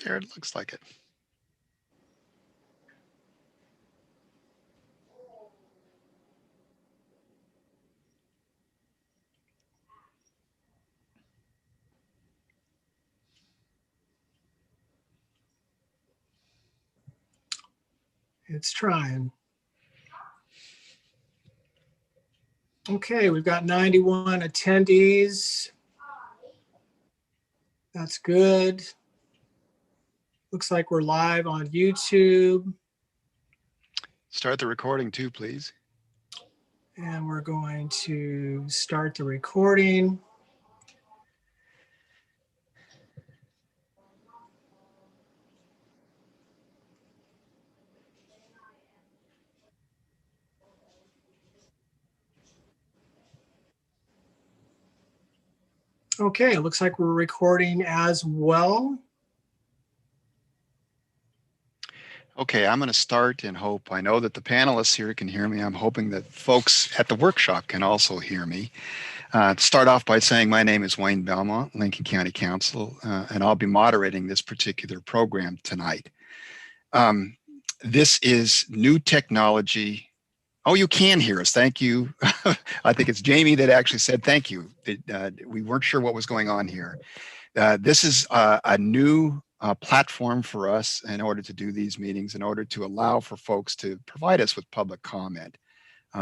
There, it looks like it. It's trying. Okay, we've got 91 attendees. That's good. Looks like we're live on YouTube. Start the recording too, please. And we're going to start the recording. Okay, it looks like we're recording as well. Okay, I'm going to start and hope. I know that the panelists here can hear me. I'm hoping that folks at the workshop can also hear me. Start off by saying my name is Wayne Belmont, Lincoln County Council, and I'll be moderating this particular program tonight. This is new technology. Oh, you can hear us. Thank you. I think it's Jamie that actually said thank you. We weren't sure what was going on here. This is a new platform for us in order to do these meetings, in order to allow for folks to provide us with public comment,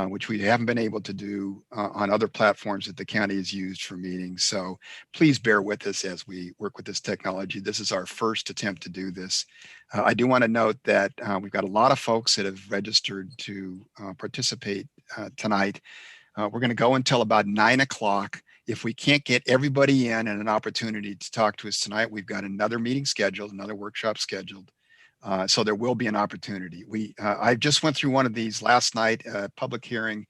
which we haven't been able to do on other platforms that the county has used for meetings. So please bear with us as we work with this technology. This is our first attempt to do this. I do want to note that we've got a lot of folks that have registered to participate tonight. We're going to go until about 9 o'clock. If we can't get everybody in and an opportunity to talk to us tonight, we've got another meeting scheduled, another workshop scheduled. So there will be an opportunity. I just went through one of these last night, a public hearing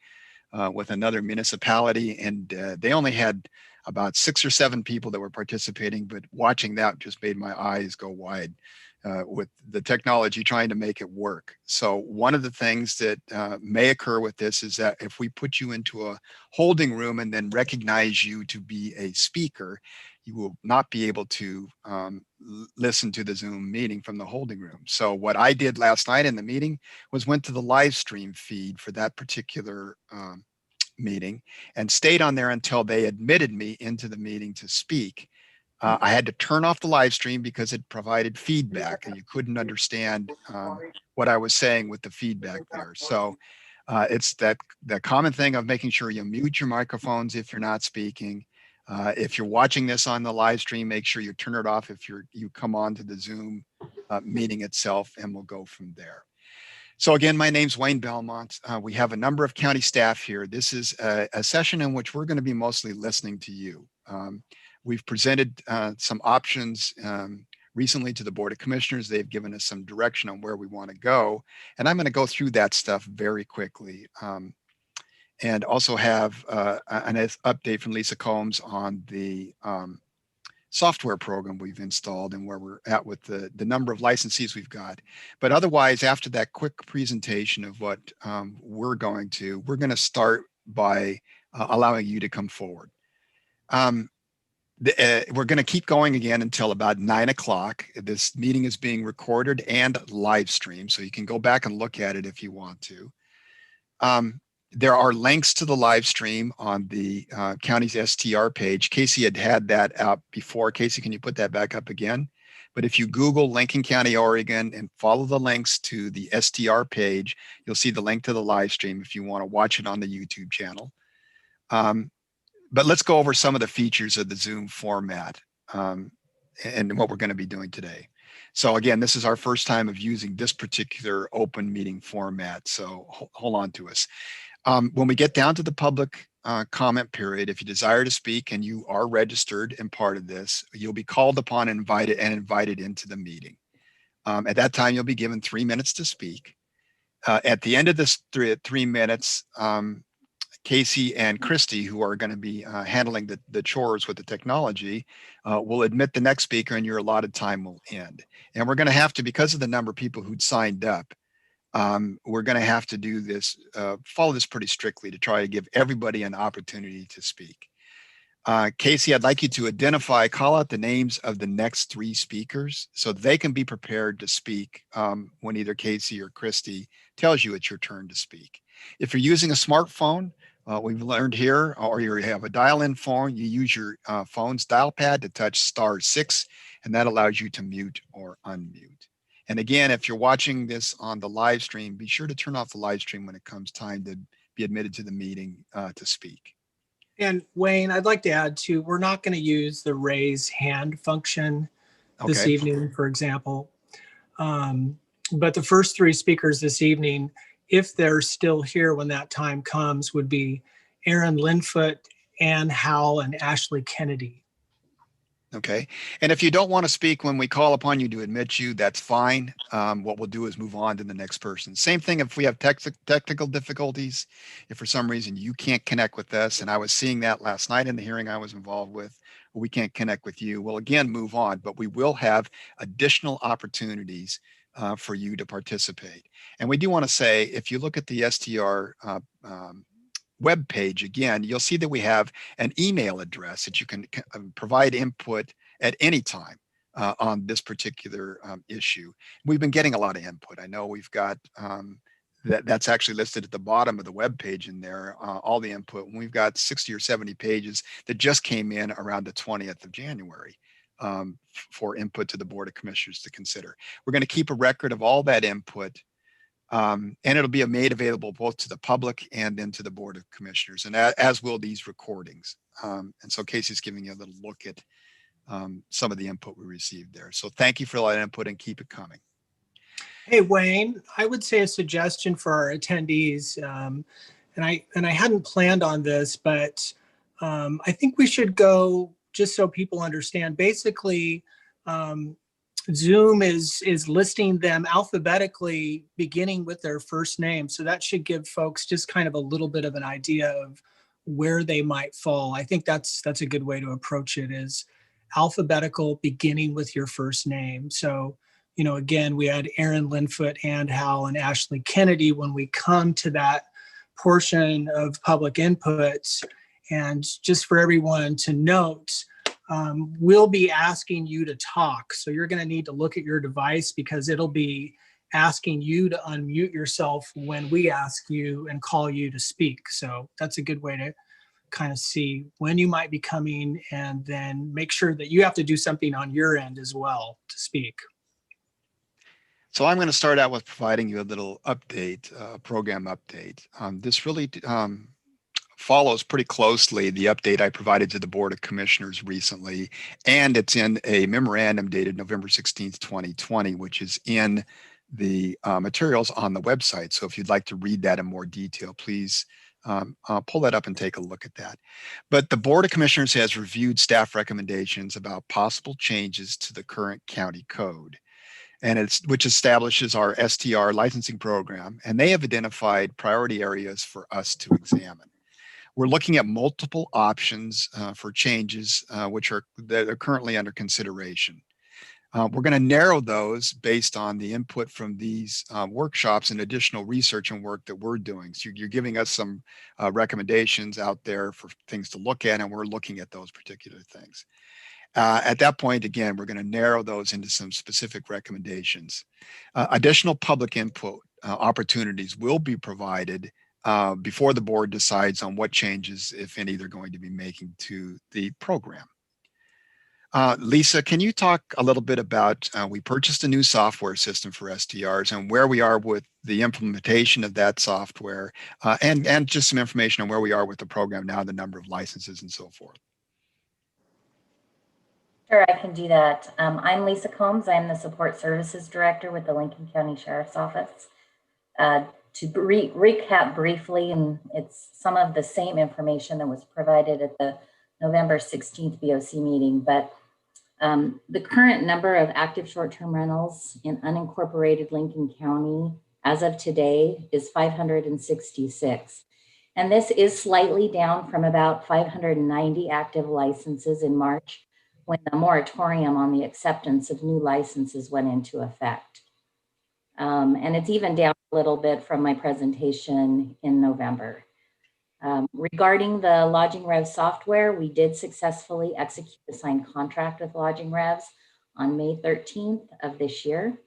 with another municipality, and they only had about 6 or 7 people that were participating, but watching that just made my eyes go wide with the technology trying to make it work. So one of the things that may occur with this is that if we put you into a holding room and then recognize you to be a speaker, you will not be able to listen to the Zoom meeting from the holding room. So what I did last night in the meeting was went to the live stream feed for that particular meeting and stayed on there until they admitted me into the meeting to speak. I had to turn off the live stream because it provided feedback and you couldn't understand what I was saying with the feedback there. So it's that common thing of making sure you mute your microphones if you're not speaking. If you're watching this on the live stream, make sure you turn it off if you come on to the Zoom meeting itself, and we'll go from there. So again, my name's Wayne Belmont. We have a number of county staff here. This is a session in which we're going to be mostly listening to you. We've presented some options recently to the Board of Commissioners. They've given us some direction on where we want to go. And I'm going to go through that stuff very quickly. And also have an update from Lisa Combs on the software program we've installed and where we're at with the number of licensees we've got. But otherwise, after that quick presentation of what we're going to start by allowing you to come forward. We're going to keep going again until about 9 o'clock. This meeting is being recorded and live streamed, so you can go back and look at it if you want to. There are links to the live stream on the county's STR page. Casey had that up before. Casey, can you put that back up again? But if you Google Lincoln County, Oregon, and follow the links to the STR page, you'll see the link to the live stream if you want to watch it on the YouTube channel. But let's go over some of the features of the Zoom format and what we're going to be doing today. So again, this is our first time of using this particular open meeting format, so hold on to us. When we get down to the public comment period, if you desire to speak and you are registered and part of this, you'll be called upon and invited into the meeting. At that time, you'll be given 3 minutes to speak. At the end of this 3 minutes, Casey and Christy, who are going to be handling the chores with the technology, will admit the next speaker and your allotted time will end. And we're going to have to, because of the number of people who'd signed up, we're going to have to do this, follow this pretty strictly to try to give everybody an opportunity to speak. Casey, I'd like you to call out the names of the next 3 speakers so they can be prepared to speak when either Casey or Christy tells you it's your turn to speak. If you're using a smartphone, we've learned here, or you have a dial-in phone, you use your phone's dial pad to touch *6, and that allows you to mute or unmute. And again, if you're watching this on the live stream, be sure to turn off the live stream when it comes time to be admitted to the meeting to speak. And Wayne, I'd like to add too, we're not going to use the raise hand function this evening, for example. But the first 3 speakers this evening, if they're still here when that time comes, would be Erin Lynn, Ann Howell, and Ashley Kennedy. Okay. And if you don't want to speak when we call upon you to admit you, that's fine. What we'll do is move on to the next person. Same thing if we have technical difficulties. If for some reason you can't connect with us, and I was seeing that last night in the hearing I was involved with, we can't connect with you, we'll again move on, but we will have additional opportunities for you to participate. And we do want to say, if you look at the STR web page again, you'll see that we have an email address that you can provide input at any time on this particular issue. We've been getting a lot of input. I know we've got that's actually listed at the bottom of the web page in there, all the input. We've got 60 or 70 pages that just came in around the 20th of January for input to the Board of Commissioners to consider. We're going to keep a record of all that input. And it'll be made available both to the public and then to the Board of Commissioners, and as will these recordings. And so Casey's giving you a little look at some of the input we received there. So thank you for all that input and keep it coming. Hey, Wayne, I would say a suggestion for our attendees, and I hadn't planned on this, but I think we should go, just so people understand, basically, Zoom is listing them alphabetically beginning with their first name. So that should give folks just kind of a little bit of an idea of where they might fall. I think that's a good way to approach it, is alphabetical beginning with your first name. So, you know, again, we had Erin Lynn, Ann Howell, and Ashley Kennedy when we come to that portion of public inputs. And just for everyone to note, we'll be asking you to talk. So you're going to need to look at your device, because it'll be asking you to unmute yourself when we ask you and call you to speak. So that's a good way to kind of see when you might be coming, and then make sure that you have to do something on your end as well to speak. So I'm going to start out with providing you a little update, program update. This really follows pretty closely the update I provided to the Board of Commissioners recently, and it's in a memorandum dated November 16th, 2020, which is in the materials on the website. So if you'd like to read that in more detail, please pull that up and take a look at that. But the Board of Commissioners has reviewed staff recommendations about possible changes to the current county code, and which establishes our STR licensing program, and they have identified priority areas for us to examine. We're looking at multiple options for changes that are currently under consideration. We're going to narrow those based on the input from these workshops and additional research and work that we're doing. So you're giving us some recommendations out there for things to look at, and we're looking at those particular things. At that point, again, we're going to narrow those into some specific recommendations. Additional public input opportunities will be provided before the board decides on what changes, if any, they're going to be making to the program. Lisa, can you talk a little bit about, we purchased a new software system for STRs and where we are with the implementation of that software, and just some information on where we are with the program now, the number of licenses and so forth. Sure, I can do that. I'm Lisa Combs. I'm the Support Services Director with the Lincoln County Sheriff's Office. To recap briefly, and it's some of the same information that was provided at the November 16th BOC meeting, but the current number of active short-term rentals in unincorporated Lincoln County as of today is 566. And this is slightly down from about 590 active licenses in March, when the moratorium on the acceptance of new licenses went into effect. And it's even down a little bit from my presentation in November. Regarding the Lodging Revs software, we did successfully execute a signed contract with Lodging Revs on May 13th of this year.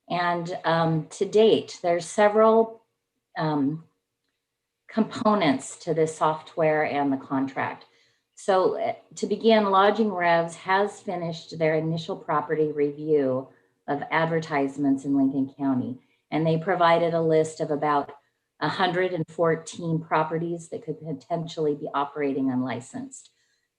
And to date, there's several components to this software and the contract. So to begin, Lodging Revs has finished their initial property review of advertisements in Lincoln County, and they provided a list of about 114 properties that could potentially be operating unlicensed.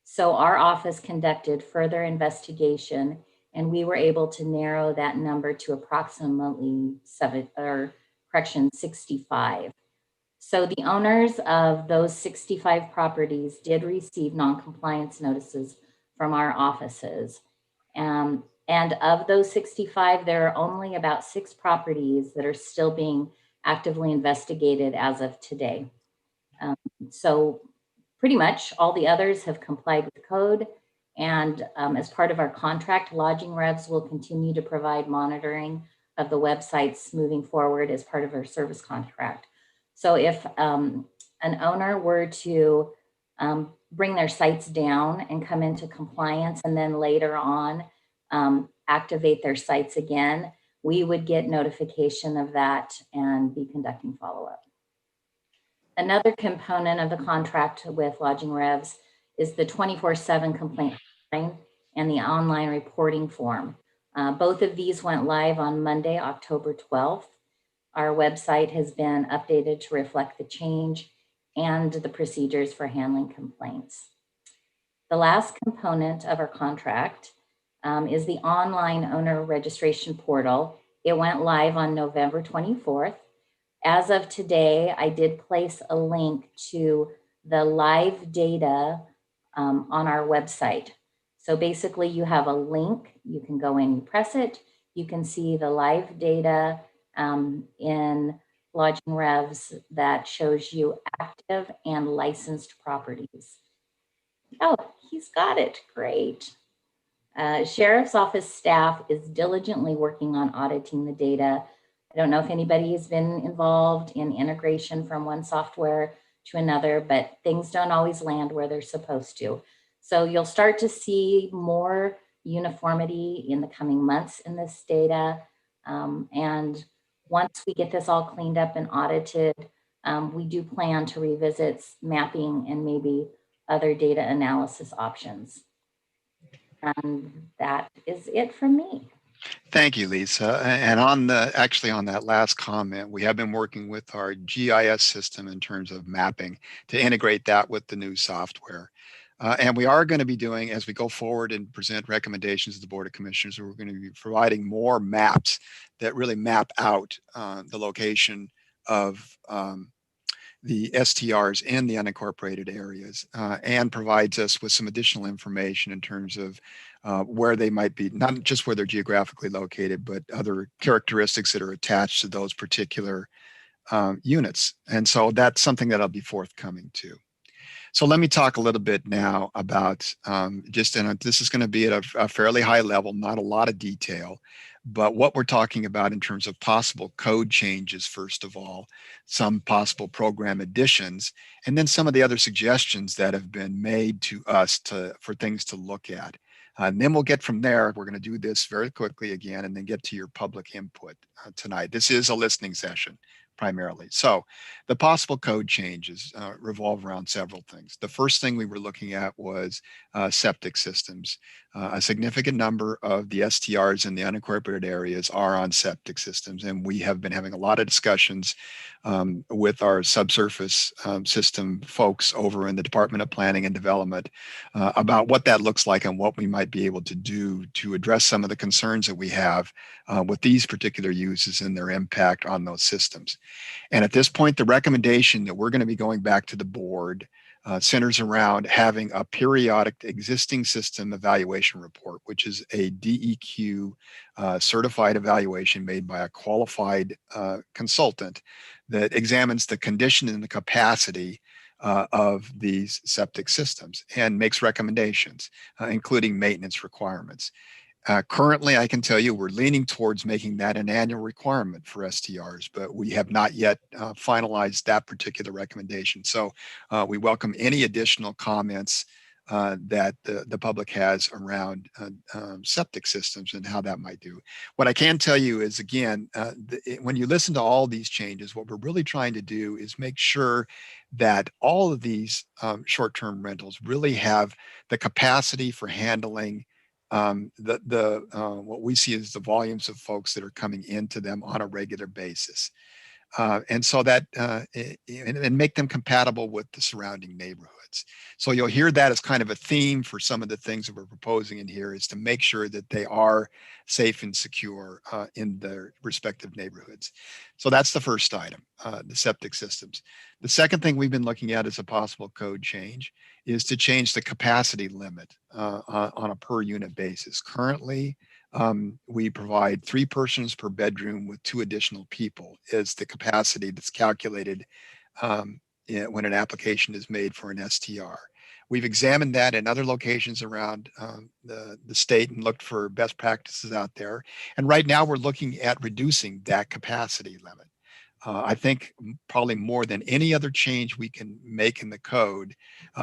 So our office conducted further investigation, and we were able to narrow that number to approximately 65. So the owners of those 65 properties did receive non-compliance notices from our offices. And of those 65, there are only about 6 properties that are still being actively investigated as of today. So pretty much all the others have complied with code. And as part of our contract, Lodging Revs will continue to provide monitoring of the websites moving forward as part of our service contract. So if an owner were to bring their sites down and come into compliance and then later on activate their sites again, we would get notification of that and be conducting follow-up. Another component of the contract with Lodging Revs is the 24/7 complaint line and the online reporting form. Both of these went live on Monday, October 12th. Our website has been updated to reflect the change and the procedures for handling complaints. The last component of our contract is the online owner registration portal. It went live on November 24th. As of today, I did place a link to the live data on our website. So basically you have a link, you can go in, you press it, you can see the live data in Lodging Revs that shows you active and licensed properties. Oh, he's got it, great. Sheriff's Office staff is diligently working on auditing the data. I don't know if anybody has been involved in integration from one software to another, but things don't always land where they're supposed to. So you'll start to see more uniformity in the coming months in this data. And once we get this all cleaned up and audited, we do plan to revisit mapping and maybe other data analysis options. And that is it from me. Thank you, Lisa. And on that last comment, we have been working with our GIS system in terms of mapping to integrate that with the new software. And we are going to be doing, as we go forward and present recommendations to the Board of Commissioners, we're going to be providing more maps that really map out the location of the STRs in the unincorporated areas and provides us with some additional information in terms of where they might be, not just where they're geographically located, but other characteristics that are attached to those particular units. And so that's something that'll be forthcoming too. So let me talk a little bit now about this is going to be at a fairly high level, not a lot of detail, but what we're talking about in terms of possible code changes, first of all, some possible program additions, and then some of the other suggestions that have been made to us for things to look at. And then we'll get from there. We're going to do this very quickly again, and then get to your public input tonight. This is a listening session primarily. So the possible code changes revolve around several things. The first thing we were looking at was septic systems. A significant number of the STRs in the unincorporated areas are on septic systems, and we have been having a lot of discussions with our subsurface system folks over in the Department of Planning and Development about what that looks like and what we might be able to do to address some of the concerns that we have with these particular uses and their impact on those systems. And at this point, the recommendation that we're going to be going back to the board centers around having a periodic existing system evaluation report, which is a DEQ certified evaluation made by a qualified consultant that examines the condition and the capacity of these septic systems and makes recommendations, including maintenance requirements. Currently, I can tell you we're leaning towards making that an annual requirement for STRs, but we have not yet finalized that particular recommendation. So we welcome any additional comments that the public has around septic systems and how that might do. What I can tell you is, again, when you listen to all these changes, what we're really trying to do is make sure that all of these short-term rentals really have the capacity for handling what we see as the volumes of folks that are coming into them on a regular basis. And so that and make them compatible with the surrounding neighborhoods. So you'll hear that as kind of a theme for some of the things that we're proposing in here, is to make sure that they are safe and secure in their respective neighborhoods. So that's the first item, the septic systems. The second thing we've been looking at as a possible code change is to change the capacity limit on a per unit basis. Currently, we provide 3 persons per bedroom with 2 additional people is the capacity that's calculated when an application is made for an STR. We've examined that in other locations around the state and looked for best practices out there. And right now we're looking at reducing that capacity limit. I think probably more than any other change we can make in the code,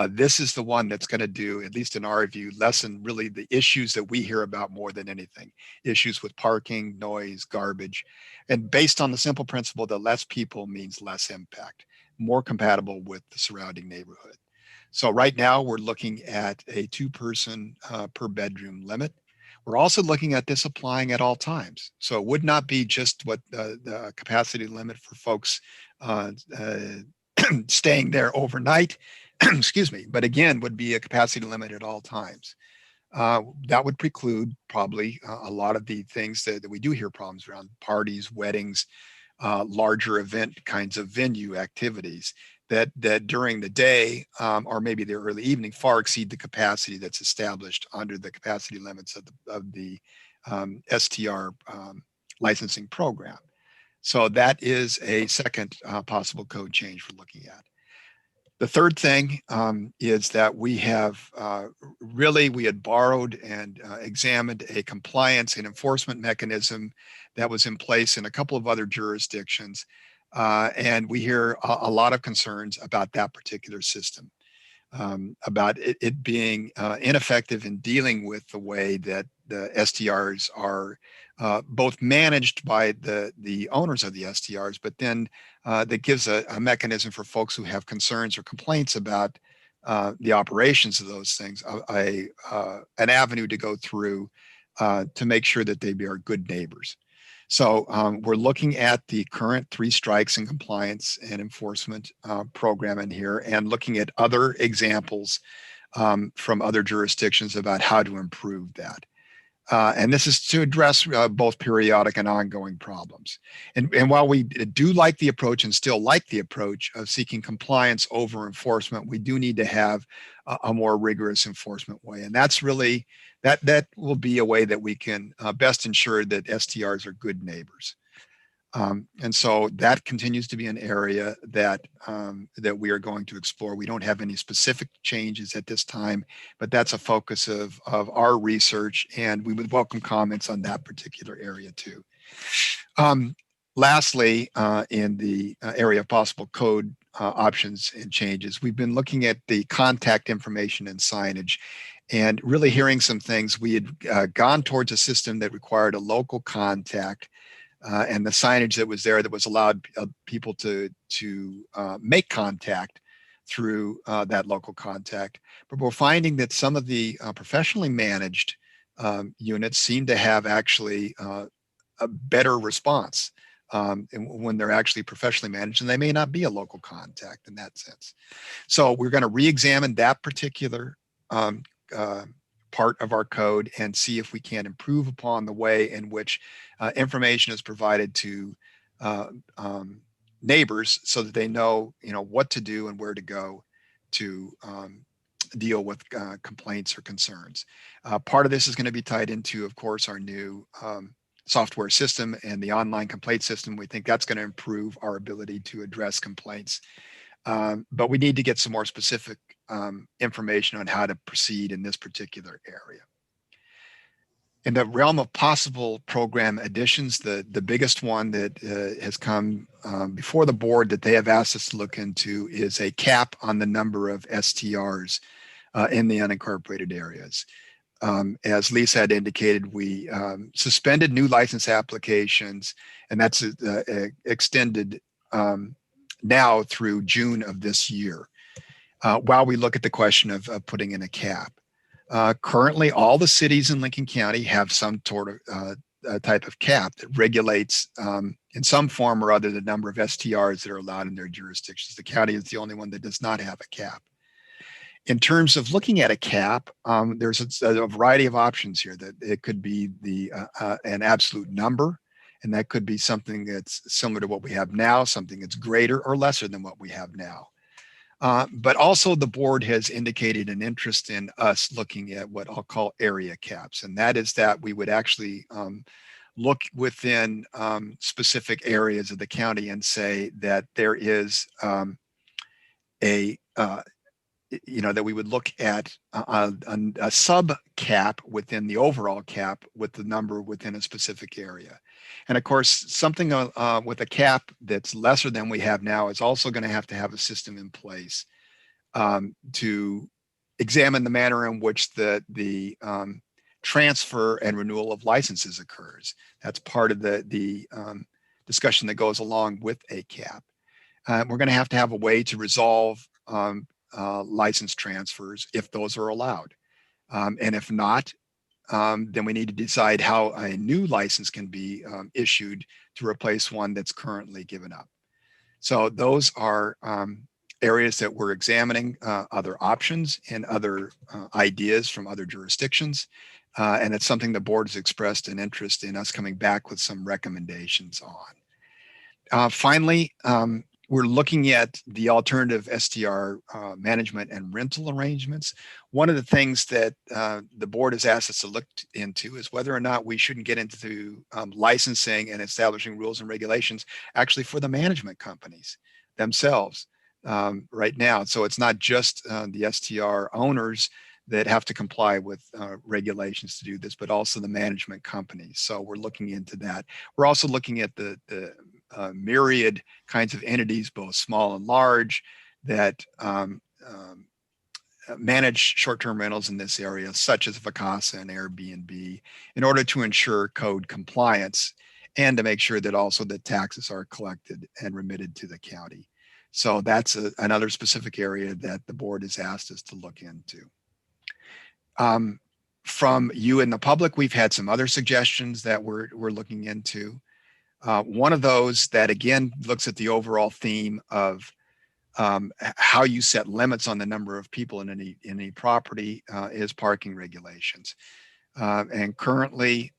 this is the one that's going to do, at least in our view, lessen really the issues that we hear about more than anything. Issues with parking, noise, garbage, and based on the simple principle that less people means less impact, more compatible with the surrounding neighborhood. So right now we're looking at a 2-person per bedroom limit. We're also looking at this applying at all times. So it would not be just what the capacity limit for folks staying there overnight, excuse me, but again, would be a capacity limit at all times. That would preclude probably a lot of the things that we do hear problems around: parties, weddings, larger event kinds of venue activities that during the day or maybe the early evening far exceed the capacity that's established under the capacity limits of the STR licensing program. So that is a second possible code change we're looking at. The third thing is that we have we had borrowed and examined a compliance and enforcement mechanism that was in place in a couple of other jurisdictions. And we hear a lot of concerns about that particular system, about it being ineffective in dealing with the way that the STRs are both managed by the owners of the STRs, but then that gives a mechanism for folks who have concerns or complaints about the operations of those things, an avenue to go through to make sure that they are good neighbors. So we're looking at the current 3 strikes and compliance and enforcement program in here, and looking at other examples from other jurisdictions about how to improve that. And this is to address both periodic and ongoing problems. And while we do like the approach and still like the approach of seeking compliance over enforcement, we do need to have a more rigorous enforcement way. And that's really, that will be a way that we can best ensure that STRs are good neighbors. And so that continues to be an area that that we are going to explore. We don't have any specific changes at this time, but that's a focus of our research, and we would welcome comments on that particular area too. Lastly, in the area of possible code options and changes, we've been looking at the contact information and signage, and really hearing some things. We had gone towards a system that required a local contact, and the signage that was there that was allowed people to make contact through that local contact. But we're finding that some of the professionally managed units seem to have actually a better response when they're actually professionally managed, and they may not be a local contact in that sense. So we're going to re-examine that particular part of our code and see if we can improve upon the way in which information is provided to neighbors, so that they know, what to do and where to go to deal with complaints or concerns. Part of this is going to be tied into, of course, our new software system and the online complaint system. We think that's going to improve our ability to address complaints. But we need to get some more specific information on how to proceed in this particular area. In the realm of possible program additions, the biggest one that has come before the board that they have asked us to look into is a cap on the number of STRs in the unincorporated areas. As Lisa had indicated, we suspended new license applications, and that's extended now through June of this year, while we look at the question of putting in a cap. Currently, all the cities in Lincoln County have some sort of type of cap that regulates in some form or other the number of STRs that are allowed in their jurisdictions. The county is the only one that does not have a cap. In terms of looking at a cap, there's a variety of options here. That it could be an absolute number, and that could be something that's similar to what we have now, something that's greater or lesser than what we have now. But also the board has indicated an interest in us looking at what I'll call area caps. And that is that we would actually look within specific areas of the county and say that there is that we would look at a sub cap within the overall cap with the number within a specific area. And of course, something with a cap that's lesser than we have now is also going to have a system in place to examine the manner in which the transfer and renewal of licenses occurs. That's part of the discussion that goes along with a cap. We're going to have a way to resolve license transfers if those are allowed. And if not, then we need to decide how a new license can be issued to replace one that's currently given up. So those are areas that we're examining, other options and other ideas from other jurisdictions. And it's something the board has expressed an interest in us coming back with some recommendations on. Finally, we're looking at the alternative STR management and rental arrangements. One of the things that the board has asked us to look into is whether or not we shouldn't get into licensing and establishing rules and regulations actually for the management companies themselves right now. So it's not just the STR owners that have to comply with regulations to do this, but also the management companies. So we're looking into that. We're also looking at the myriad kinds of entities, both small and large, that manage short-term rentals in this area, such as Vacasa and Airbnb, in order to ensure code compliance and to make sure that also the taxes are collected and remitted to the county. So that's another specific area that the board has asked us to look into. From you and the public, we've had some other suggestions that we're looking into. One of those that again looks at the overall theme of how you set limits on the number of people in any property is parking regulations. And currently,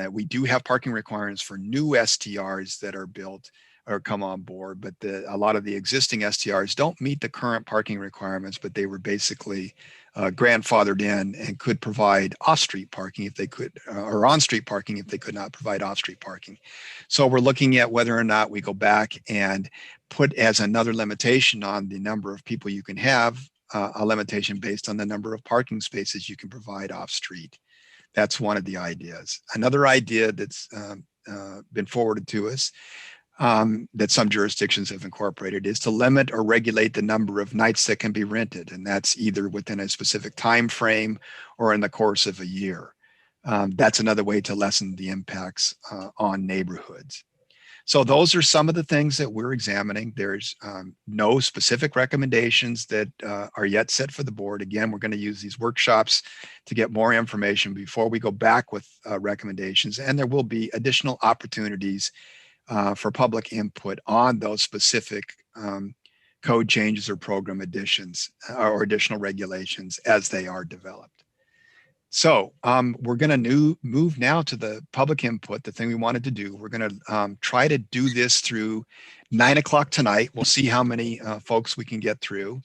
we do have parking requirements for new STRs that are built or come on board, but a lot of the existing STRs don't meet the current parking requirements, but they were basically grandfathered in and could provide off-street parking if they could, or on-street parking if they could not provide off-street parking. So we're looking at whether or not we go back and put as another limitation on the number of people you can have, a limitation based on the number of parking spaces you can provide off-street. That's one of the ideas. Another idea that's been forwarded to us that some jurisdictions have incorporated is to limit or regulate the number of nights that can be rented, and that's either within a specific time frame or in the course of a year. That's another way to lessen the impacts on neighborhoods. So those are some of the things that we're examining. There's no specific recommendations that are yet set for the board. Again, we're going to use these workshops to get more information before we go back with recommendations, and there will be additional opportunities for public input on those specific code changes or program additions or additional regulations as they are developed. So we're going to move now to the public input, the thing we wanted to do. We're going to try to do this through 9 o'clock tonight. We'll see how many folks we can get through.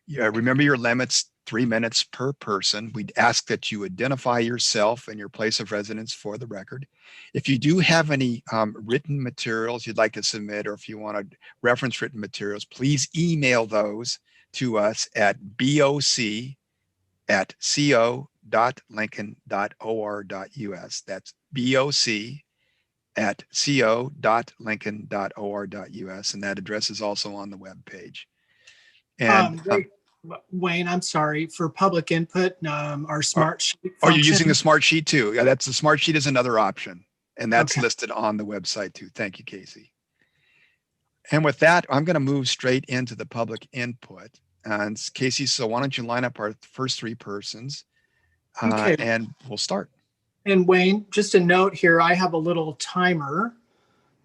Remember your limits, 3 minutes per person. We'd ask that you identify yourself and your place of residence for the record. If you do have any written materials you'd like to submit, or if you want to reference written materials, please email those to us at boc@co.gis.gov. boc.lincoln.or.us. That's boc@co.lincoln.or.us. And that address is also on the web page. And Wait, Wayne, I'm sorry, for public input, our smart sheet are you using function. the Smartsheet too? Yeah, that's the Smartsheet is another option. And that's Okay. listed on the website too. Thank you, Casey. And with that, I'm going to move straight into the public input. And Casey, so why don't you line up our first three persons Okay. and we'll start. And Wayne, just a note here, I have a little timer,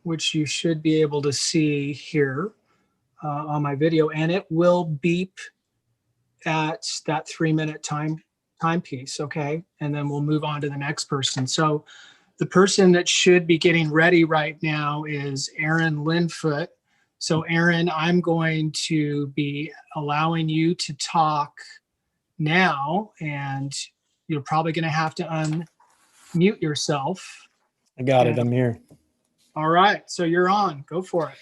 which you should be able to see here on my video, and it will beep at that 3-minute timepiece. Okay. And then we'll move on to the next person. So the person that should be getting ready right now is Erin Lynn. So Erin, I'm going to be allowing you to talk now, and you're probably going to have to unmute yourself. I got it. I'm here. All right. So you're on. Go for it.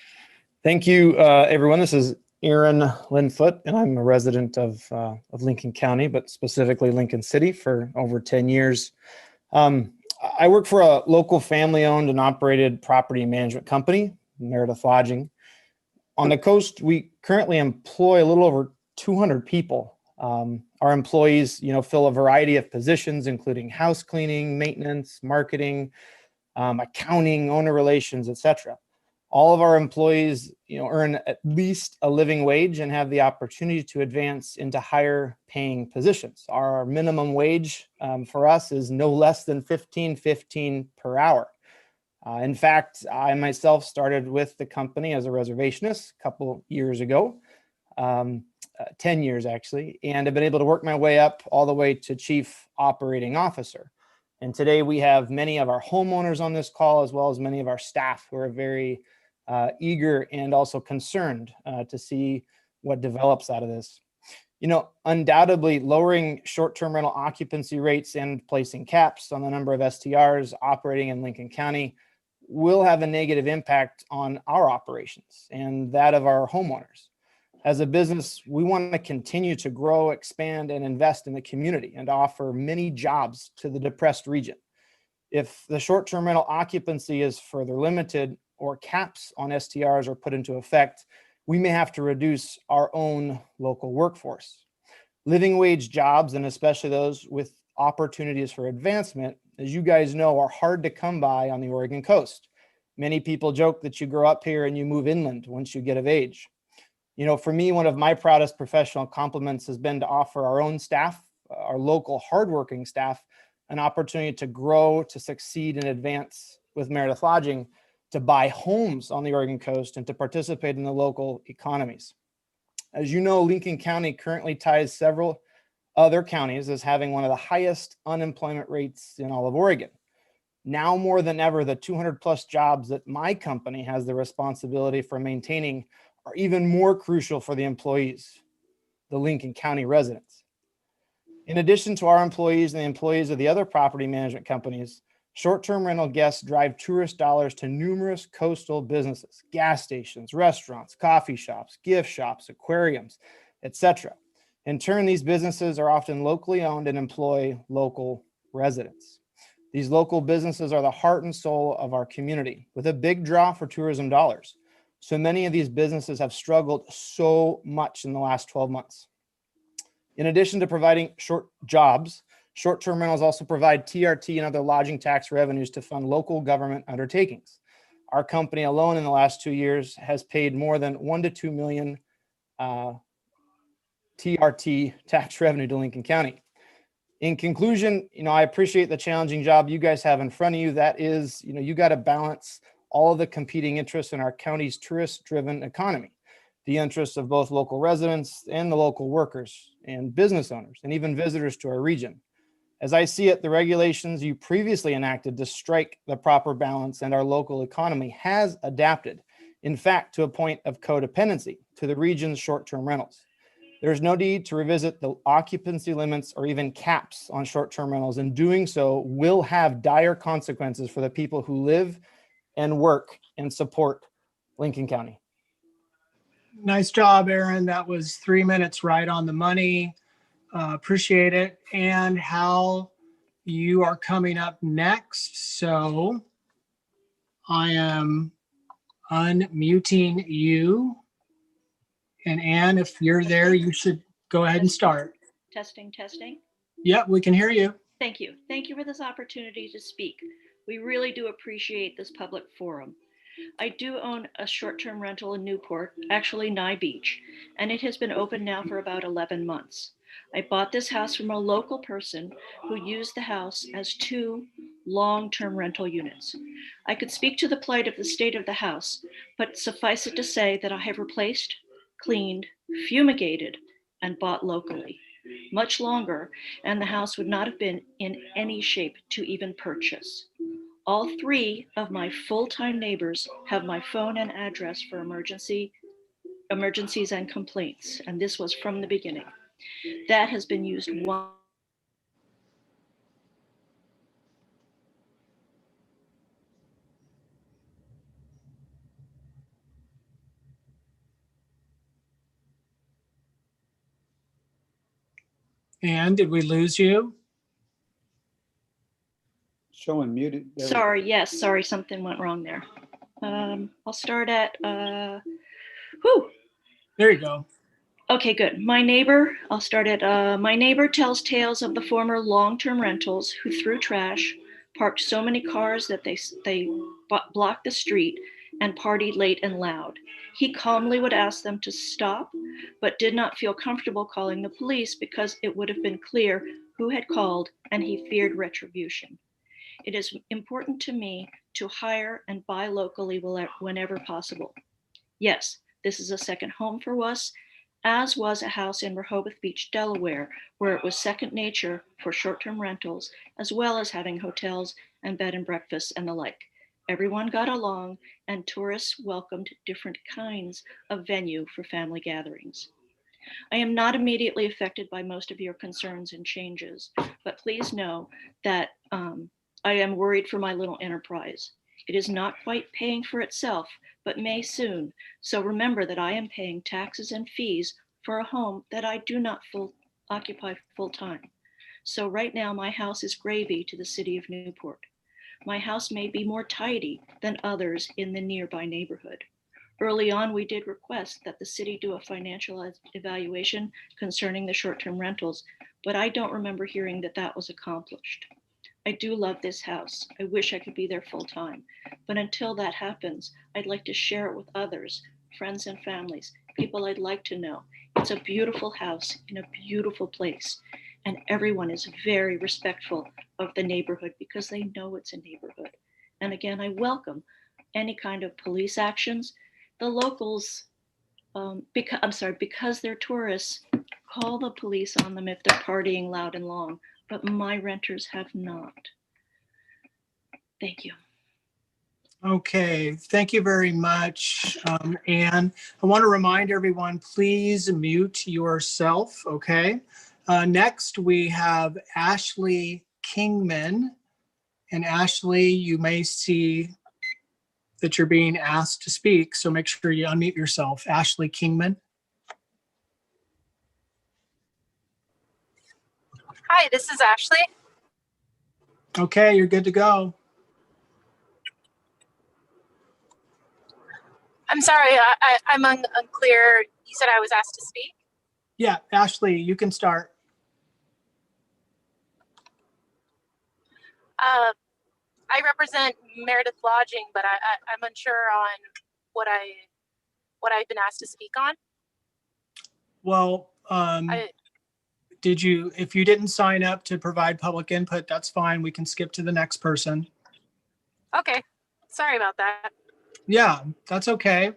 Thank you, everyone. This is Erin Lynn, and I'm a resident of Lincoln County, but specifically Lincoln City for over 10 years. I work for a local family-owned and operated property management company, Meredith Lodging. On the coast, we currently employ a little over 200 people. Our employees, fill a variety of positions, including house cleaning, maintenance, marketing, accounting, owner relations, etc. All of our employees, earn at least a living wage and have the opportunity to advance into higher paying positions. Our minimum wage for us is no less than $15.15 per hour. In fact, I myself started with the company as a reservationist a couple years ago, 10 years actually, and I've been able to work my way up all the way to chief operating officer. And today we have many of our homeowners on this call, as well as many of our staff who are very eager and also concerned to see what develops out of this. Undoubtedly lowering short-term rental occupancy rates and placing caps on the number of STRs operating in Lincoln County will have a negative impact on our operations and that of our homeowners. As a business, we want to continue to grow, expand, and invest in the community and offer many jobs to the depressed region. If the short-term rental occupancy is further limited or caps on STRs are put into effect, we may have to reduce our own local workforce. Living wage jobs, and especially those with opportunities for advancement, as you guys know, are hard to come by on the Oregon coast. Many people joke that you grow up here and you move inland once you get of age. For me, one of my proudest professional compliments has been to offer our own staff, our local hardworking staff, an opportunity to grow, to succeed, and advance with Meredith Lodging, to buy homes on the Oregon coast, and to participate in the local economies. As you know, Lincoln County currently ties several other counties as having one of the highest unemployment rates in all of Oregon. Now more than ever, the 200 plus jobs that my company has the responsibility for maintaining are even more crucial for the employees, the Lincoln County residents. In addition to our employees and the employees of the other property management companies, short-term rental guests drive tourist dollars to numerous coastal businesses, gas stations, restaurants, coffee shops, gift shops, aquariums, etc. In turn, these businesses are often locally owned and employ local residents. These local businesses are the heart and soul of our community, with a big draw for tourism dollars. So many of these businesses have struggled so much in the last 12 months. In addition to providing short-term rentals also provide TRT and other lodging tax revenues to fund local government undertakings. Our company alone in the last 2 years has paid more than 1 to 2 million TRT tax revenue to Lincoln County. In conclusion, I appreciate the challenging job you guys have in front of you. That is, you got to balance all of the competing interests in our county's tourist-driven economy, the interests of both local residents and the local workers and business owners and even visitors to our region. As I see it, the regulations you previously enacted to strike the proper balance and our local economy has adapted, in fact, to a point of codependency to the region's short-term rentals. There's no need to revisit the occupancy limits or even caps on short-term rentals, and doing so will have dire consequences for the people who live and work and support Lincoln County. Nice job, Erin. That was 3 minutes right on the money. Appreciate it. And Hal, you are coming up next. So I am unmuting you. And Ann, if you're there, you should go ahead and start. Testing, testing. Yep, we can hear you. Thank you. Thank you for this opportunity to speak. We really do appreciate this public forum. I do own a short-term rental in Newport, actually Nye Beach, and it has been open now for about 11 months. I bought this house from a local person who used the house as 2 long-term rental units. I could speak to the plight of the state of the house, but suffice it to say that I have replaced, cleaned, fumigated, and bought locally. Much longer, and the house would not have been in any shape to even purchase. All 3 of my full-time neighbors have my phone and address for emergencies and complaints, and this was from the beginning. That has been used one. Ann, did we lose you? Showing muted. There we go. Sorry, yes, sorry, something went wrong there. I'll start at, There you go. okay, good. My neighbor tells tales of the former long-term rentals who threw trash, parked so many cars that they blocked the street, and partied late and loud. He calmly would ask them to stop, but did not feel comfortable calling the police because it would have been clear who had called, and he feared retribution. It is important to me to hire and buy locally whenever possible. Yes, this is a second home for us, as was a house in Rehoboth Beach, Delaware, where it was second nature for short-term rentals, as well as having hotels and bed and breakfasts and the like. Everyone got along, and tourists welcomed different kinds of venue for family gatherings. I am not immediately affected by most of your concerns and changes, but please know that I am worried for my little enterprise. It is not quite paying for itself, but may soon. So remember that I am paying taxes and fees for a home that I do not occupy full time. So right now my house is gravy to the city of Newport. My house may be more tidy than others in the nearby neighborhood. Early on, we did request that the city do a financial evaluation concerning the short-term rentals, but I don't remember hearing that that was accomplished. I do love this house. I wish I could be there full time, but until that happens, I'd like to share it with others, friends and families, people I'd like to know. It's a beautiful house in a beautiful place, and everyone is very respectful of the neighborhood because they know it's a neighborhood. And again, I welcome any kind of police actions. The locals, because they're tourists, call the police on them if they're partying loud and long, but my renters have not. Thank you. Okay, thank you very much, Ann. I want to remind everyone, please mute yourself, okay? Next, we have Ashley Kingman. And Ashley, you may see that you're being asked to speak, so make sure you unmute yourself. Ashley Kingman. Hi, this is Ashley. Okay, you're good to go. I'm sorry, I'm unclear. You said I was asked to speak? Yeah, Ashley, you can start. I represent Meredith Lodging, but I'm unsure on what I've been asked to speak on. Well, if you didn't sign up to provide public input, that's fine. We can skip to the next person. Okay, sorry about that. Yeah, that's okay.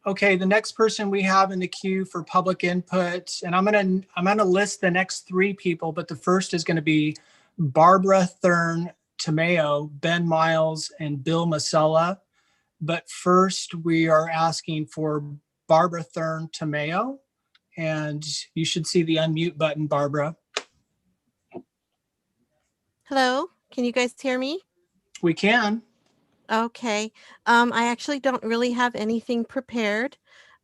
Okay, the next person we have in the queue for public input, and I'm gonna list the next 3 people, but the first is gonna be Barbara Thurn Tomeo, Ben Miles, and Bill Masella. But first, we are asking for Barbara Thurn Tomeo, and you should see the unmute button, Barbara. Hello, can you guys hear me? We can. Okay. I actually don't really have anything prepared,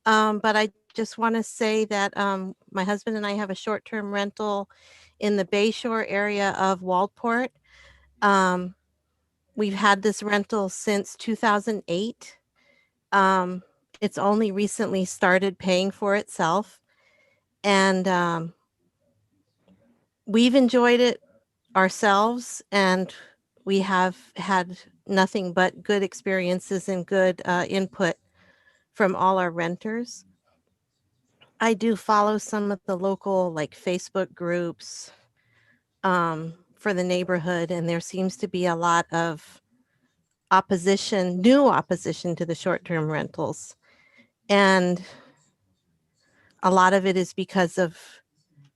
but I just want to say that my husband and I have a short-term rental in the Bayshore area of Waldport. We've had this rental since 2008. It's only recently started paying for itself, and we've enjoyed it ourselves, and we have had nothing but good experiences and good input from all our renters. I do follow some of the local like Facebook groups for the neighborhood, and there seems to be a lot of opposition, new opposition to the short-term rentals. And a lot of it is because of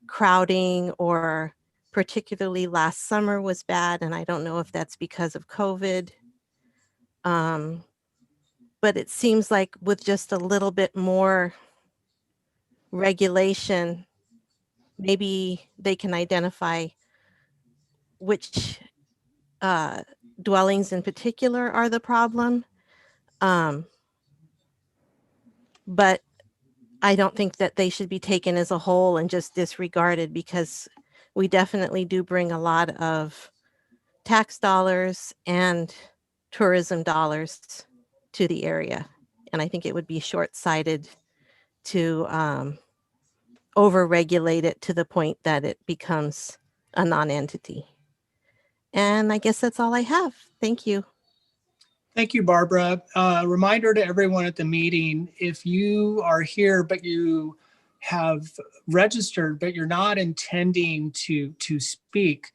crowding, or particularly last summer was bad. And I don't know if that's because of COVID. But it seems like with just a little bit more regulation, maybe they can identify which dwellings in particular are the problem. But I don't think that they should be taken as a whole and just disregarded, because we definitely do bring a lot of tax dollars and tourism dollars to the area. And I think it would be short-sighted to over-regulate it to the point that it becomes a non-entity. And I guess that's all I have. Thank you. Thank you, Barbara. Reminder to everyone at the meeting, if you are here, but you have registered, but you're not intending to speak,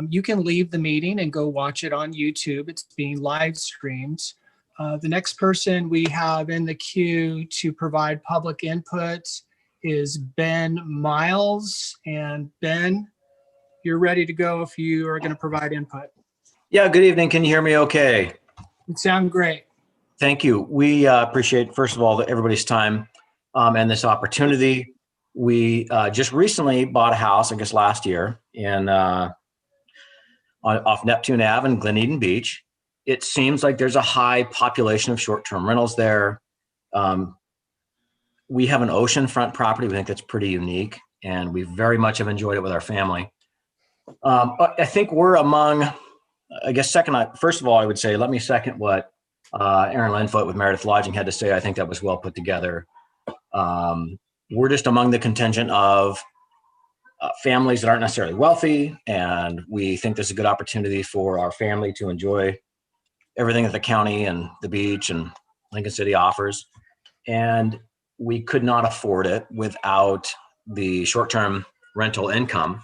you can leave the meeting and go watch it on YouTube. It's being live streamed. The next person we have in the queue to provide public input is Ben Miles. And Ben, you're ready to go if you are going to provide input. Yeah, good evening. Can you hear me okay? It sounds great. Thank you. We appreciate, first of all, everybody's time and this opportunity. We just recently bought a house, I guess last year, off Neptune Ave in Glen Eden Beach. It seems like there's a high population of short-term rentals there. We have an oceanfront property. We think that's pretty unique, and we very much have enjoyed it with our family. I think we're among, I guess, first of all, I would say, let me second what Erin Lynn with Meredith Lodging had to say. I think that was well put together. We're just among the contingent of families that aren't necessarily wealthy, and we think this is a good opportunity for our family to enjoy everything that the county and the beach and Lincoln City offers. And we could not afford it without the short-term rental income.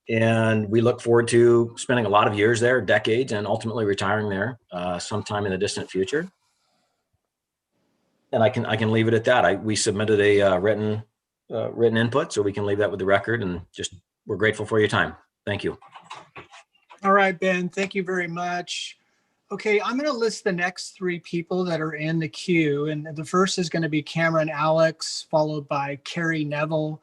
And we look forward to spending a lot of years there, decades, and ultimately retiring there sometime in the distant future. And I can leave it at that. We submitted a written input, so we can leave that with the record. And just we're grateful for your time. Thank you. All right, Ben. Thank you very much. Okay, I'm going to list the next three people that are in the queue, and the first is going to be Cameron Alex, followed by Carrie Neville,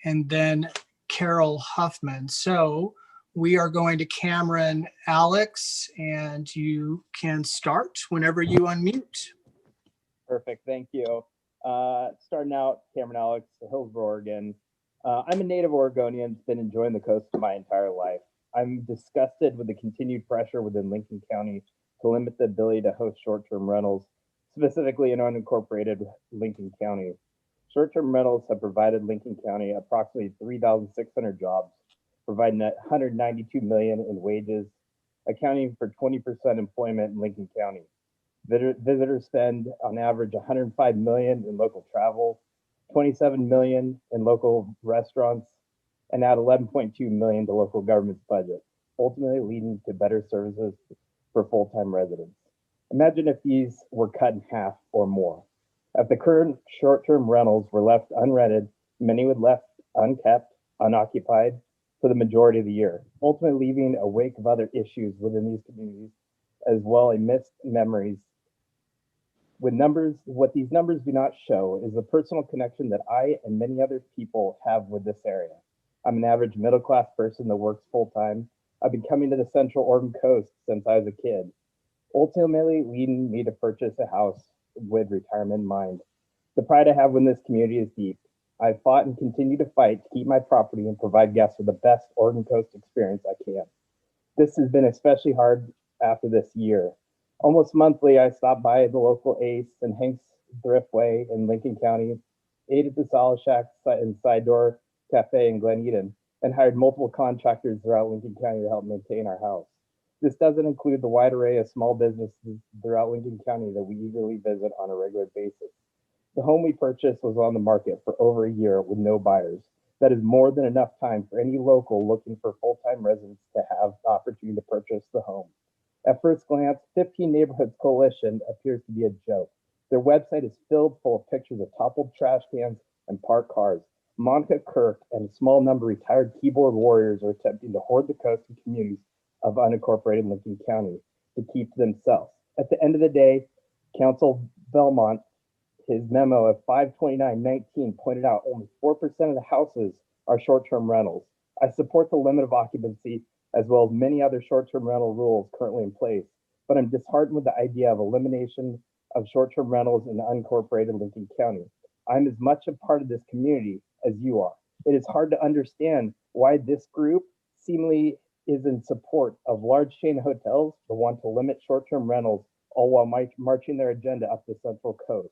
and then Carol Huffman. So we are going to Cameron Alex, and you can start whenever you unmute. Perfect, thank you. Starting out, Cameron Alex, Hillsboro, Oregon. I'm a native Oregonian, been enjoying the coast my entire life. I'm disgusted with the continued pressure within Lincoln County to limit the ability to host short-term rentals, specifically in unincorporated Lincoln County. Short-term rentals have provided Lincoln County approximately 3,600 jobs, providing $192 million in wages, accounting for 20% employment in Lincoln County. Visitors spend on average $105 million in local travel, $27 million in local restaurants, and add $11.2 million to local government's budget, ultimately leading to better services for full-time residents. Imagine if these were cut in half or more. If the current short-term rentals were left unrented, many would left unkept, unoccupied for the majority of the year, ultimately leaving a wake of other issues within these communities, as well as missed memories. What these numbers do not show is the personal connection that I and many other people have with this area. I'm an average middle-class person that works full-time. I've been coming to the Central Oregon coast since I was a kid, ultimately leading me to purchase a house with retirement in mind. The pride I have in this community is deep. I've fought and continue to fight to keep my property and provide guests with the best Oregon Coast experience I can. This has been especially hard after this year. Almost monthly, I stop by the local Ace and Hank's Thriftway in Lincoln County, ate at the Solid Shack and Side Door Cafe in Glen Eden, and hired multiple contractors throughout Lincoln County to help maintain our house. This doesn't include the wide array of small businesses throughout Lincoln County that we eagerly visit on a regular basis. The home we purchased was on the market for over a year with no buyers. That is more than enough time for any local looking for full-time residents to have the opportunity to purchase the home. At first glance, 15 Neighborhoods Coalition appears to be a joke. Their website is filled full of pictures of toppled trash cans and parked cars. Monica Kirk and a small number of retired keyboard warriors are attempting to hoard the coast and communities of unincorporated Lincoln County to keep to themselves. At the end of the day, Council Belmont, his memo of 52919 pointed out only 4% of the houses are short-term rentals. I support the limit of occupancy as well as many other short-term rental rules currently in place, but I'm disheartened with the idea of elimination of short-term rentals in the unincorporated Lincoln County. I'm as much a part of this community as you are. It is hard to understand why this group seemingly is in support of large chain hotels that want to limit short-term rentals, all while marching their agenda up the Central Coast.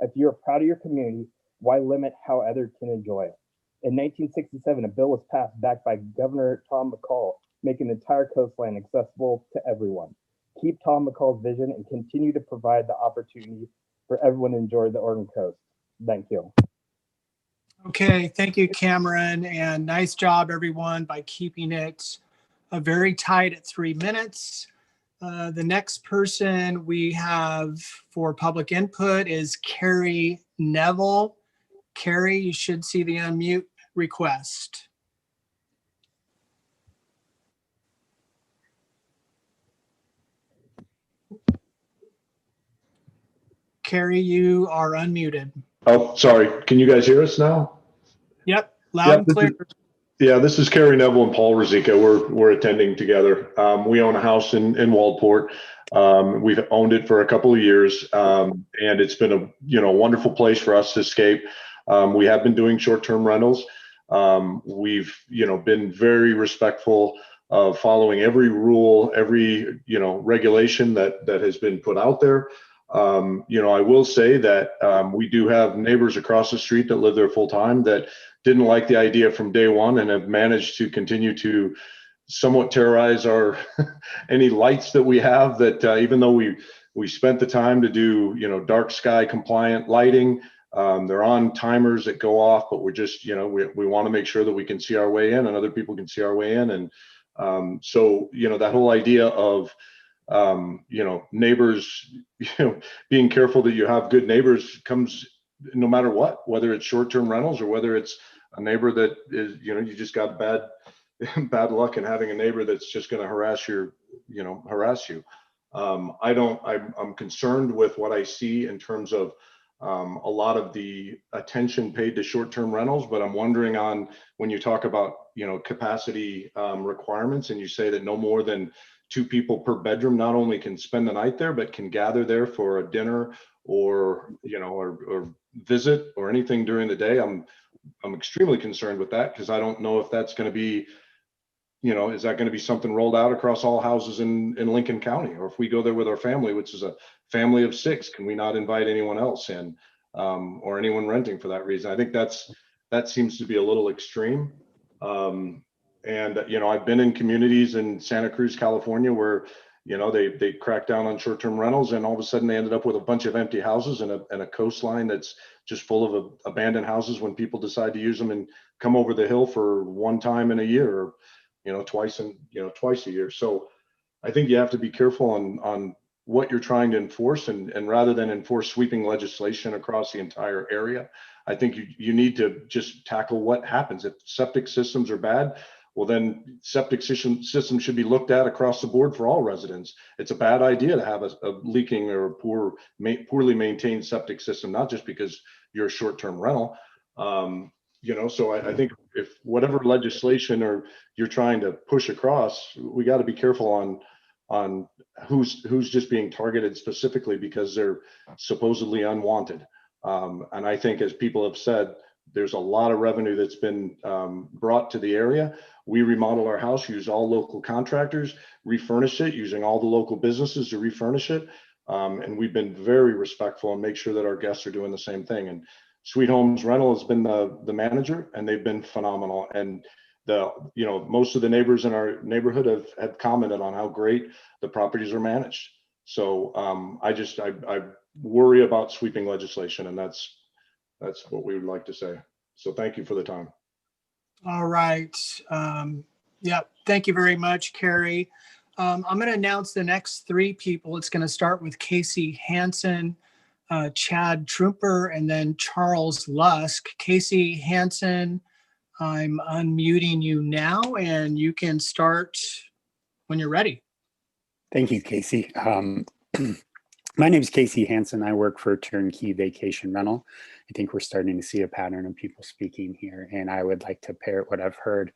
If you're proud of your community, why limit how others can enjoy it? In 1967, a bill was passed backed by Governor Tom McCall, making the entire coastline accessible to everyone. Keep Tom McCall's vision and continue to provide the opportunity for everyone to enjoy the Oregon coast. Thank you. Okay, thank you, Cameron, and nice job, everyone, by keeping it very tight at 3 minutes. The next person we have for public input is Carrie Neville. Carrie, you should see the unmute request. Carrie, you are unmuted. Oh, sorry. Can you guys hear us now? Yep, loud and clear. This is Carrie Neville and Paul Rosica. We're attending together. We own a house in Waldport. We've owned it for a couple of years, and it's been a wonderful place for us to escape. We have been doing short-term rentals. We've been very respectful of following every rule, every regulation that has been put out there. I will say that we do have neighbors across the street that live there full time that didn't like the idea from day one and have managed to continue to somewhat terrorize our any lights that we have, that even though we spent the time to do dark sky compliant lighting, they're on timers that go off, but we're just we want to make sure that we can see our way in and other people can see our way in. And so that whole idea of neighbors being careful that you have good neighbors comes no matter what, whether it's short-term rentals or whether it's a neighbor that is you just got bad luck in having a neighbor that's just going to harass you. I'm concerned with what I see in terms of a lot of the attention paid to short-term rentals, but I'm wondering on when you talk about capacity requirements and you say that no more than 2 people per bedroom not only can spend the night there, but can gather there for a dinner or or visit or anything during the day. I'm extremely concerned with that, because I don't know if that's going to be, is that going to be something rolled out across all houses in Lincoln County? Or if we go there with our family, which is a family of 6, can we not invite anyone else in, or anyone renting for that reason? I think that seems to be a little extreme. And I've been in communities in Santa Cruz, California, where they cracked down on short-term rentals, and all of a sudden they ended up with a bunch of empty houses and a coastline that's just full of abandoned houses when people decide to use them and come over the hill for one time in a year, or twice a year. So I think you have to be careful on what you're trying to enforce, and rather than enforce sweeping legislation across the entire area, I think you need to just tackle what happens. If septic systems are bad, well, then septic systems should be looked at across the board for all residents. It's a bad idea to have a leaking or poorly maintained septic system, not just because you're a short-term rental. So I think if whatever legislation or you're trying to push across, we got to be careful on who's just being targeted specifically because they're supposedly unwanted. And I think, as people have said, there's a lot of revenue that's been brought to the area. We remodel our house, use all local contractors, refurnish it, using all the local businesses to refurnish it. And we've been very respectful and make sure that our guests are doing the same thing. And Sweet Homes Rental has been the manager, and they've been phenomenal. And most of the neighbors in our neighborhood have commented on how great the properties are managed. So I worry about sweeping legislation, and that's what we would like to say. So thank you for the time. All right. Yeah, thank you very much, Carrie. I'm going to announce the next three people. It's going to start with Casey Hansen, Chad Trooper, and then Charles Lusk. Casey Hansen, I'm unmuting you now, and you can start when you're ready. Thank you, Casey. My name is Casey Hansen. I work for Turnkey Vacation Rental. I think we're starting to see a pattern of people speaking here, and I would like to parrot what I've heard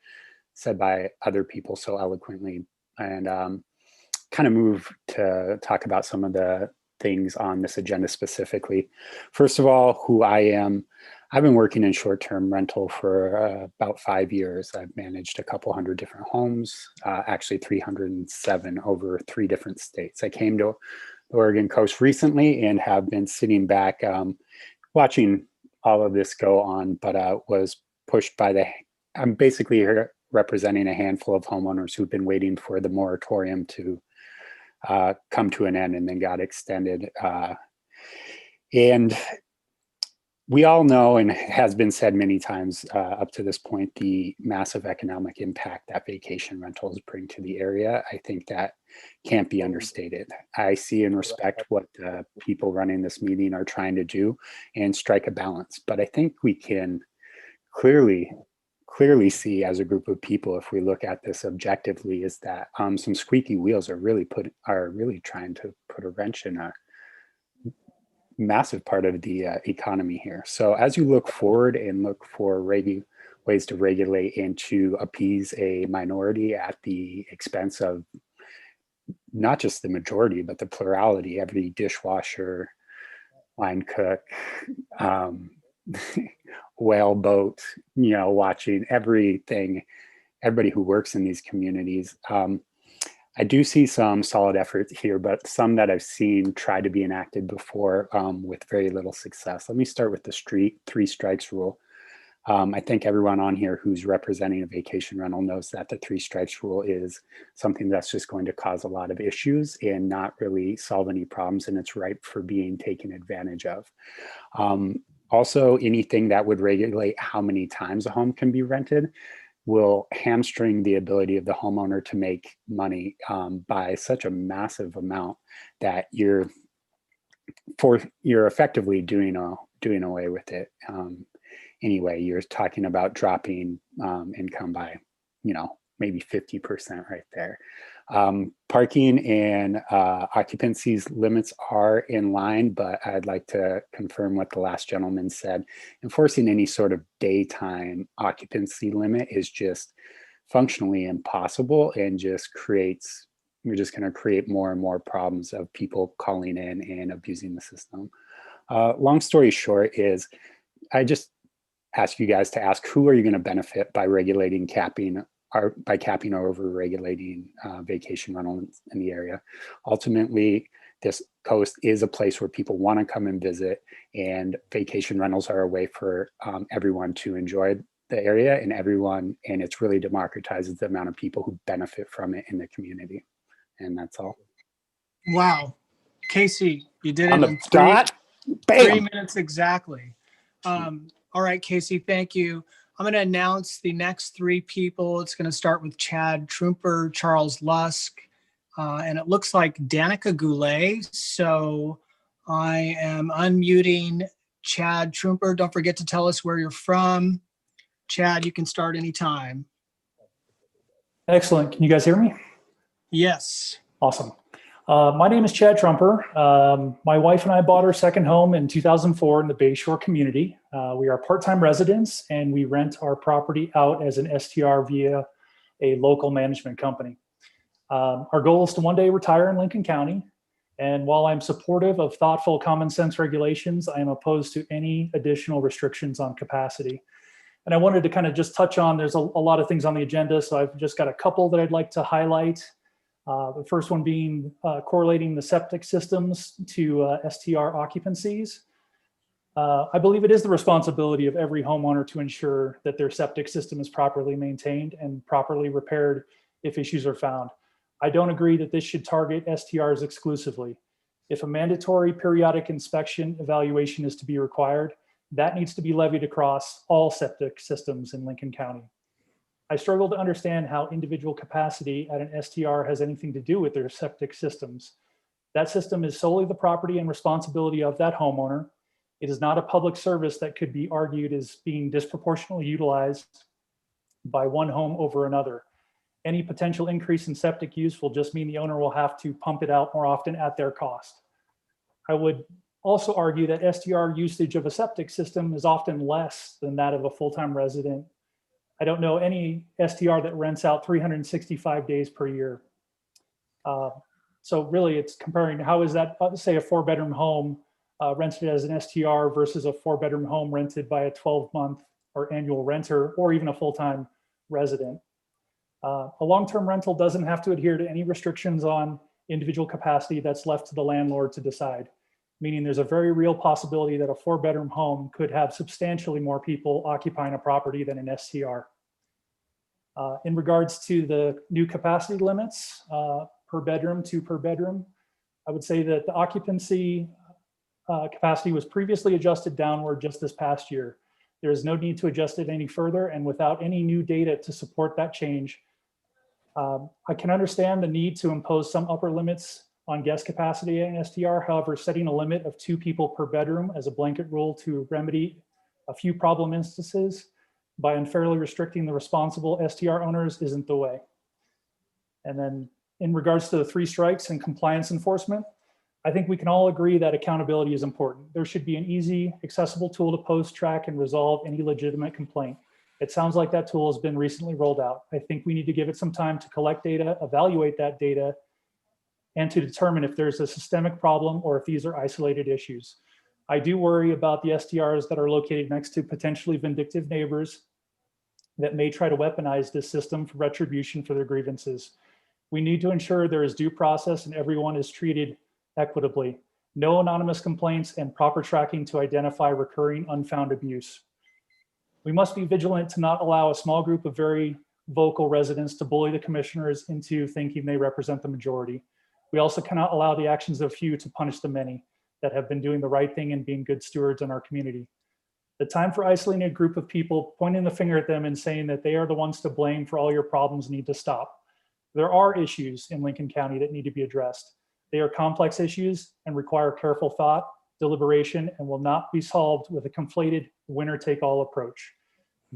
said by other people so eloquently, and kind of move to talk about some of the things on this agenda specifically. First of all, who I am. I've been working in short-term rental for about 5 years. I've managed a couple hundred different homes, actually 307 over 3 different states. I came to the Oregon coast recently and have been sitting back watching all of this go on, but was pushed by I'm basically here representing a handful of homeowners who've been waiting for the moratorium to come to an end and then got extended. And we all know, and has been said many times up to this point, the massive economic impact that vacation rentals bring to the area. I think that can't be understated. I see and respect what the people running this meeting are trying to do and strike a balance. But I think we can clearly see as a group of people, if we look at this objectively, is that some squeaky wheels are really trying to put a wrench in a massive part of the economy here. So as you look forward and look for ways to regulate and to appease a minority at the expense of not just the majority, but the plurality, every dishwasher, line cook, whale boat, watching everything, everybody who works in these communities. I do see some solid efforts here, but some that I've seen try to be enacted before with very little success. Let me start with the 3 strikes rule. I think everyone on here who's representing a vacation rental knows that the 3 strikes rule is something that's just going to cause a lot of issues and not really solve any problems, and it's ripe for being taken advantage of. Also, anything that would regulate how many times a home can be rented will hamstring the ability of the homeowner to make money by such a massive amount that you're effectively doing away with it. Anyway, you're talking about dropping income by, maybe 50% right there. Parking and occupancies limits are in line, but I'd like to confirm what the last gentleman said. Enforcing any sort of daytime occupancy limit is just functionally impossible and we're just going to create more and more problems of people calling in and abusing the system. Long story short is, I just ask you guys to ask, who are you going to benefit by capping or over regulating vacation rental in the area? Ultimately, this coast is a place where people want to come and visit, and vacation rentals are a way for everyone to enjoy the area, and it's really democratizes the amount of people who benefit from it in the community. And that's all. Wow. Casey, you did On it the in dot. 3 minutes exactly. All right, Casey, thank you. I'm going to announce the next 3 people. It's going to start with Chad Trooper, Charles Lusk, and it looks like Danica Goulet. So I am unmuting Chad Trooper. Don't forget to tell us where you're from. Chad, you can start anytime. Excellent. Can you guys hear me? Yes. Awesome. My name is Chad Trumper. My wife and I bought our second home in 2004 in the Bayshore community. We are part-time residents, and we rent our property out as an STR via a local management company. Our goal is to one day retire in Lincoln County. And while I'm supportive of thoughtful common sense regulations, I am opposed to any additional restrictions on capacity. And I wanted to kind of just touch on, there's a lot of things on the agenda, so I've just got a couple that I'd like to highlight. The first one being correlating the septic systems to STR occupancies. I believe it is the responsibility of every homeowner to ensure that their septic system is properly maintained and properly repaired if issues are found. I don't agree that this should target STRs exclusively. If a mandatory periodic inspection evaluation is to be required, that needs to be levied across all septic systems in Lincoln County. I struggle to understand how individual capacity at an STR has anything to do with their septic systems. That system is solely the property and responsibility of that homeowner. It is not a public service that could be argued as being disproportionately utilized by one home over another. Any potential increase in septic use will just mean the owner will have to pump it out more often at their cost. I would also argue that STR usage of a septic system is often less than that of a full-time resident. I don't know any STR that rents out 365 days per year. So really it's comparing how is that, say a 4-bedroom home rented as an STR versus a 4-bedroom home rented by a 12-month or annual renter or even a full-time resident. A long-term rental doesn't have to adhere to any restrictions on individual capacity. That's left to the landlord to decide, meaning there's a very real possibility that a 4-bedroom home could have substantially more people occupying a property than an STR. In regards to the new capacity limits, per bedroom, 2 per bedroom, I would say that the occupancy capacity was previously adjusted downward just this past year. There is no need to adjust it any further, and without any new data to support that change, I can understand the need to impose some upper limits on guest capacity in STR. However, setting a limit of 2 people per bedroom as a blanket rule to remedy a few problem instances by unfairly restricting the responsible STR owners isn't the way. And then in regards to the 3 strikes and compliance enforcement, I think we can all agree that accountability is important. There should be an easy, accessible tool to post, track, and resolve any legitimate complaint. It sounds like that tool has been recently rolled out. I think we need to give it some time to collect data, evaluate that data, and to determine if there's a systemic problem or if these are isolated issues. I do worry about the STRs that are located next to potentially vindictive neighbors that may try to weaponize this system for retribution for their grievances. We need to ensure there is due process and everyone is treated equitably. No anonymous complaints and proper tracking to identify recurring unfound abuse. We must be vigilant to not allow a small group of very vocal residents to bully the commissioners into thinking they represent the majority. We also cannot allow the actions of few to punish the many that have been doing the right thing and being good stewards in our community. The time for isolating a group of people, pointing the finger at them and saying that they are the ones to blame for all your problems need to stop. There are issues in Lincoln County that need to be addressed. They are complex issues and require careful thought, deliberation, and will not be solved with a conflated winner-take-all approach.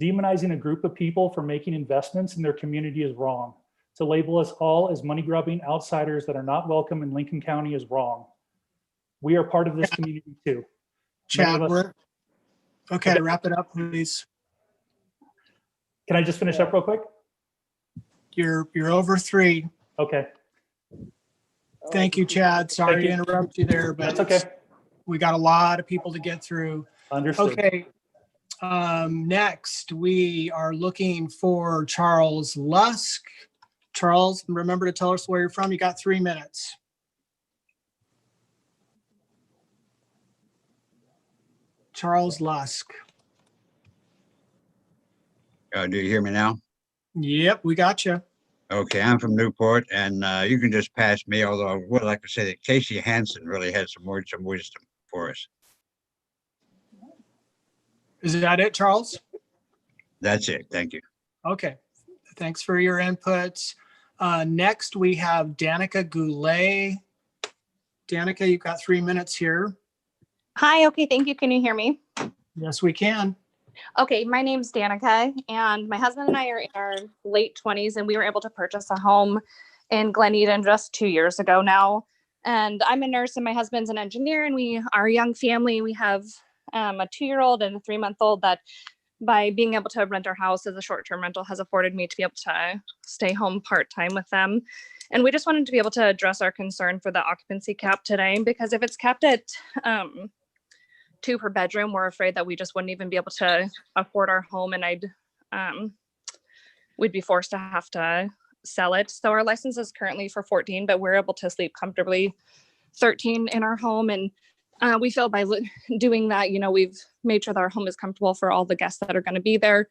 Demonizing a group of people for making investments in their community is wrong. To label us all as money-grubbing outsiders that are not welcome in Lincoln County is wrong. We are part of this community too. Chad, okay, wrap it up, please. Can I just finish up real quick? You're over 3. Okay. Thank you, Chad. Sorry to interrupt you there, but that's okay. We got a lot of people to get through. Understood. Okay. Next, we are looking for Charles Lusk. Charles, remember to tell us where you're from. You got 3 minutes. Charles Lusk. Do you hear me now? Yep, we got you. Okay, I'm from Newport, and you can just pass me, although I would like to say that Casey Hansen really had some words of wisdom for us. Is that it, Charles? That's it. Thank you. Okay. Thanks for your inputs. Next, we have Danica Goulet. Danica, you've got 3 minutes here. Hi, okay, thank you. Can you hear me? Yes, we can. Okay, my name's Danica, and my husband and I are in our late 20s, and we were able to purchase a home in Glen Eden just 2 years ago now. And I'm a nurse, and my husband's an engineer, and we are a young family. We have a 2-year-old and a 3-month-old that by being able to rent our house as a short-term rental has afforded me to be able to stay home part-time with them. And we just wanted to be able to address our concern for the occupancy cap today, because if it's capped at 2 per bedroom, we're afraid that we just wouldn't even be able to afford our home, and we'd be forced to have to sell it. So our license is currently for 14, but we're able to sleep comfortably 13 in our home. And we feel by doing that, we've made sure that our home is comfortable for all the guests that are going to be there.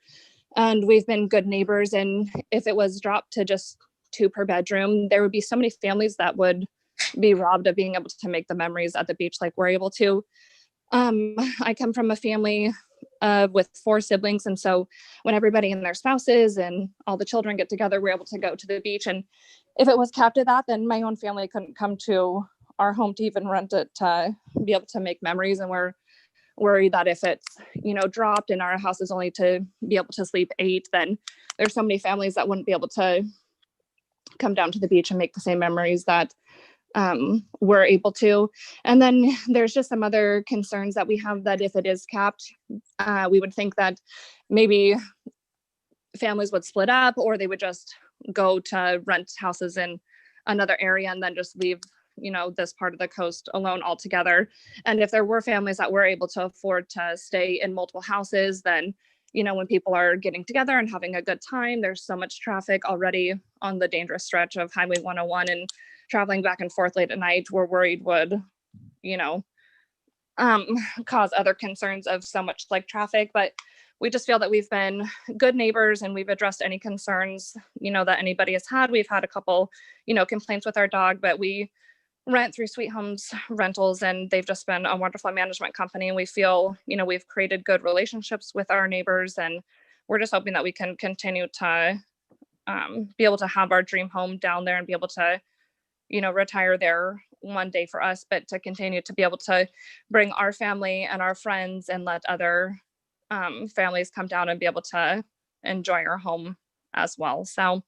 And we've been good neighbors. And if it was dropped to just 2 per bedroom, there would be so many families that would be robbed of being able to make the memories at the beach like we're able to. I come from a family with 4 siblings. And so when everybody and their spouses and all the children get together, we're able to go to the beach. And if it was capped at that, then my own family couldn't come to our home to even rent it to be able to make memories. And we're worried that if it's, dropped and our house is only to be able to sleep 8, then there's so many families that wouldn't be able to come down to the beach and make the same memories that we're able to. And then there's just some other concerns that we have, that if it is capped, we would think that maybe families would split up, or they would just go to rent houses in another area and then just leave this part of the coast alone altogether. And if there were families that were able to afford to stay in multiple houses, then when people are getting together and having a good time, there's so much traffic already on the dangerous stretch of Highway 101, and traveling back and forth late at night, we're worried would, cause other concerns of so much like traffic. But we just feel that we've been good neighbors and we've addressed any concerns, that anybody has had. We've had a couple, complaints with our dog, but we rent through Sweet Homes Rentals, and they've just been a wonderful management company. And we feel, we've created good relationships with our neighbors, and we're just hoping that we can continue to be able to have our dream home down there and be able to, retire there one day for us, but to continue to be able to bring our family and our friends and let other families come down and be able to enjoy our home as well. So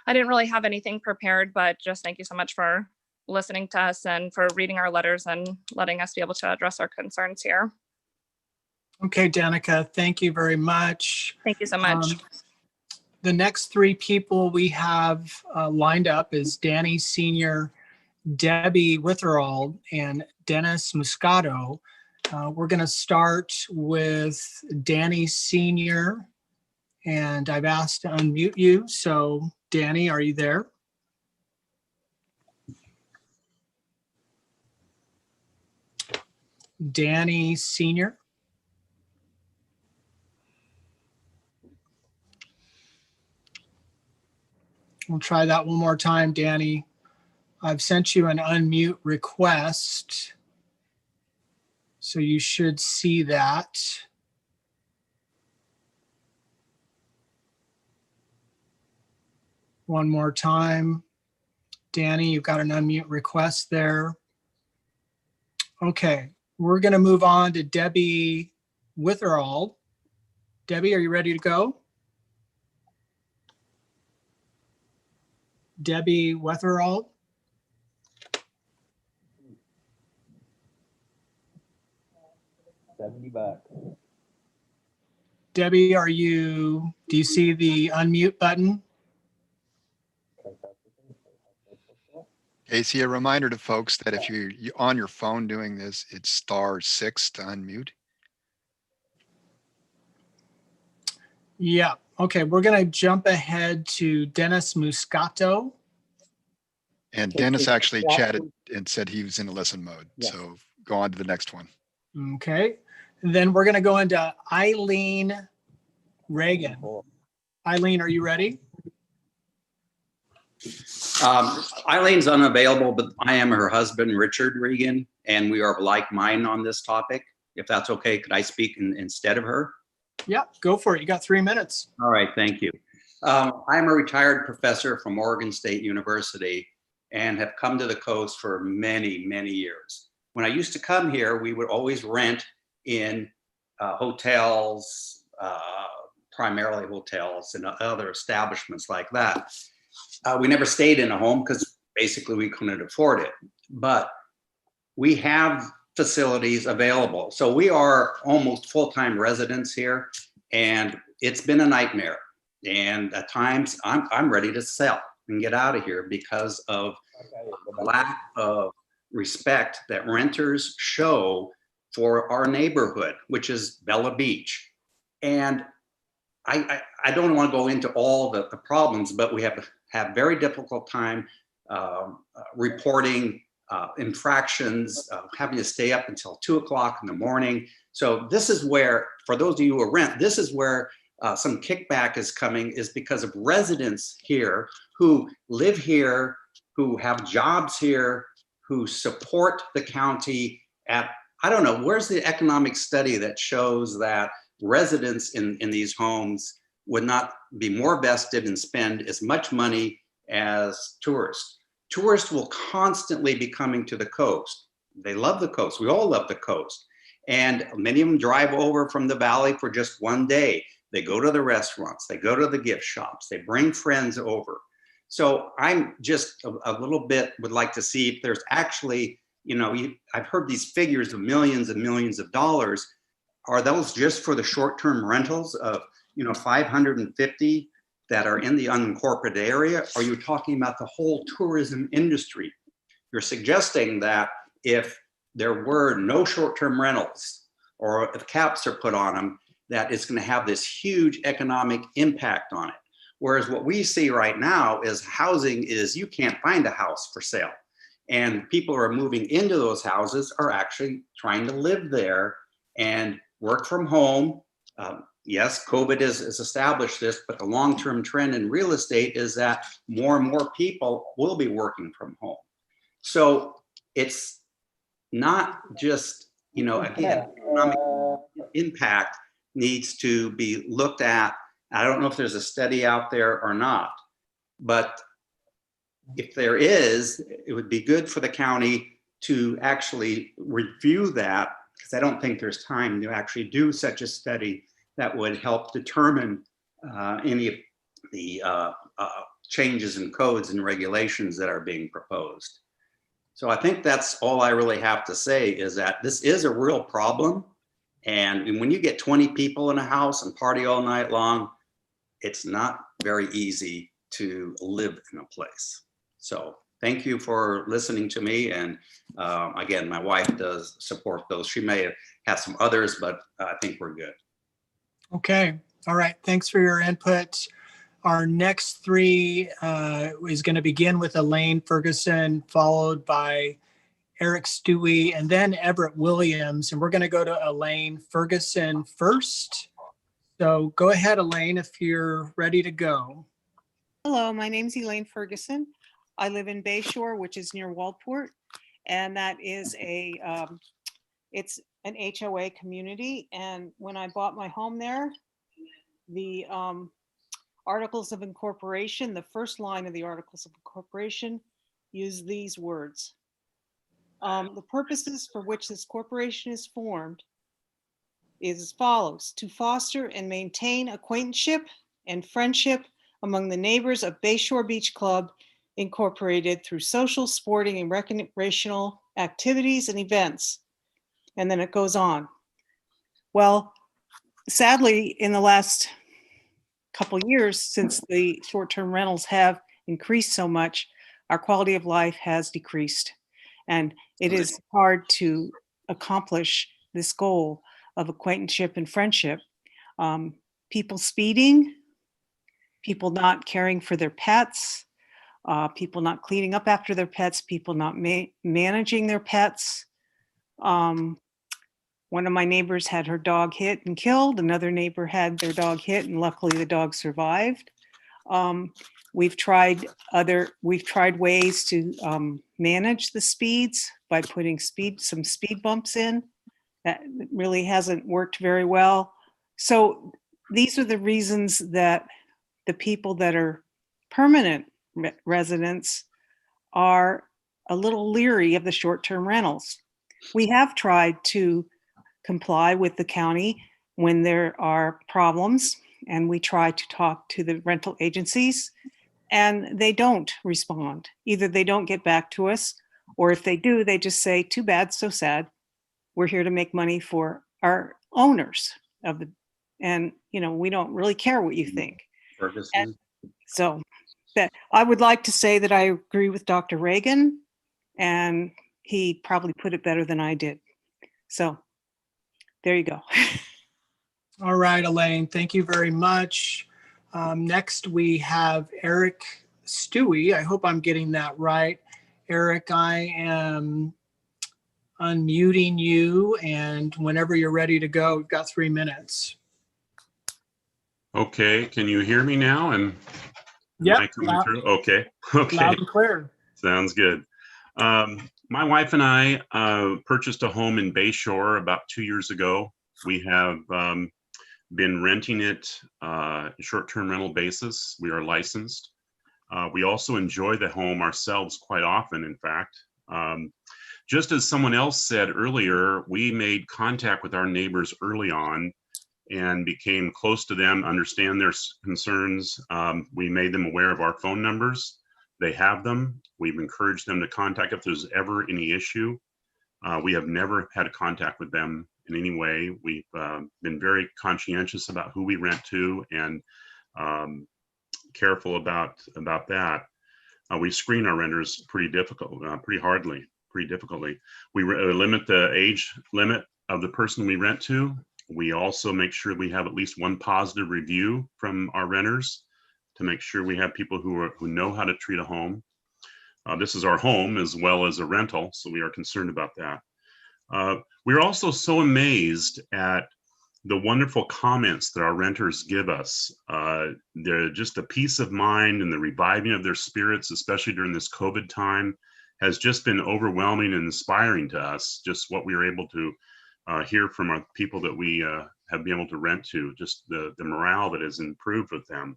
I didn't really have anything prepared, but just thank you so much for listening to us and for reading our letters and letting us be able to address our concerns here. Okay, Danica, thank you very much. Thank you so much. The next 3 people we have lined up is Danny Sr., Debbie Witherall, and Dennis Muscato. We're going to start with Danny Sr., and I've asked to unmute you. So Danny, are you there? Danny Sr. We'll try that one more time, Danny. I've sent you an unmute request, so you should see that. One more time. Danny, you've got an unmute request there. Okay, we're going to move on to Debbie Witherall. Debbie, are you ready to go? Debbie Witherall. $70. Debbie, do you see the unmute button? Casey, a reminder to folks that if you're on your phone doing this, it's *6 to unmute. Yeah. Okay. We're going to jump ahead to Dennis Muscato. And Dennis actually chatted and said he was in a listen mode. Yeah. So go on to the next one. Okay. And then we're going to go into Eileen Reagan. Eileen, are you ready? Eileen's unavailable, but I am her husband, Richard Regan, and we are of like mind on this topic. If that's okay, could I speak instead of her? Yeah, go for it. You got 3 minutes. All right, thank you. I'm a retired professor from Oregon State University and have come to the coast for many, many years. When I used to come here, we would always rent in hotels, primarily hotels and other establishments like that. We never stayed in a home because basically we couldn't afford it, but we have facilities available. So we are almost full-time residents here, And it's been a nightmare. And at times I'm ready to sell and get out of here because of lack of respect that renters show for our neighborhood, which is Bella Beach. And I don't want to go into all the problems, but we have very difficult time reporting infractions, having to stay up until 2 o'clock in the morning. So this is where, for those of you who rent, this is where some kickback is coming, is because of residents here who live here, who have jobs here, who support the county at, I don't know, where's the economic study that shows that residents in these homes would not be more vested and spend as much money as tourists? Tourists will constantly be coming to the coast. They love the coast. We all love the coast. And many of them drive over from the valley for just one day. They go to the restaurants, they go to the gift shops, they bring friends over. So I'm just a little bit would like to see if there's actually, you know, I've heard these figures of millions and millions of dollars. Are those just for the short-term rentals of, you know, 550 that are in the unincorporated area? Are you talking about the whole tourism industry? You're suggesting that if there were no short-term rentals, or if caps are put on them, that it's going to have this huge economic impact on it. Whereas what we see right now is housing is, you can't find a house for sale. And people who are moving into those houses are actually trying to live there and work from home. Yes, COVID has established this, but the long-term trend in real estate is that more and more people will be working from home. So it's not just, you know, again, economic impact needs to be looked at. I don't know if there's a study out there or not, but if there is, it would be good for the county to actually review that, because I don't think there's time to actually do such a study that would help determine any of the changes in codes and regulations that are being proposed. So I think that's all I really have to say, is that this is a real problem. And when you get 20 people in a house and party all night long, it's not very easy to live in a place. So thank you for listening to me. And again, my wife does support those. She may have some others, but I think we're good. Okay. All right. Thanks for your input. Our next three is going to begin with Elaine Ferguson, followed by Eric Stewie, and then Everett Williams. And we're going to go to Elaine Ferguson first. So go ahead, Elaine, if you're ready to go. Hello, my name's Elaine Ferguson. I live in Bayshore, which is near Walport, and that is it's an HOA community. And when I bought my home there, the Articles of Incorporation, the first line of the Articles of Incorporation, use these words. The purposes for which this corporation is formed is as follows: to foster and maintain acquaintanceship and friendship among the neighbors of Bayshore Beach Club Incorporated through social, sporting, and recreational activities and events. And then it goes on. Well, sadly, in the last couple years, since the short-term rentals have increased so much, our quality of life has decreased. And it is hard to accomplish this goal of acquaintanceship and friendship. People speeding, people not caring for their pets, people not cleaning up after their pets, people not managing their pets. One of my neighbors had her dog hit and killed. Another neighbor had their dog hit, and luckily the dog survived. We've tried ways to manage the speeds by putting some speed bumps in. That really hasn't worked very well. So these are the reasons that the people that are permanent residents are a little leery of the short-term rentals. We have tried to comply with the county when there are problems, and we try to talk to the rental agencies, and they don't respond. Either they don't get back to us, or if they do, they just say, too bad, so sad. We're here to make money for our owners of the, And, you know, we don't really care what you think. Ferguson. And so that I would like to say that I agree with Dr. Reagan, and he probably put it better than I did. So there you go. All right, Elaine, thank you very much. Next, we have Eric Stewie. I hope I'm getting that right. Eric, I am unmuting you, and whenever you're ready to go, we've got 3 minutes. Okay, can you hear me now? And Yep, am I coming through? Okay, okay. Loud and clear. Sounds good. My wife and I purchased a home in Bayshore about 2 years ago. We have been renting it short-term rental basis. We are licensed. We also enjoy the home ourselves quite often, in fact. Just as someone else said earlier, we made contact with our neighbors early on and became close to them, understand their concerns. We made them aware of our phone numbers. They have them. We've encouraged them to contact if there's ever any issue. We have never had contact with them in any way. We've been very conscientious about who we rent to and careful about that. We screen our renters pretty difficultly. We limit the age limit of the person we rent to. We also make sure we have at least one positive review from our renters to make sure we have people who know how to treat a home. This is our home as well as a rental, so we are concerned about that. We're also so amazed at the wonderful comments that our renters give us. They're just the peace of mind and the reviving of their spirits, especially during this COVID time, has just been overwhelming and inspiring to us. Just what we were able to hear from our people that we have been able to rent to, just the morale that has improved with them.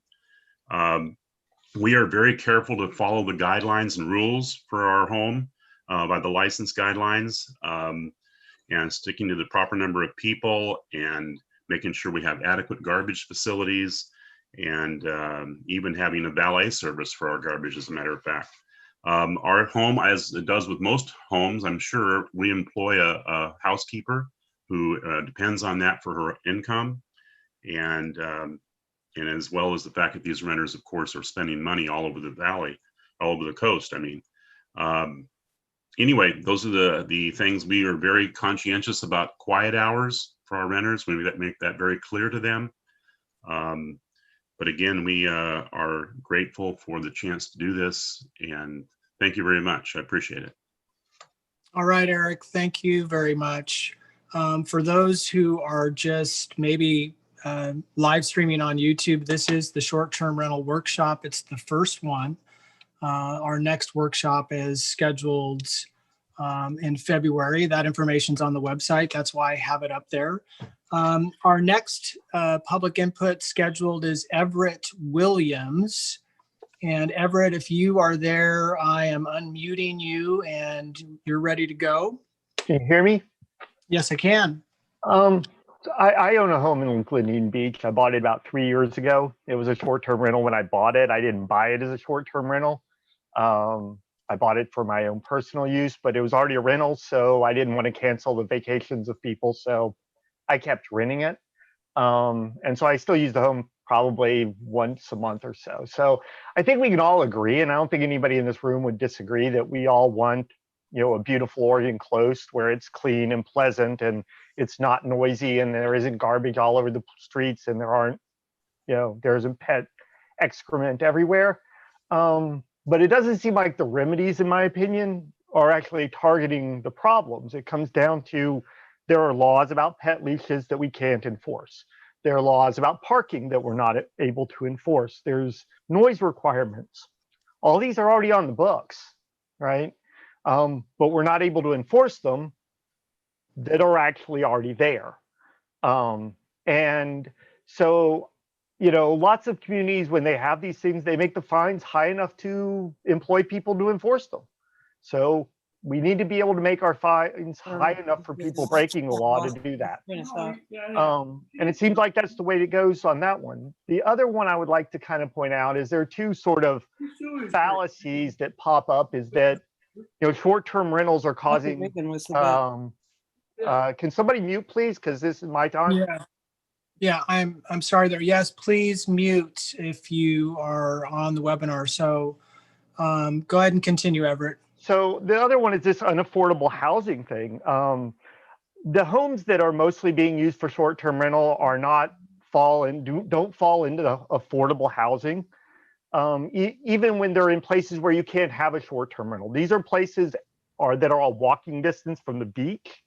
We are very careful to follow the guidelines and rules for our home by the license guidelines, and sticking to the proper number of people and making sure we have adequate garbage facilities, and even having a valet service for our garbage, as a matter of fact. Our home, as it does with most homes, I'm sure, we employ a housekeeper who depends on that for her income, and as well as the fact that these renters, of course, are spending money all over the valley, all over the coast. I mean, anyway, those are the things. We are very conscientious about quiet hours for our renters. We make that very clear to them. But again, we are grateful for the chance to do this, and thank you very much. I appreciate it. All right, Eric, thank you very much. For those who are just maybe live streaming on YouTube, this is the short-term rental workshop. It's the first one. Our next workshop is scheduled in February. That information's on the website. That's why I have it up there. Our next public input scheduled is Everett Williams. And Everett, if you are there, I am unmuting you and you're ready to go. Can you hear me? Yes, I can. I own a home in Gleneen Beach. I bought it about 3 years ago. It was a short-term rental when I bought it. I didn't buy it as a short-term rental. I bought it for my own personal use, but it was already a rental, so I didn't want to cancel the vacations of people, so I kept renting it. And so I still use the home probably once a month or so. So I think we can all agree, and I don't think anybody in this room would disagree, that we all want, you know, a beautiful Oregon coast where it's clean and pleasant and it's not noisy and there isn't garbage all over the streets and there aren't, you know, there isn't pet excrement everywhere. But it doesn't seem like the remedies, in my opinion, are actually targeting the problems. It comes down to, there are laws about pet leashes that we can't enforce. There are laws about parking that we're not able to enforce. There's noise requirements. All these are already on the books, right? But we're not able to enforce them that are actually already there. And so, you know, lots of communities, when they have these things, they make the fines high enough to employ people to enforce them. So we need to be able to make our fines high enough for people breaking the law to do that. And it seems like that's the way it goes on that one. The other one I would like to kind of point out is there are two sort of fallacies that pop up, is that, you know, short-term rentals are causing, can somebody mute please? Because this is my time. Yeah. Yeah, I'm sorry there. Yes, please mute if you are on the webinar. So go ahead and continue, Everett. So the other one is this unaffordable housing thing. The homes that are mostly being used for short-term rental are not don't fall into the affordable housing. Even when they're in places where you can't have a short-term rental. These are places that are a walking distance from the beach.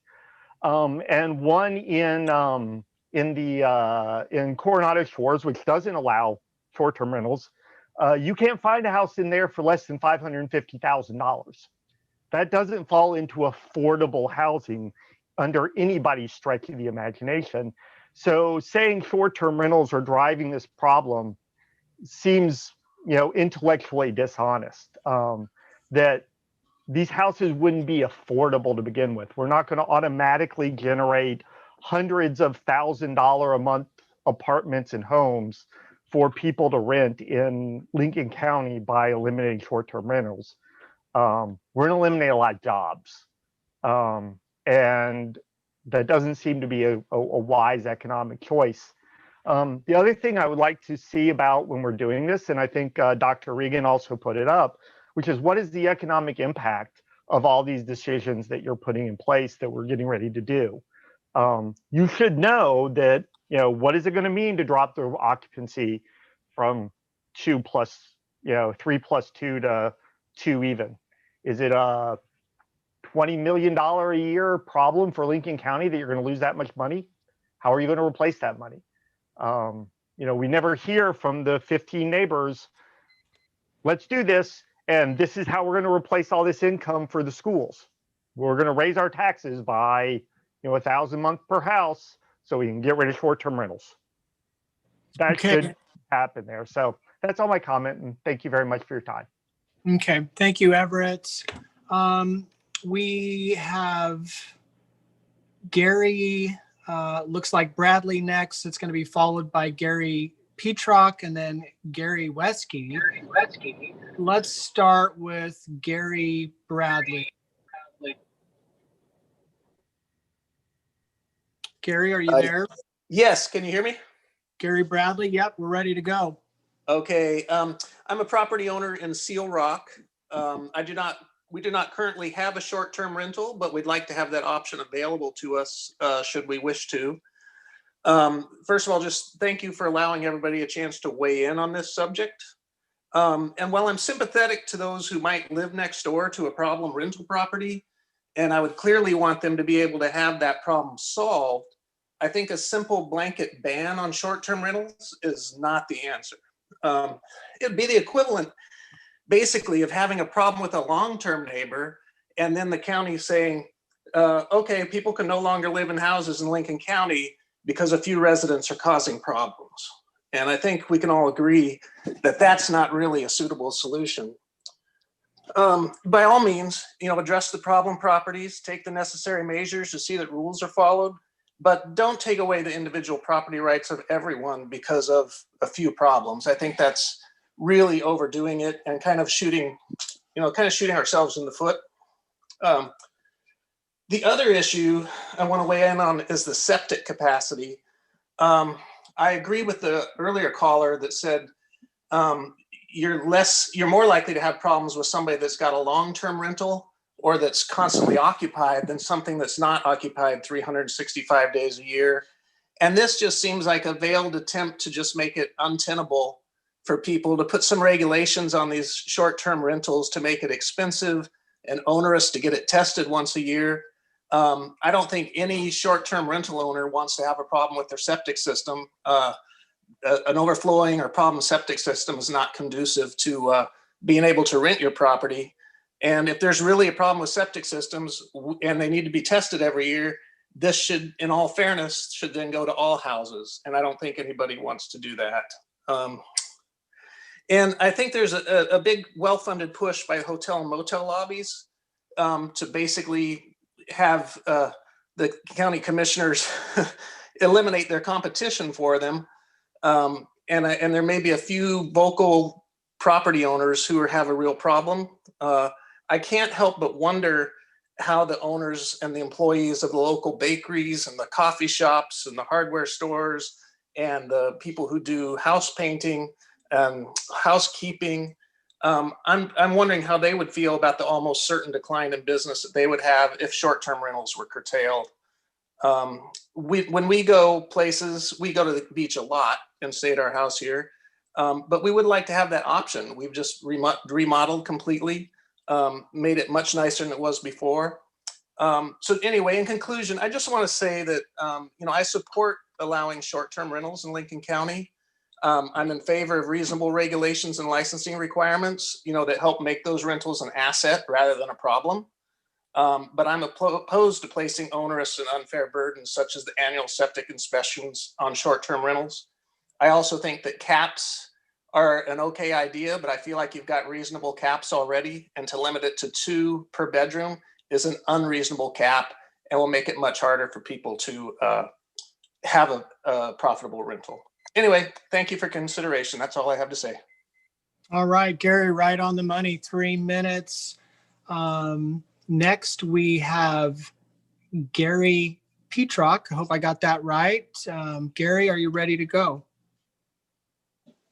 And one in Coronado Shores, which doesn't allow short-term rentals, you can't find a house in there for less than $550,000. That doesn't fall into affordable housing under anybody's stretch of the imagination. So saying short-term rentals are driving this problem seems, intellectually dishonest. That these houses wouldn't be affordable to begin with. We're not going to automatically generate hundreds of $1,000 a month apartments and homes for people to rent in Lincoln County by eliminating short-term rentals. We're going to eliminate a lot of jobs. And that doesn't seem to be a wise economic choice. The other thing I would like to see about when we're doing this, and I think Dr. Regan also put it up, which is what is the economic impact of all these decisions that you're putting in place that we're getting ready to do? You should know that, what is it going to mean to drop the occupancy from 2 plus, 3 plus 2 to 2 even? Is it a $20 million a year problem for Lincoln County that you're going to lose that much money? How are you going to replace that money? We never hear from the 15 neighbors, let's do this, and this is how we're going to replace all this income for the schools. We're going to raise our taxes by, $1,000 a month per house so we can get rid of short-term rentals. That should happen there. So that's all my comment, and thank you very much for your time. Okay, thank you, Everett. We have Gary, looks like Bradley next. It's going to be followed by Gary Petrock and then Gary Wesky. Let's start with Gary Bradley. Gary, are you there? Yes, can you hear me? Gary Bradley, yep, we're ready to go. Okay, I'm a property owner in Seal Rock. We do not currently have a short-term rental, but we'd like to have that option available to us should we wish to. First of all, just thank you for allowing everybody a chance to weigh in on this subject. And while I'm sympathetic to those who might live next door to a problem rental property, and I would clearly want them to be able to have that problem solved, I think a simple blanket ban on short-term rentals is not the answer. It'd be the equivalent, basically, of having a problem with a long-term neighbor, and then the county saying, okay, people can no longer live in houses in Lincoln County because a few residents are causing problems. And I think we can all agree that that's not really a suitable solution. By all means, address the problem properties, take the necessary measures to see that rules are followed, but don't take away the individual property rights of everyone because of a few problems. I think that's really overdoing it and kind of shooting ourselves in the foot. The other issue I want to weigh in on is the septic capacity. I agree with the earlier caller that said you're more likely to have problems with somebody that's got a long-term rental or that's constantly occupied than something that's not occupied 365 days a year. And this just seems like a veiled attempt to just make it untenable for people, to put some regulations on these short-term rentals to make it expensive and onerous to get it tested once a year. I don't think any short-term rental owner wants to have a problem with their septic system. An overflowing or problem septic system is not conducive to being able to rent your property. And if there's really a problem with septic systems and they need to be tested every year, this should, in all fairness, should then go to all houses. And I don't think anybody wants to do that. And I think there's a big well-funded push by hotel and motel lobbies to basically have the county commissioners eliminate their competition for them. And there may be a few vocal property owners who have a real problem. I can't help but wonder how the owners and the employees of the local bakeries and the coffee shops and the hardware stores and the people who do house painting, housekeeping. I'm wondering how they would feel about the almost certain decline in business that they would have if short-term rentals were curtailed. When we go places, we go to the beach a lot and stay at our house here, but we would like to have that option. We've just remodeled completely, made it much nicer than it was before. So anyway, in conclusion, I just want to say that, I support allowing short-term rentals in Lincoln County. I'm in favor of reasonable regulations and licensing requirements, that help make those rentals an asset rather than a problem. But I'm opposed to placing onerous and unfair burdens such as the annual septic inspections on short-term rentals. I also think that caps are an okay idea, but I feel like you've got reasonable caps already, and to limit it to 2 per bedroom is an unreasonable cap and will make it much harder for people to have a profitable rental. Anyway, thank you for consideration. That's all I have to say. All right, Gary, right on the money, 3 minutes. Next, we have Gary Petrock. I hope I got that right. Gary, are you ready to go?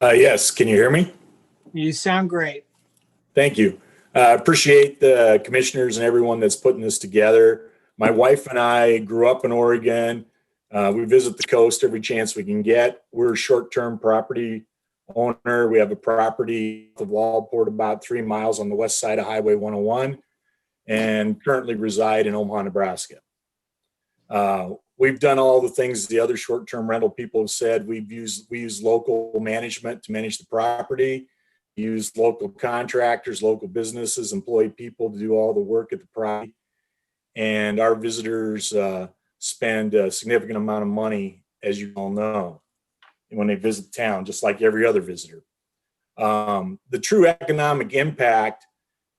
Yes, can you hear me? You sound great. Thank you. Appreciate the commissioners and everyone that's putting this together. My wife and I grew up in Oregon. We visit the coast every chance we can get. We're a short-term property owner. We have a property of Waldport about 3 miles on the west side of Highway 101 and currently reside in Omaha, Nebraska. We've done all the things the other short-term rental people have said. We use local management to manage the property, use local contractors, local businesses, employ people to do all the work at the property. And our visitors spend a significant amount of money, as you all know, when they visit town, just like every other visitor. The true economic impact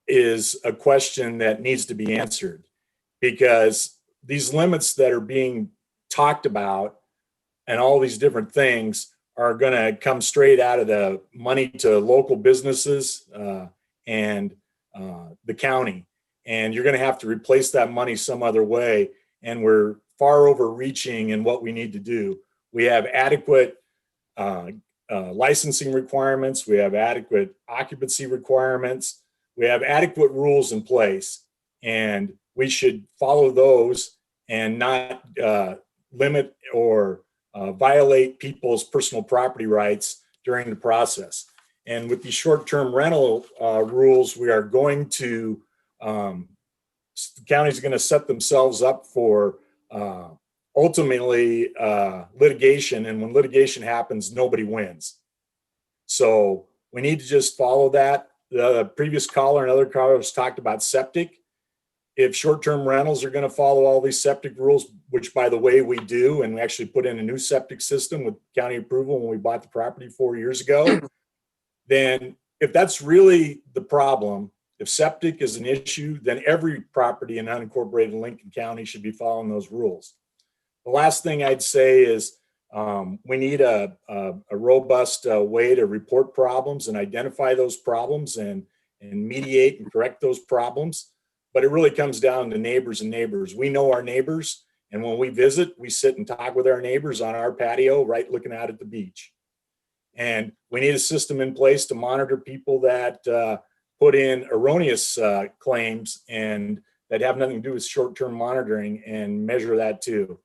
is a question that needs to be answered, because these limits that are being talked about and all these different things are going to come straight out of the money to local businesses and the county. And you're going to have to replace that money some other way. And we're far overreaching in what we need to do. We have adequate licensing requirements. We have adequate occupancy requirements. We have adequate rules in place, and we should follow those and not limit or violate people's personal property rights during the process. And with these short-term rental rules, we are going to, the county's going to set themselves up for ultimately litigation. And when litigation happens, nobody wins. So we need to just follow that. The previous caller and other callers talked about septic. If short-term rentals are going to follow all these septic rules, which by the way we do, and we actually put in a new septic system with county approval when we bought the property 4 years ago, then if that's really the problem, if septic is an issue, then every property in unincorporated Lincoln County should be following those rules. The last thing I'd say is we need a robust way to report problems and identify those problems and mediate and correct those problems. But it really comes down to neighbors and neighbors. We know our neighbors, and when we visit, we sit and talk with our neighbors on our patio, right looking out at the beach. And we need a system in place to monitor people that put in erroneous claims and that have nothing to do with short-term monitoring, and measure that too.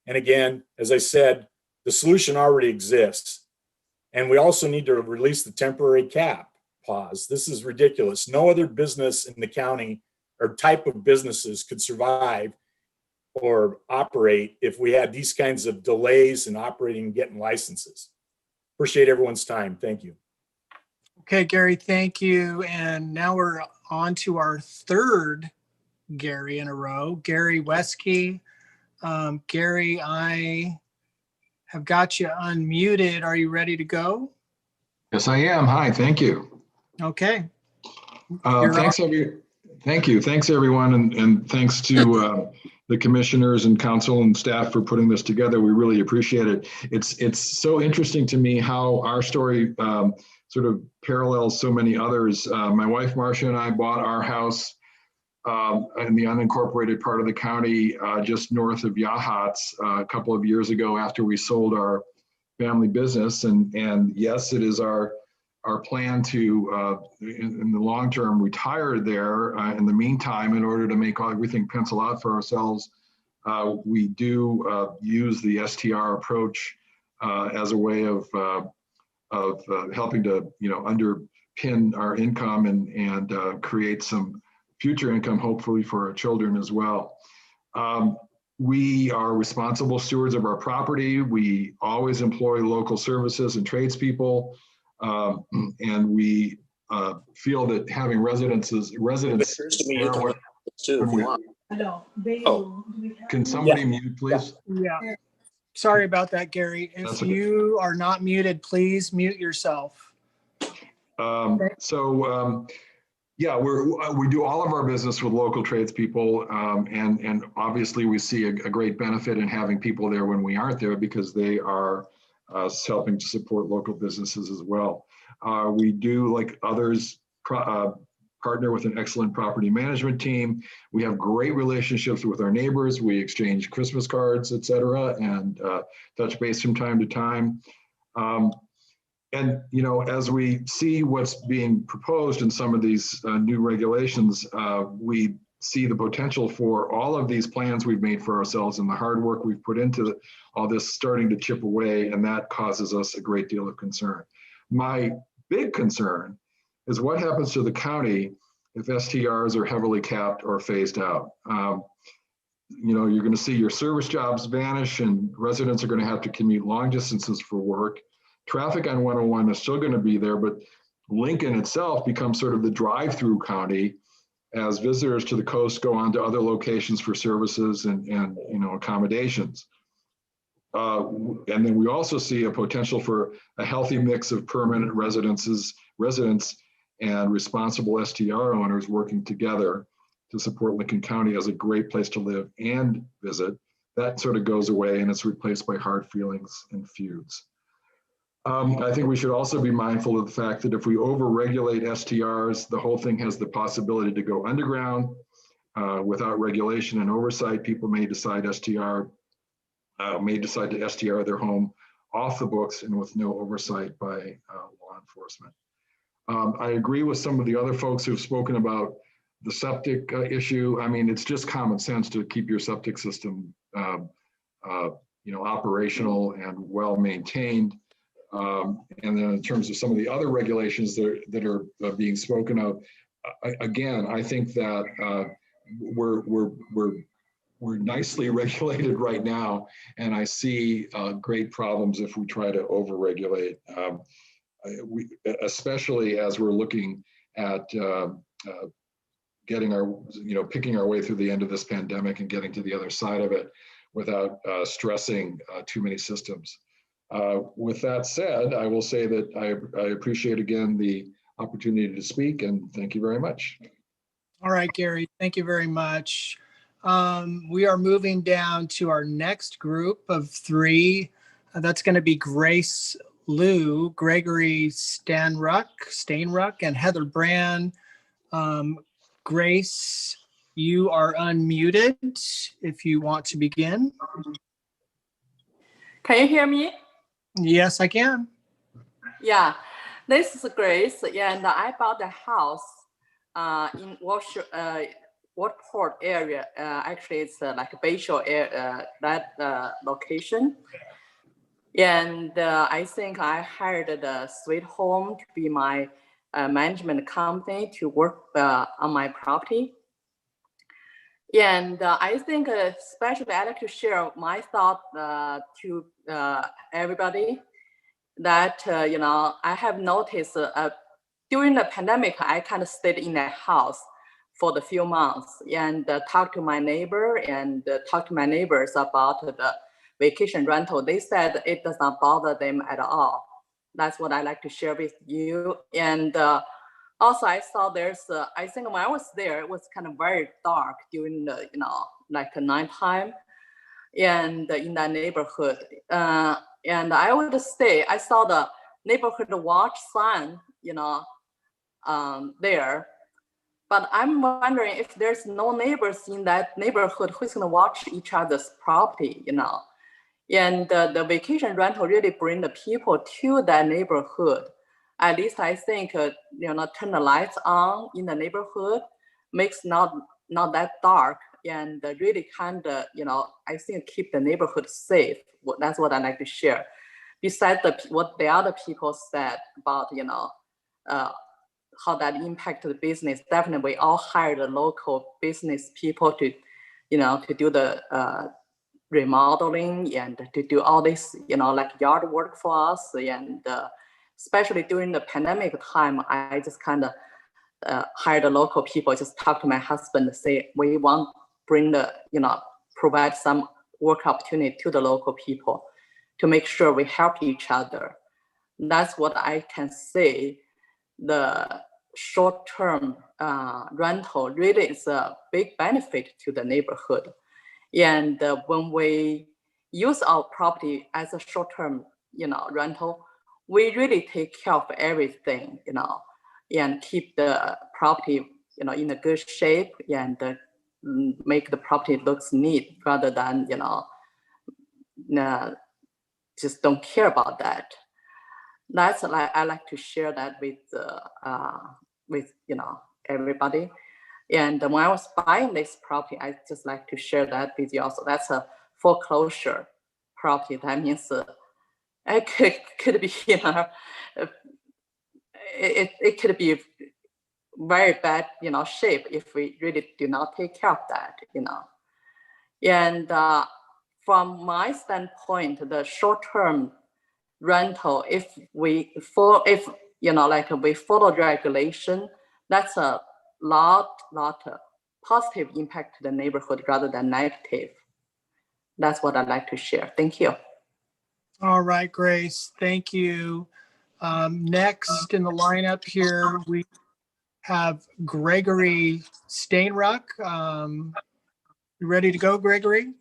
And again, as I said, the solution already exists. And we also need to release the temporary cap pause. This is ridiculous. No other business in the county or type of businesses could survive or operate if we had these kinds of delays in operating and getting licenses. Appreciate everyone's time. Thank you. Okay, Gary, thank you. And now we're on to our third Gary in a row, Gary Weskey. Gary, I have got you unmuted. Are you ready to go? Yes, I am. Hi, thank you. Okay. Thank you. Thanks, everyone. And thanks to the commissioners and council and staff for putting this together. We really appreciate it. It's so interesting to me how our story sort of parallels so many others. My wife, Marcia, and I bought our house in the unincorporated part of the county just north of Yachats a couple of years ago after we sold our family business. And yes, it is our plan to, in the long term, retire there. In the meantime, in order to make everything pencil out for ourselves, we do use the STR approach as a way of helping to, underpin our income and create some future income, hopefully for our children as well. We are responsible stewards of our property. We always employ local services and tradespeople. And we feel that having residents. It occurs to me you can look too if you want. Oh, can somebody mute, please? Yeah. Sorry about that, Gary. If you are not muted, please mute yourself. Yeah, we do all of our business with local tradespeople, and obviously we see a great benefit in having people there when we aren't there, because they are helping to support local businesses as well. We do, like others, partner with an excellent property management team. We have great relationships with our neighbors. We exchange Christmas cards, et cetera, and touch base from time to time. And, as we see what's being proposed in some of these new regulations, we see the potential for all of these plans we've made for ourselves and the hard work we've put into all this starting to chip away, and that causes us a great deal of concern. My big concern is what happens to the county if STRs are heavily capped or phased out. You're going to see your service jobs vanish, and residents are going to have to commute long distances for work. Traffic on 101 is still going to be there, but Lincoln itself becomes sort of the drive-through county as visitors to the coast go on to other locations for services and accommodations. And then we also see a potential for a healthy mix of permanent residents and responsible STR owners working together to support Lincoln County as a great place to live and visit. That sort of goes away, and it's replaced by hard feelings and feuds. I think we should also be mindful of the fact that if we over-regulate STRs, the whole thing has the possibility to go underground. Without regulation and oversight, people may decide to STR their home off the books and with no oversight by law enforcement. I agree with some of the other folks who've spoken about the septic issue. I mean, it's just common sense to keep your septic system, operational and well maintained. And then in terms of some of the other regulations that are being spoken of, again, I think that we're nicely regulated right now, and I see great problems if we try to over-regulate, especially as we're looking at picking our way through the end of this pandemic and getting to the other side of it without stressing too many systems. With that said, I will say that I appreciate again the opportunity to speak, and thank you very much. All right, Gary, thank you very much. We are moving down to our next group of three. That's going to be Grace Liu, Gregory Stainruck, and Heather Brand. Grace, you are unmuted if you want to begin. Can you hear me? Yes, I can. Yeah, this is Grace, and I bought a house in Watport area. Actually, it's like a Bayshore area, that location. And I think I hired the Sweet Home to be my management company to work on my property. And I think especially I'd like to share my thought to everybody that, I have noticed during the pandemic, I kind of stayed in a house for the few months and talked to my neighbor and talked to my neighbors about the vacation rental. They said it does not bother them at all. That's what I like to share with you. And also, I saw there's, I think when I was there, it was kind of very dark during the, like nighttime, and in that neighborhood. And I would say, I saw the neighborhood watch sign, there. But I'm wondering if there's no neighbors in that neighborhood who's gonna watch each other's property, And the vacation rental really bring the people to that neighborhood. At least I think, turn the lights on in the neighborhood, makes not that dark, and really kind of, I think keep the neighborhood safe. That's what I like to share. Besides what the other people said about, how that impacted the business, definitely we all hire the local business people to, to do the remodeling and to do all this, like yard work for us. And especially during the pandemic time, I just kind of hire the local people, just talk to my husband, say, we want bring the, provide some work opportunity to the local people to make sure we help each other. That's what I can say. The short-term rental really is a big benefit to the neighborhood. And when we use our property as a short-term, rental, we really take care of everything, and keep the property, in a good shape, and make the property looks neat rather than, just don't care about that. That's like I like to share that with everybody. And when I was buying this property, I just like to share that with you also. That's a foreclosure property. That means it could be, it could be very bad, shape if we really do not take care of that, And from my standpoint, the short-term rental, if we follow regulation, that's a lot of positive impact to the neighborhood rather than negative. That's what I'd like to share. Thank you. All right, Grace, thank you. Next in the lineup here, we have Gregory Stainruck. You ready to go, Gregory?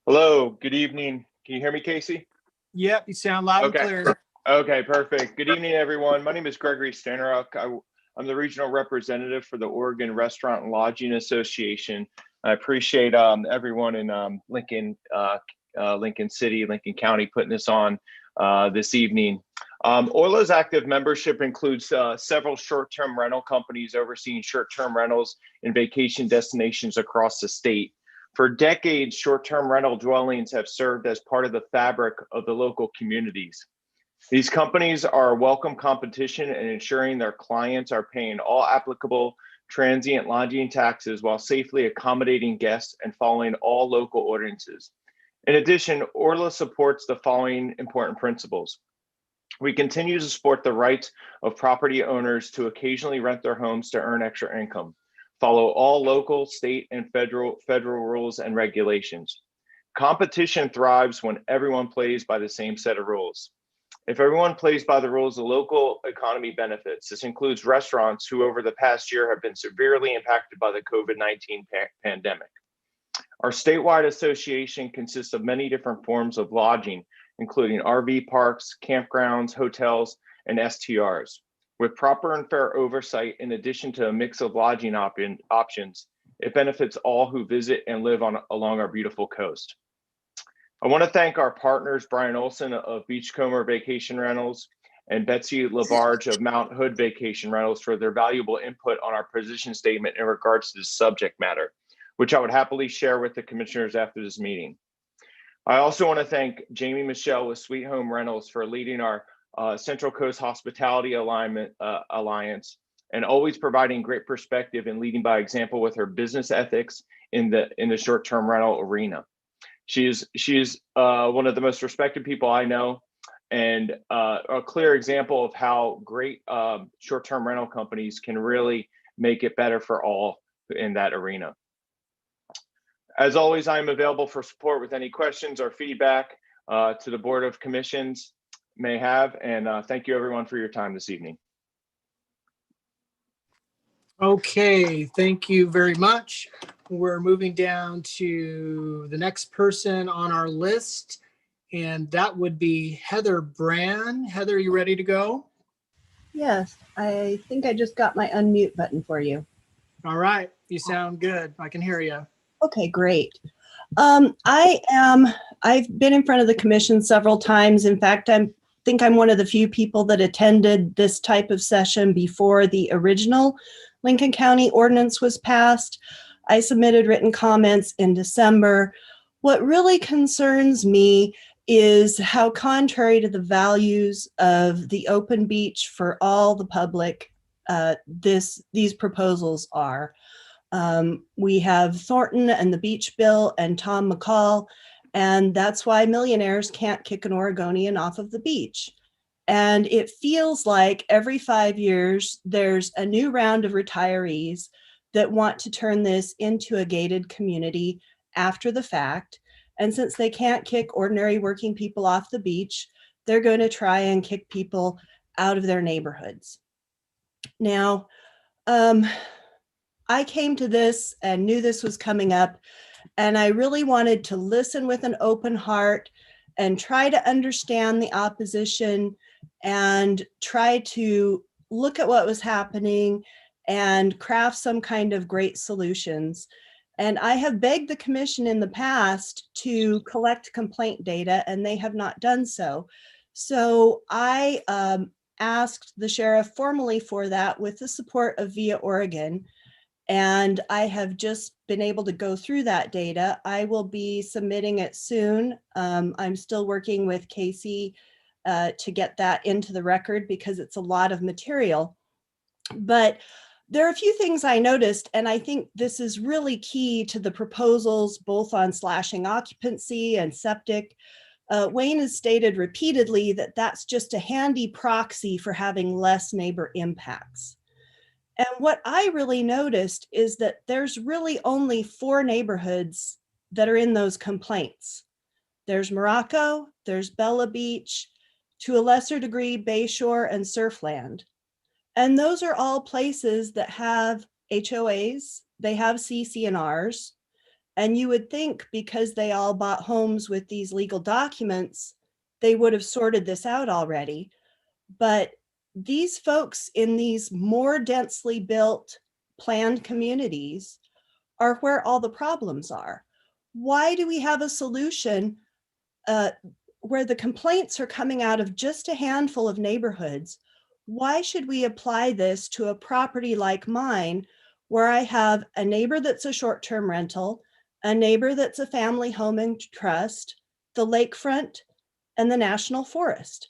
Hello, good evening. Can you hear me, Casey? Yep, you sound loud and clear. Okay, perfect. Good evening, everyone. My name is Gregory Stainruck. I'm the regional representative for the Oregon Restaurant and Lodging Association. I appreciate everyone in Lincoln City, Lincoln County putting this on this evening. ORLA's active membership includes several short-term rental companies overseeing short-term rentals in vacation destinations across the state. For decades, short-term rental dwellings have served as part of the fabric of the local communities. These companies are a welcome competition in ensuring their clients are paying all applicable transient lodging taxes while safely accommodating guests and following all local ordinances. In addition, ORLA supports the following important principles. We continue to support the rights of property owners to occasionally rent their homes to earn extra income. Follow all local, state, and federal rules and regulations. Competition thrives when everyone plays by the same set of rules. If everyone plays by the rules, the local economy benefits. This includes restaurants who over the past year have been severely impacted by the COVID-19 pandemic. Our statewide association consists of many different forms of lodging, including RV parks, campgrounds, hotels, and STRs. With proper and fair oversight, in addition to a mix of lodging options, it benefits all who visit and live along our beautiful coast. I want to thank our partners, Brian Olson of Beachcomber Vacation Rentals and Betsy Labarge of Mount Hood Vacation Rentals for their valuable input on our position statement in regards to this subject matter, which I would happily share with the commissioners after this meeting. I also want to thank Jamie Michelle with Sweet Home Rentals for leading our Central Coast Hospitality Alliance and always providing great perspective and leading by example with her business ethics in the short-term rental arena. She's one of the most respected people I know, and a clear example of how great short-term rental companies can really make it better for all in that arena. As always, I am available for support with any questions or feedback to the Board of Commissions may have, and thank you everyone for your time this evening. Okay, thank you very much. We're moving down to the next person on our list, and that would be Heather Brand. Heather, you ready to go? Yes, I think I just got my unmute button for you. All right. You sound good. I can hear you. Okay, great. I've been in front of the commission several times. In fact, I think I'm one of the few people that attended this type of session before the original Lincoln County ordinance was passed. I submitted written comments in December. What really concerns me is how contrary to the values of the open beach for all the public these proposals are. We have Thornton and the Beach Bill and Tom McCall, and that's why millionaires can't kick an Oregonian off of the beach. And it feels like every 5 years, there's a new round of retirees that want to turn this into a gated community after the fact. And since they can't kick ordinary working people off the beach, they're going to try and kick people out of their neighborhoods. Now, I came to this and knew this was coming up, and I really wanted to listen with an open heart and try to understand the opposition and try to look at what was happening and craft some kind of great solutions. And I have begged the commission in the past to collect complaint data, and they have not done so. So I asked the sheriff formally for that with the support of Via Oregon. And I have just been able to go through that data. I will be submitting it soon. I'm still working with Casey to get that into the record because it's a lot of material. But there are a few things I noticed, and I think this is really key to the proposals, both on slashing occupancy and septic. Wayne has stated repeatedly that that's just a handy proxy for having less neighbor impacts. And what I really noticed is that there's really only 4 neighborhoods that are in those complaints. There's Morocco, there's Bella Beach, to a lesser degree, Bayshore and Surfland. And those are all places that have HOAs, they have CC&Rs, and you would think because they all bought homes with these legal documents, they would have sorted this out already. But these folks in these more densely built planned communities are where all the problems are. Why do we have a solution where the complaints are coming out of just a handful of neighborhoods? Why should we apply this to a property like mine where I have a neighbor that's a short-term rental, a neighbor that's a family home and trust, the lakefront, and the national forest?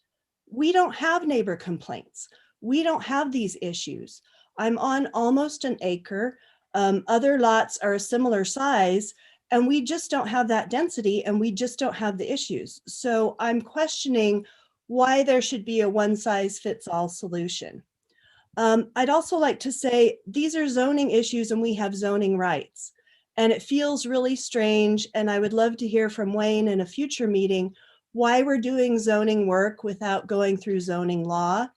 We don't have neighbor complaints. We don't have these issues. I'm on almost an acre. Other lots are a similar size, and we just don't have that density, and we just don't have the issues. So I'm questioning why there should be a one-size-fits-all solution. I'd also like to say these are zoning issues and we have zoning rights. And it feels really strange, and I would love to hear from Wayne in a future meeting why we're doing zoning work without going through zoning law.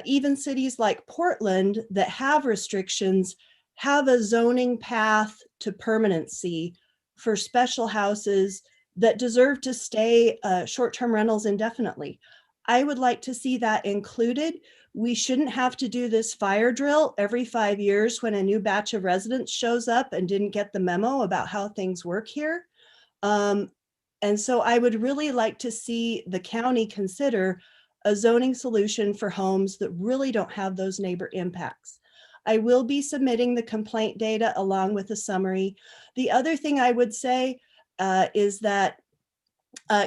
Even cities like Portland that have restrictions have a zoning path to permanency for special houses that deserve to stay short-term rentals indefinitely. I would like to see that included. We shouldn't have to do this fire drill every 5 years when a new batch of residents shows up and didn't get the memo about how things work here. And so I would really like to see the county consider a zoning solution for homes that really don't have those neighbor impacts. I will be submitting the complaint data along with a summary. The other thing I would say is that,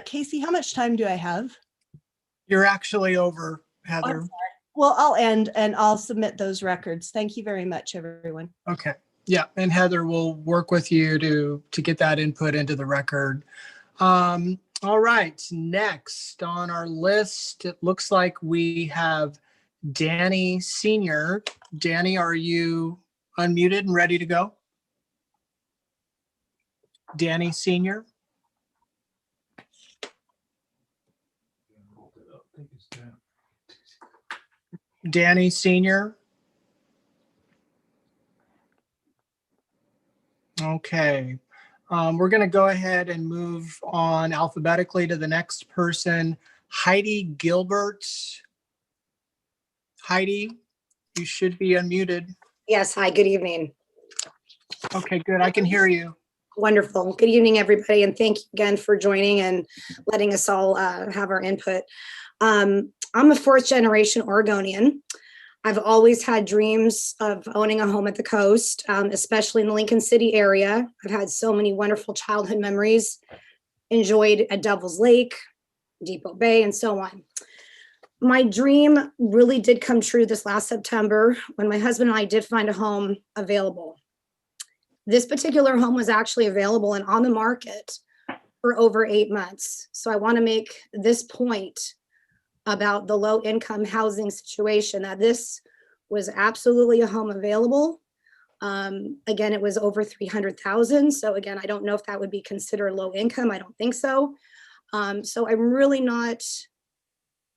Casey, how much time do I have? You're actually over, Heather. Well, I'll end and I'll submit those records. Thank you very much, everyone. Okay. Yeah, and Heather will work with you to get that input into the record. All right, next on our list, it looks like we have Danny Sr. Danny, are you unmuted and ready to go? Danny Sr. Danny Sr. Okay. We're going to go ahead and move on alphabetically to the next person, Heidi Gilbert. Heidi, you should be unmuted. Yes, hi, good evening. Okay, good. I can hear you. Wonderful. Good evening, everybody, and thank you again for joining and letting us all have our input. I'm a fourth generation Oregonian. I've always had dreams of owning a home at the coast, especially in the Lincoln City area. I've had so many wonderful childhood memories, enjoyed at Devil's Lake, Depot Bay, and so on. My dream really did come true this last September when my husband and I did find a home available. This particular home was actually available and on the market for over 8 months. So I want to make this point about the low income housing situation, that this was absolutely a home available. Again, it was over 300,000. So again, I don't know if that would be considered low income. I don't think so. So I'm really not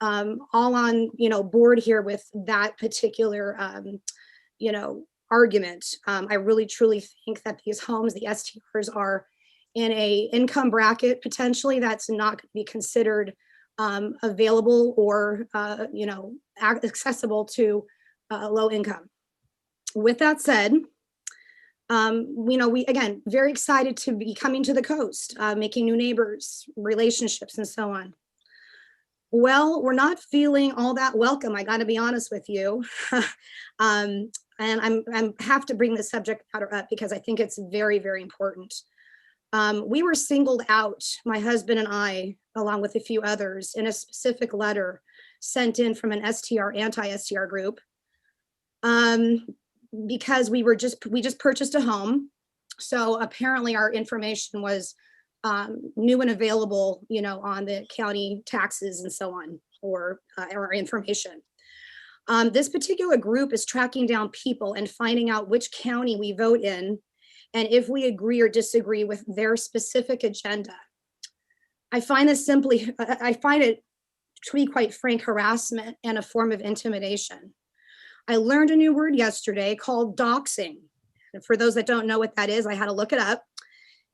all on, board here with that particular, argument. I really truly think that these homes, the STRs, are in a income bracket potentially that's not going to be considered available or accessible to low income. With that said, we again very excited to be coming to the coast, making new neighbors, relationships, and so on. Well, we're not feeling all that welcome. I got to be honest with you. And I'm have to bring this subject matter up because I think it's very, very important. We were singled out, my husband and I, along with a few others, in a specific letter sent in from an STR, anti-STR group, because we just purchased a home. So apparently our information was new and available, on the county taxes and so on, or our information. This particular group is tracking down people and finding out which county we vote in and if we agree or disagree with their specific agenda. I find it, to be quite frank, harassment and a form of intimidation. I learned a new word yesterday called doxing. And for those that don't know what that is, I had to look it up.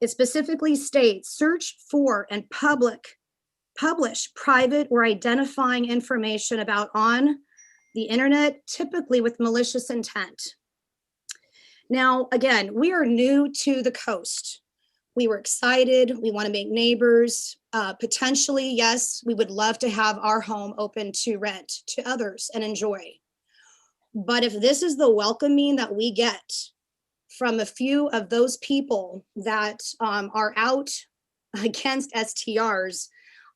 It specifically states, search for and publish private or identifying information about on the internet, typically with malicious intent. Now, again, we are new to the coast. We were excited. We want to make neighbors. Potentially, yes, we would love to have our home open to rent to others and enjoy. But if this is the welcoming that we get from a few of those people that are out against STRs,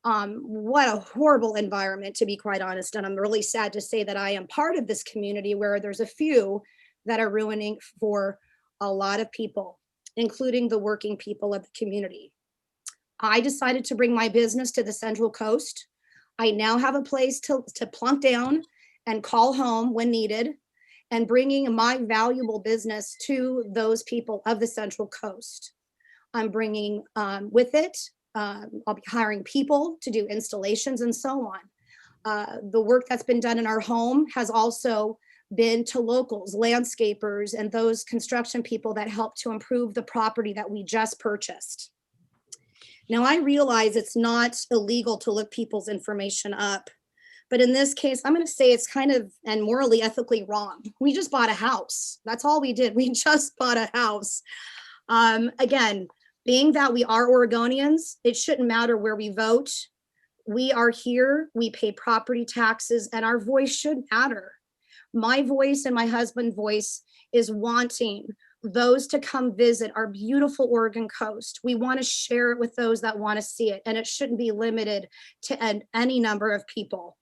what a horrible environment, to be quite honest. And I'm really sad to say that I am part of this community where there's a few that are ruining for a lot of people, including the working people of the community. I decided to bring my business to the Central Coast. I now have a place to plunk down and call home when needed, and bringing my valuable business to those people of the Central Coast. I'm bringing with it, I'll be hiring people to do installations and so on. The work that's been done in our home has also been to locals, landscapers, and those construction people that help to improve the property that we just purchased. Now, I realize it's not illegal to look people's information up, but in this case, I'm going to say it's kind of and morally, ethically wrong. We just bought a house. That's all we did. We just bought a house. Again, being that we are Oregonians, it shouldn't matter where we vote. We are here, we pay property taxes, and our voice should matter. My voice and my husband's voice is wanting those to come visit our beautiful Oregon coast. We want to share it with those that want to see it, and it shouldn't be limited to any number of people.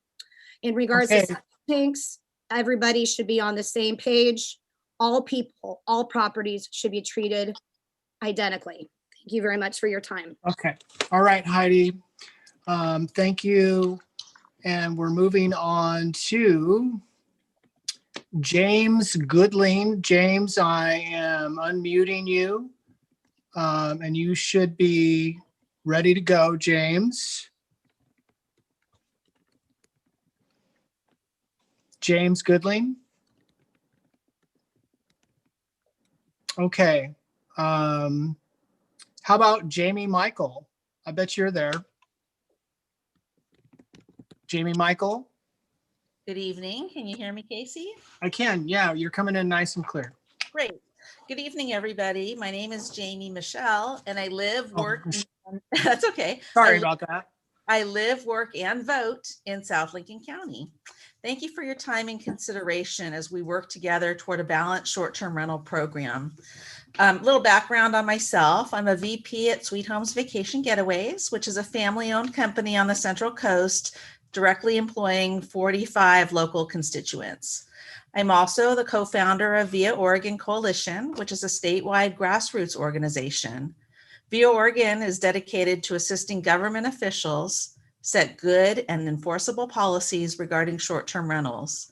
In regards to septic tanks, everybody should be on the same page. All people, all properties should be treated identically. Thank you very much for your time. Okay. All right, Heidi. Thank you. And we're moving on to James Goodling. James, I am unmuting you. And you should be ready to go, James. James Goodling. Okay. How about Jamie Michael? I bet you're there. Jamie Michael. Good evening. Can you hear me, Casey? I can. Yeah, you're coming in nice and clear. Great. Good evening, everybody. My name is Jamie Michelle, and I live, Oh, work. That's okay. Sorry about that. I live, work, and vote in South Lincoln County. Thank you for your time and consideration as we work together toward a balanced short-term rental program. Little background on myself. I'm a VP at Sweet Homes Vacation Getaways, which is a family-owned company on the Central Coast, directly employing 45 local constituents. I'm also the co-founder of Via Oregon Coalition, which is a statewide grassroots organization. Via Oregon is dedicated to assisting government officials set good and enforceable policies regarding short-term rentals.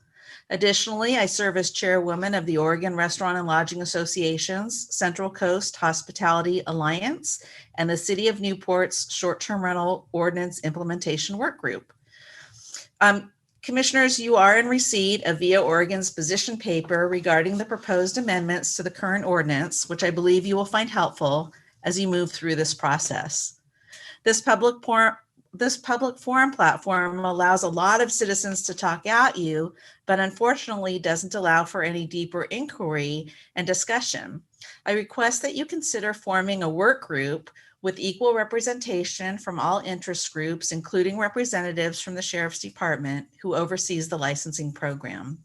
Additionally, I serve as chairwoman of the Oregon Restaurant and Lodging Association's Central Coast Hospitality Alliance and the City of Newport's Short-Term Rental Ordinance Implementation Work Group. Commissioners, you are in receipt of Via Oregon's position paper regarding the proposed amendments to the current ordinance, which I believe you will find helpful as you move through this process. This public forum platform allows a lot of citizens to talk at you, but unfortunately doesn't allow for any deeper inquiry and discussion. I request that you consider forming a work group with equal representation from all interest groups, including representatives from the Sheriff's Department who oversees the licensing program.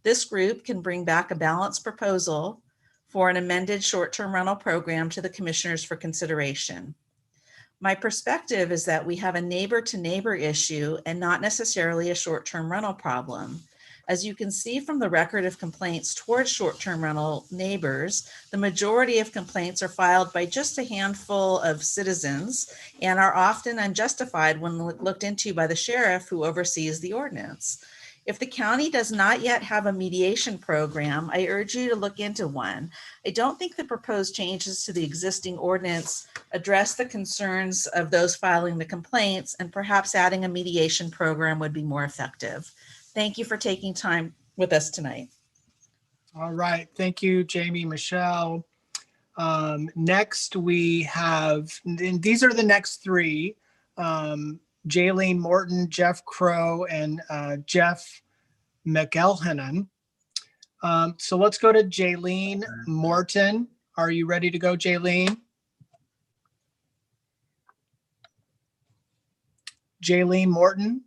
This group can bring back a balanced proposal for an amended short-term rental program to the commissioners for consideration. My perspective is that we have a neighbor-to-neighbor issue and not necessarily a short-term rental problem. As you can see from the record of complaints towards short-term rental neighbors, the majority of complaints are filed by just a handful of citizens and are often unjustified when looked into by the sheriff who oversees the ordinance. If the county does not yet have a mediation program, I urge you to look into one. I don't think the proposed changes to the existing ordinance address the concerns of those filing the complaints, and perhaps adding a mediation program would be more effective. Thank you for taking time with us tonight. All right. Thank you, Jamie, Michelle. Next, we have, and these are the next three, Jaylene Morton, Jeff Crow, and Jeff McElhennan. So let's go to Jaylene Morton. Are you ready to go, Jaylene? Jaylene Morton.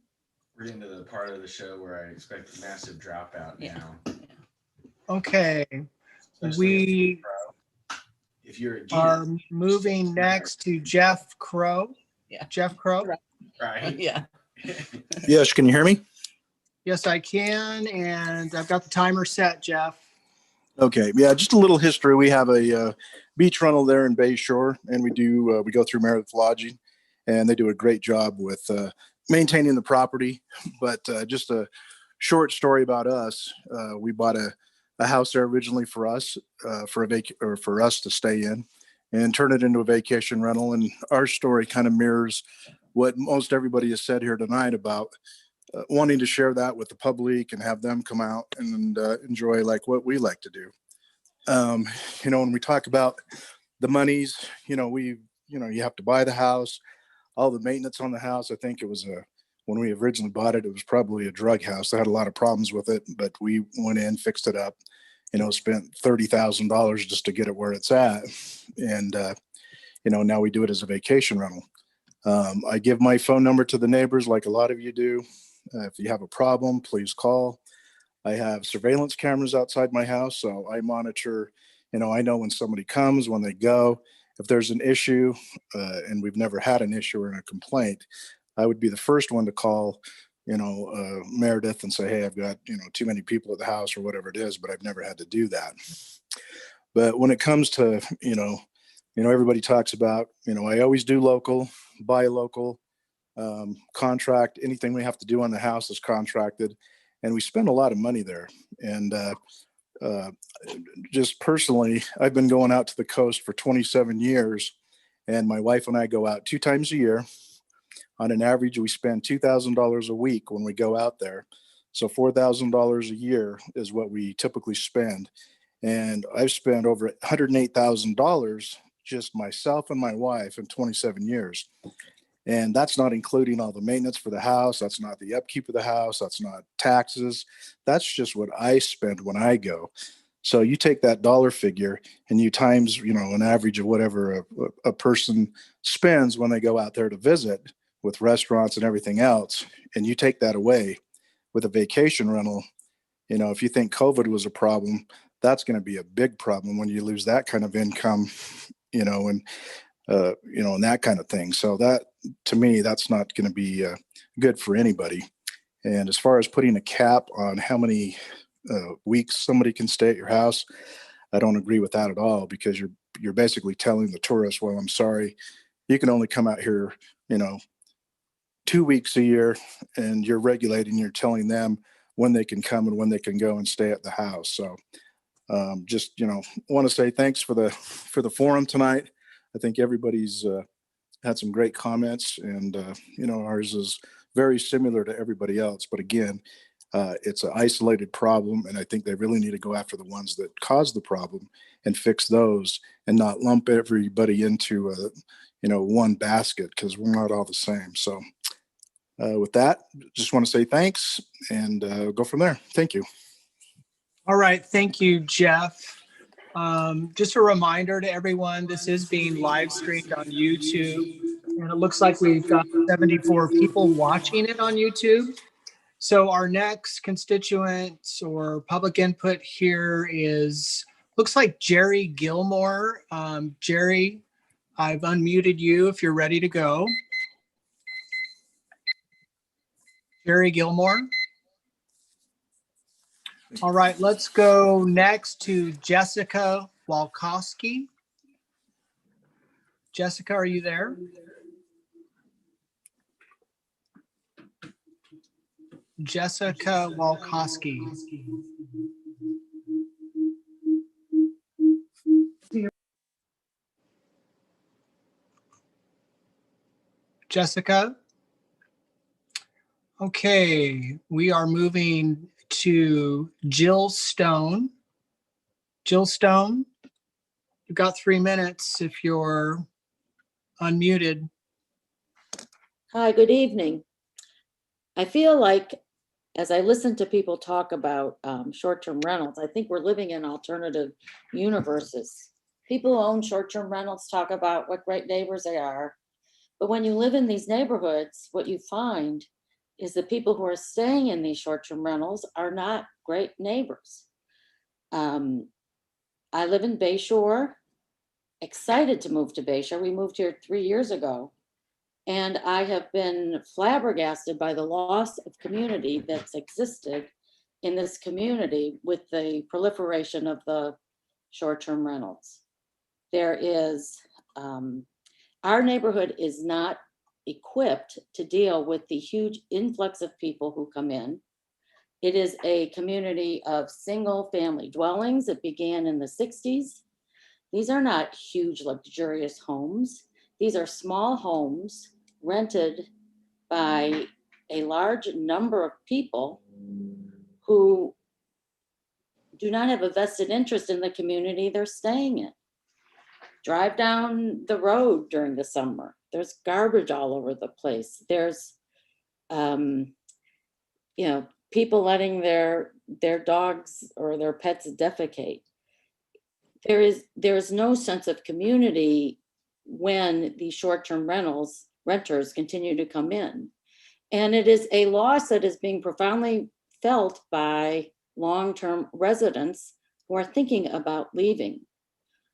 We're into the part of the show where I expect a massive dropout now. Okay. Especially if you're are moving next to Jeff Crow. Yeah. Jeff Crow. Right. Yeah. Yes, can you hear me? Yes, I can. And I've got the timer set, Jeff. Okay. Yeah, just a little history. We have a beach rental there in Bay Shore, and we go through Meredith Lodging, and they do a great job with maintaining the property. But just a short story about us. We bought a house there originally for us, for us to stay in, and turn it into a vacation rental. And our story kind of mirrors what most everybody has said here tonight about wanting to share that with the public and have them come out and enjoy like what we like to do. When we talk about the monies, you have to buy the house, all the maintenance on the house. I think it was when we originally bought it, it was probably a drug house. They had a lot of problems with it, but we went in, fixed it up, spent $30,000 just to get it where it's at. And, now we do it as a vacation rental. I give my phone number to the neighbors like a lot of you do. If you have a problem, please call. I have surveillance cameras outside my house, so I monitor, I know when somebody comes, when they go. If there's an issue, and we've never had an issue or a complaint, I would be the first one to call, Meredith and say, hey, I've got, too many people at the house or whatever it is, but I've never had to do that. But when it comes to, everybody talks about, I always do local, buy local, contract. Anything we have to do on the house is contracted, and we spend a lot of money there. And just personally, I've been going out to the coast for 27 years, and my wife and I go out 2 times a year. On an average, we spend $2,000 a week when we go out there. So $4,000 a year is what we typically spend. And I've spent over $108,000 just myself and my wife in 27 years. And that's not including all the maintenance for the house. That's not the upkeep of the house. That's not taxes. That's just what I spend when I go. So you take that dollar figure and you times, an average of whatever a person spends when they go out there to visit with restaurants and everything else, and you take that away with a vacation rental. If you think COVID was a problem, that's going to be a big problem when you lose that kind of income, and that kind of thing. So that, to me, that's not going to be good for anybody. And as far as putting a cap on how many weeks somebody can stay at your house, I don't agree with that at all, because you're basically telling the tourist, well, I'm sorry, you can only come out here, 2 weeks a year, and you're regulating, you're telling them when they can come and when they can go and stay at the house. So just, want to say thanks for the forum tonight. I think everybody's had some great comments, and, ours is very similar to everybody else. But again, it's an isolated problem, and I think they really need to go after the ones that cause the problem and fix those, and not lump everybody into one basket, because we're not all the same. So with that, just want to say thanks and go from there. Thank you. All right. Thank you, Jeff. Just a reminder to everyone, this is being live streamed on YouTube, and it looks like we've got 74 people watching it on YouTube. So our next constituent or public input here looks like Jerry Gilmore. Jerry, I've unmuted you if you're ready to go. Jerry Gilmore. All right, let's go next to Jessica Walkowski. Jessica, are you there? Jessica Walkowski. Jessica? Okay, we are moving to Jill Stone. Jill Stone, you've got 3 minutes if you're unmuted. Hi, good evening. I feel like as I listen to people talk about short-term rentals, I think we're living in alternative universes. People who own short-term rentals talk about what great neighbors they are. But when you live in these neighborhoods, what you find is the people who are staying in these short-term rentals are not great neighbors. I live in Bayshore, excited to move to Bayshore. We moved here 3 years ago. And I have been flabbergasted by the loss of community that's existed in this community with the proliferation of the short-term rentals. There is, our neighborhood is not equipped to deal with the huge influx of people who come in. It is a community of single family dwellings that began in the 60s. These are not huge luxurious homes. These are small homes rented by a large number of people who do not have a vested interest in the community they're staying in. Drive down the road during the summer. There's garbage all over the place. There's, people letting their dogs or their pets defecate. There is no sense of community when the short-term renters continue to come in. And it is a loss that is being profoundly felt by long-term residents who are thinking about leaving.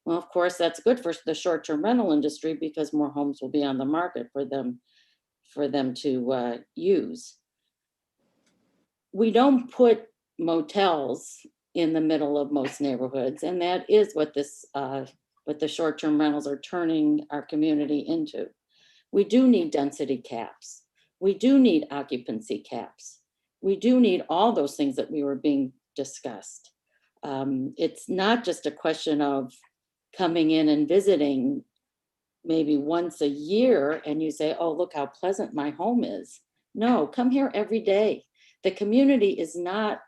Well, of course, that's good for the short-term rental industry because more homes will be on the market for them to use. We don't put motels in the middle of most neighborhoods, and that is what the short-term rentals are turning our community into. We do need density caps. We do need occupancy caps. We do need all those things that we were being discussed. It's not just a question of coming in and visiting maybe once a year and you say, oh, look how pleasant my home is. No, come here every day. The community is not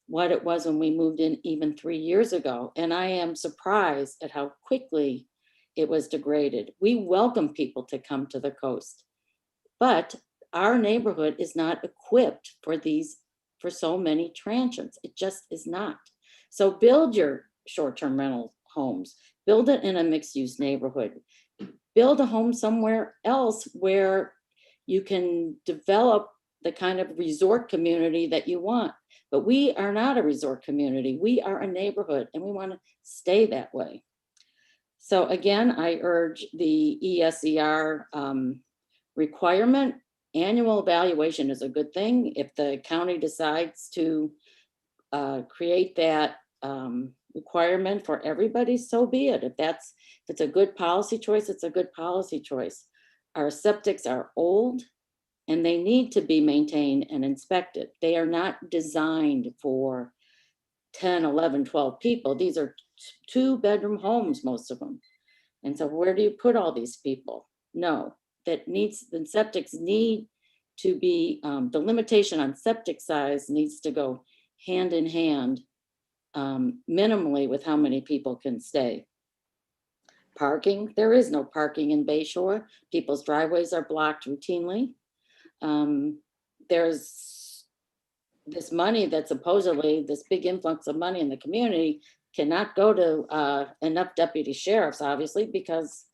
what it was when we moved in even 3 years ago. And I am surprised at how quickly it was degraded. We welcome people to come to the coast, but our neighborhood is not equipped for so many transients. It just is not. So build your short-term rental homes. Build it in a mixed-use neighborhood. Build a home somewhere else where you can develop the kind of resort community that you want. But we are not a resort community. We are a neighborhood, and we want to stay that way. So again, I urge the ESER requirement. Annual evaluation is a good thing. If the county decides to create that requirement for everybody, so be it. If it's a good policy choice, it's a good policy choice. Our septics are old and they need to be maintained and inspected. They are not designed for 10, 11, 12 people. These are 2-bedroom homes, most of them. And so where do you put all these people? No, the septics need to be, the limitation on septic size needs to go hand in hand minimally with how many people can stay. Parking, there is no parking in Bayshore. People's driveways are blocked routinely. There's this money that supposedly, this big influx of money in the community cannot go to enough deputy sheriffs, obviously, because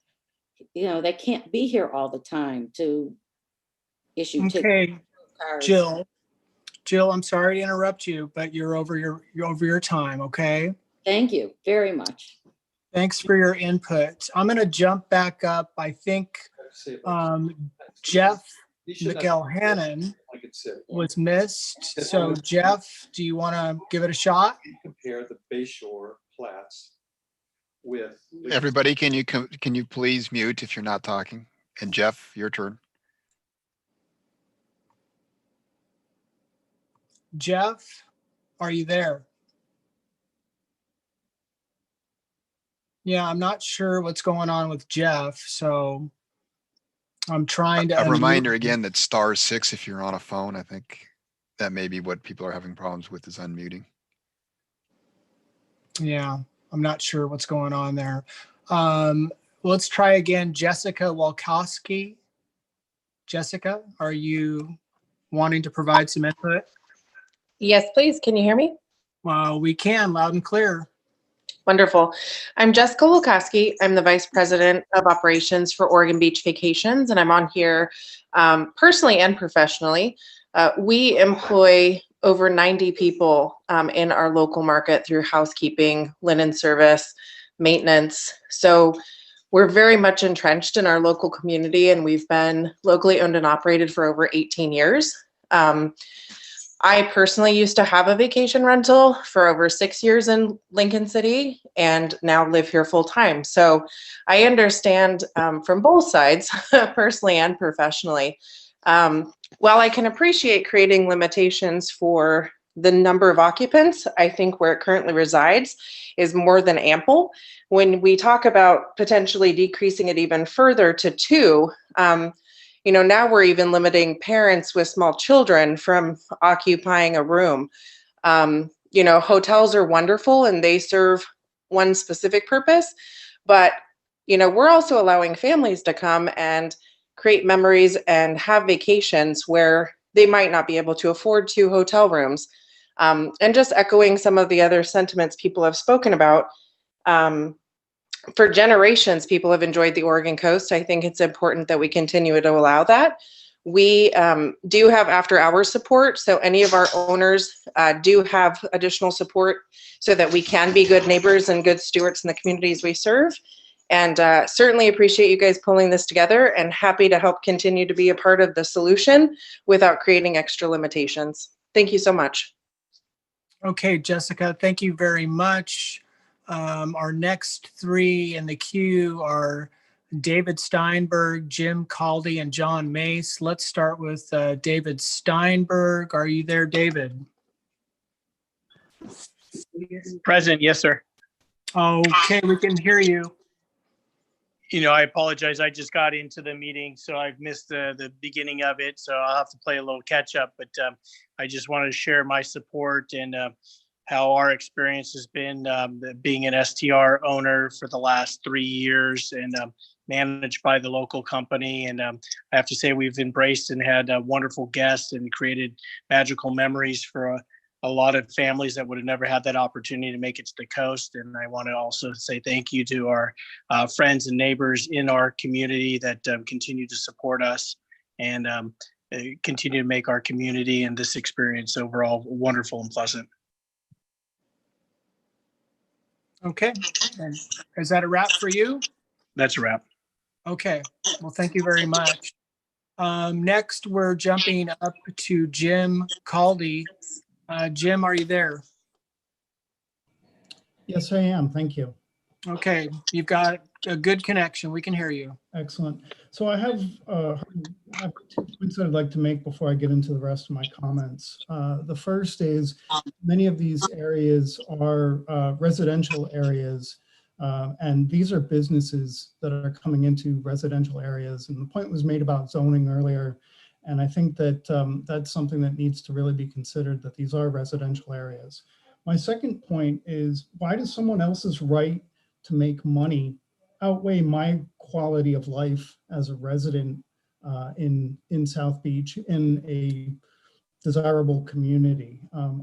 they can't be here all the time to issue tickets. Okay, Jill, I'm sorry to interrupt you, but you're over your time, okay? Thank you very much. Thanks for your input. I'm going to jump back up. I think Jeff McElhannon was missed. So Jeff, do you want to give it a shot? Compare the Bayshore plats with. Everybody, can you please mute if you're not talking? And Jeff, your turn. Jeff, are you there? Yeah, I'm not sure what's going on with Jeff, so I'm trying to. A reminder again that *6 if you're on a phone. I think that may be what people are having problems with, is unmuting. Yeah, I'm not sure what's going on there. Let's try again. Jessica Walkowski. Jessica, are you wanting to provide some input? Yes, please. Can you hear me? We can, loud and clear. Wonderful. I'm Jessica Wilkowski. I'm the Vice President of Operations for Oregon Beach Vacations, and I'm on here personally and professionally. We employ over 90 people in our local market through housekeeping, linen service, maintenance. So we're very much entrenched in our local community, and we've been locally owned and operated for over 18 years. I personally used to have a vacation rental for over 6 years in Lincoln City and now live here full time. So I understand from both sides, personally and professionally. While I can appreciate creating limitations for the number of occupants, I think where it currently resides is more than ample. When we talk about potentially decreasing it even further to 2, now we're even limiting parents with small children from occupying a room. Hotels are wonderful and they serve one specific purpose, but we're also allowing families to come and create memories and have vacations where they might not be able to afford 2 hotel rooms. And just echoing some of the other sentiments people have spoken about, for generations, people have enjoyed the Oregon coast. I think it's important that we continue to allow that. We do have after-hours support, so any of our owners do have additional support so that we can be good neighbors and good stewards in the communities we serve. And certainly appreciate you guys pulling this together, and happy to help continue to be a part of the solution without creating extra limitations. Thank you so much. Okay, Jessica, thank you very much. Our next 3 in the queue are David Steinberg, Jim Caldy, and John Mace. Let's start with David Steinberg. Are you there, David? Present, yes, sir. Okay, we can hear you. I apologize. I just got into the meeting, so I've missed the beginning of it. So I'll have to play a little catch up. But I just wanted to share my support and how our experience has been being an STR owner for the last 3 years and managed by the local company. And I have to say we've embraced and had wonderful guests and created magical memories for a lot of families that would have never had that opportunity to make it to the coast. And I want to also say thank you to our friends and neighbors in our community that continue to support us and continue to make our community and this experience overall wonderful and pleasant. Okay, and is that a wrap for you? That's a wrap. Okay, well, thank you very much. Next, we're jumping up to Jim Caldy. Jim, are you there? Yes, I am. Thank you. Okay, you've got a good connection. We can hear you. Excellent. So I have 2 points that I'd like to make before I get into the rest of my comments. The first is many of these areas are residential areas, and these are businesses that are coming into residential areas. And the point was made about zoning earlier, and I think that that's something that needs to really be considered, that these are residential areas. My second point is, why does someone else's right to make money outweigh my quality of life as a resident in South Beach in a desirable community?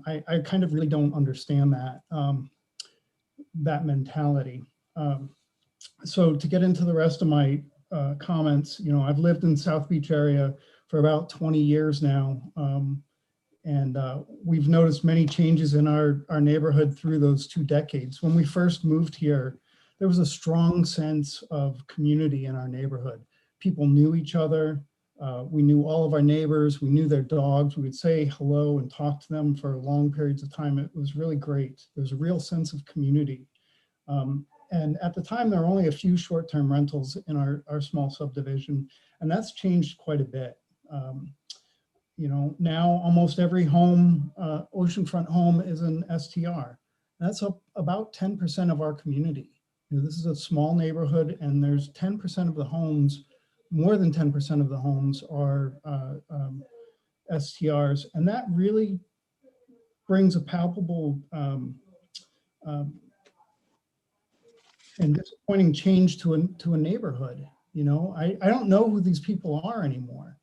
I kind of really don't understand that, that mentality. So to get into the rest of my comments, you know, I've lived in South Beach area for about 20 years now. And we've noticed many changes in our neighborhood through those 2 decades. When we first moved here, there was a strong sense of community in our neighborhood. People knew each other. We knew all of our neighbors. We knew their dogs. We would say hello and talk to them for long periods of time. It was really great. There's a real sense of community. And at the time, there were only a few short-term rentals in our small subdivision, and that's changed quite a bit. You know, now almost every home, oceanfront home is an STR. That's about 10% of our community. You know, this is a small neighborhood, and there's 10% of the homes, more than 10% of the homes are STRs. And that really brings a palpable and disappointing change to a neighborhood. You know, I don't know who these people are anymore.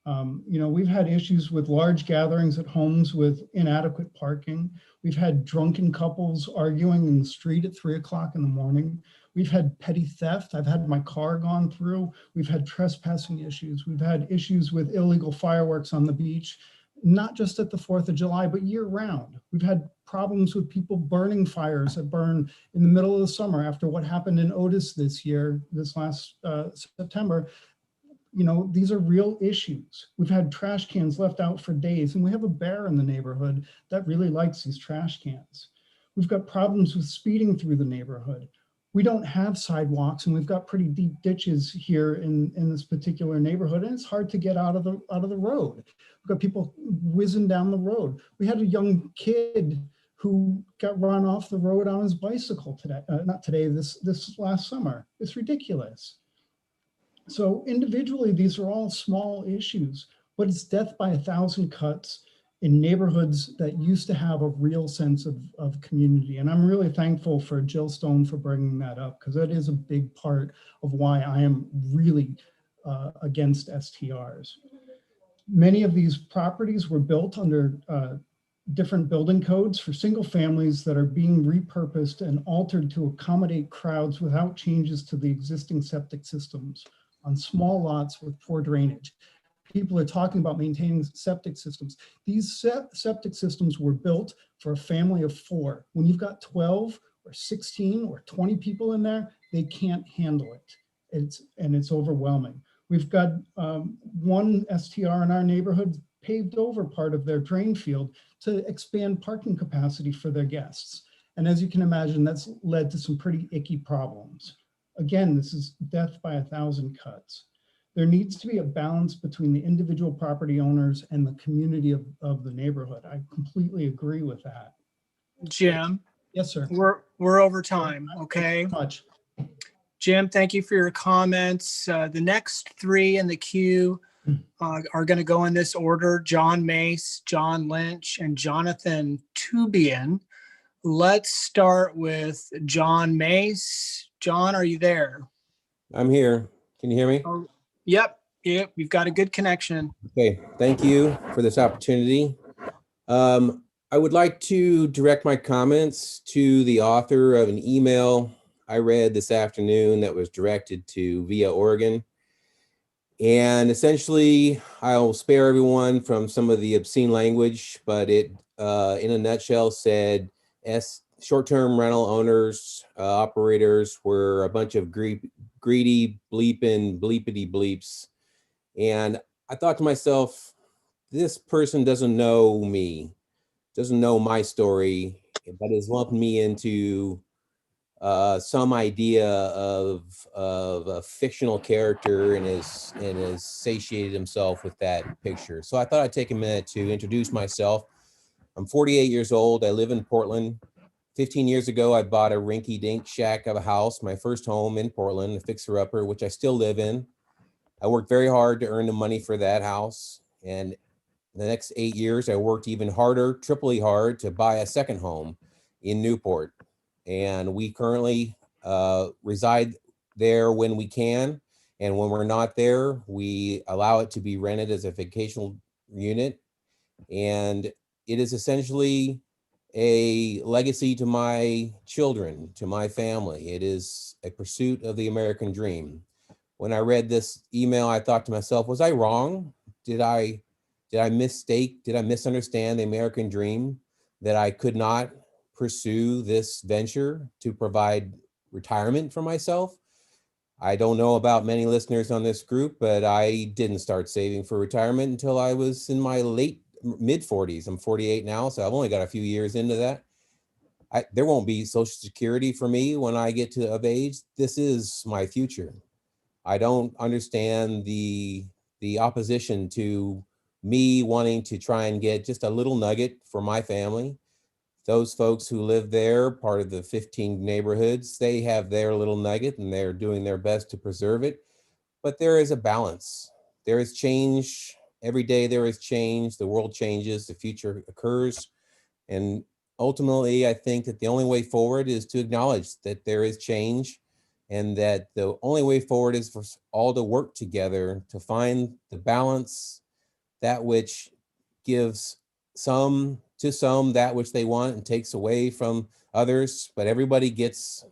You know, we've had issues with large gatherings at homes with inadequate parking. We've had drunken couples arguing in the street at 3 o'clock in the morning. We've had petty theft. I've had my car gone through. We've had trespassing issues. We've had issues with illegal fireworks on the beach, not just at the 4th of July, but year round. We've had problems with people burning fires that burn in the middle of the summer after what happened in Otis this last September. You know, these are real issues. We've had trash cans left out for days, and we have a bear in the neighborhood that really likes these trash cans. We've got problems with speeding through the neighborhood. We don't have sidewalks, and we've got pretty deep ditches here in this particular neighborhood, and it's hard to get out of the road. We've got people whizzing down the road. We had a young kid who got run off the road on his bicycle today, not today, this last summer. It's ridiculous. So individually, these are all small issues, but it's death by 1,000 cuts in neighborhoods that used to have a real sense of community. And I'm really thankful for Jill Stone for bringing that up, because that is a big part of why I am really against STRs. Many of these properties were built under different building codes for single families that are being repurposed and altered to accommodate crowds without changes to the existing septic systems on small lots with poor drainage. People are talking about maintaining septic systems. These septic systems were built for a family of 4. When you've got 12 or 16 or 20 people in there, they can't handle it. It's overwhelming. We've got one STR in our neighborhood paved over part of their drain field to expand parking capacity for their guests. And as you can imagine, that's led to some pretty icky problems. Again, this is death by 1,000 cuts. There needs to be a balance between the individual property owners and the community of the neighborhood. I completely agree with that. Jim? Yes, sir. We're over time, okay? Thank you so much. Jim, thank you for your comments. The next 3 in the queue are going to go in this order: John Mace, John Lynch, and Jonathan Tubian. Let's start with John Mace. John, are you there? I'm here. Can you hear me? Oh, yep. You've got a good connection. Okay, thank you for this opportunity. I would like to direct my comments to the author of an email I read this afternoon that was directed to Via Oregon. And essentially, I'll spare everyone from some of the obscene language, but it, in a nutshell, said short-term rental owners, operators were a bunch of greedy bleeping bleepity bleeps. And I thought to myself, this person doesn't know me, doesn't know my story, but has lumped me into some idea of a fictional character and has satiated himself with that picture. So I thought I'd take a minute to introduce myself. I'm 48 years old. I live in Portland. 15 years ago, I bought a rinky-dink shack of a house, my first home in Portland, a fixer-upper, which I still live in. I worked very hard to earn the money for that house. And the next 8 years, I worked even harder, triply hard, to buy a second home in Newport. And we currently reside there when we can. And when we're not there, we allow it to be rented as a vacational unit. And it is essentially a legacy to my children, to my family. It is a pursuit of the American dream. When I read this email, I thought to myself, was I wrong? Did I mistake? Did I misunderstand the American dream, that I could not pursue this venture to provide retirement for myself? I don't know about many listeners on this group, but I didn't start saving for retirement until I was in my mid 40s. I'm 48 now, so I've only got a few years into that. There won't be Social Security for me when I get to of age. This is my future. I don't understand the opposition to me wanting to try and get just a little nugget for my family. Those folks who live there, part of the 15 neighborhoods, they have their little nugget and they're doing their best to preserve it. But there is a balance. There is change. Every day there is change. The world changes, the future occurs. And ultimately, I think that the only way forward is to acknowledge that there is change, and that the only way forward is for all to work together to find the balance, that which gives some that which they want and takes away from others, but everybody gets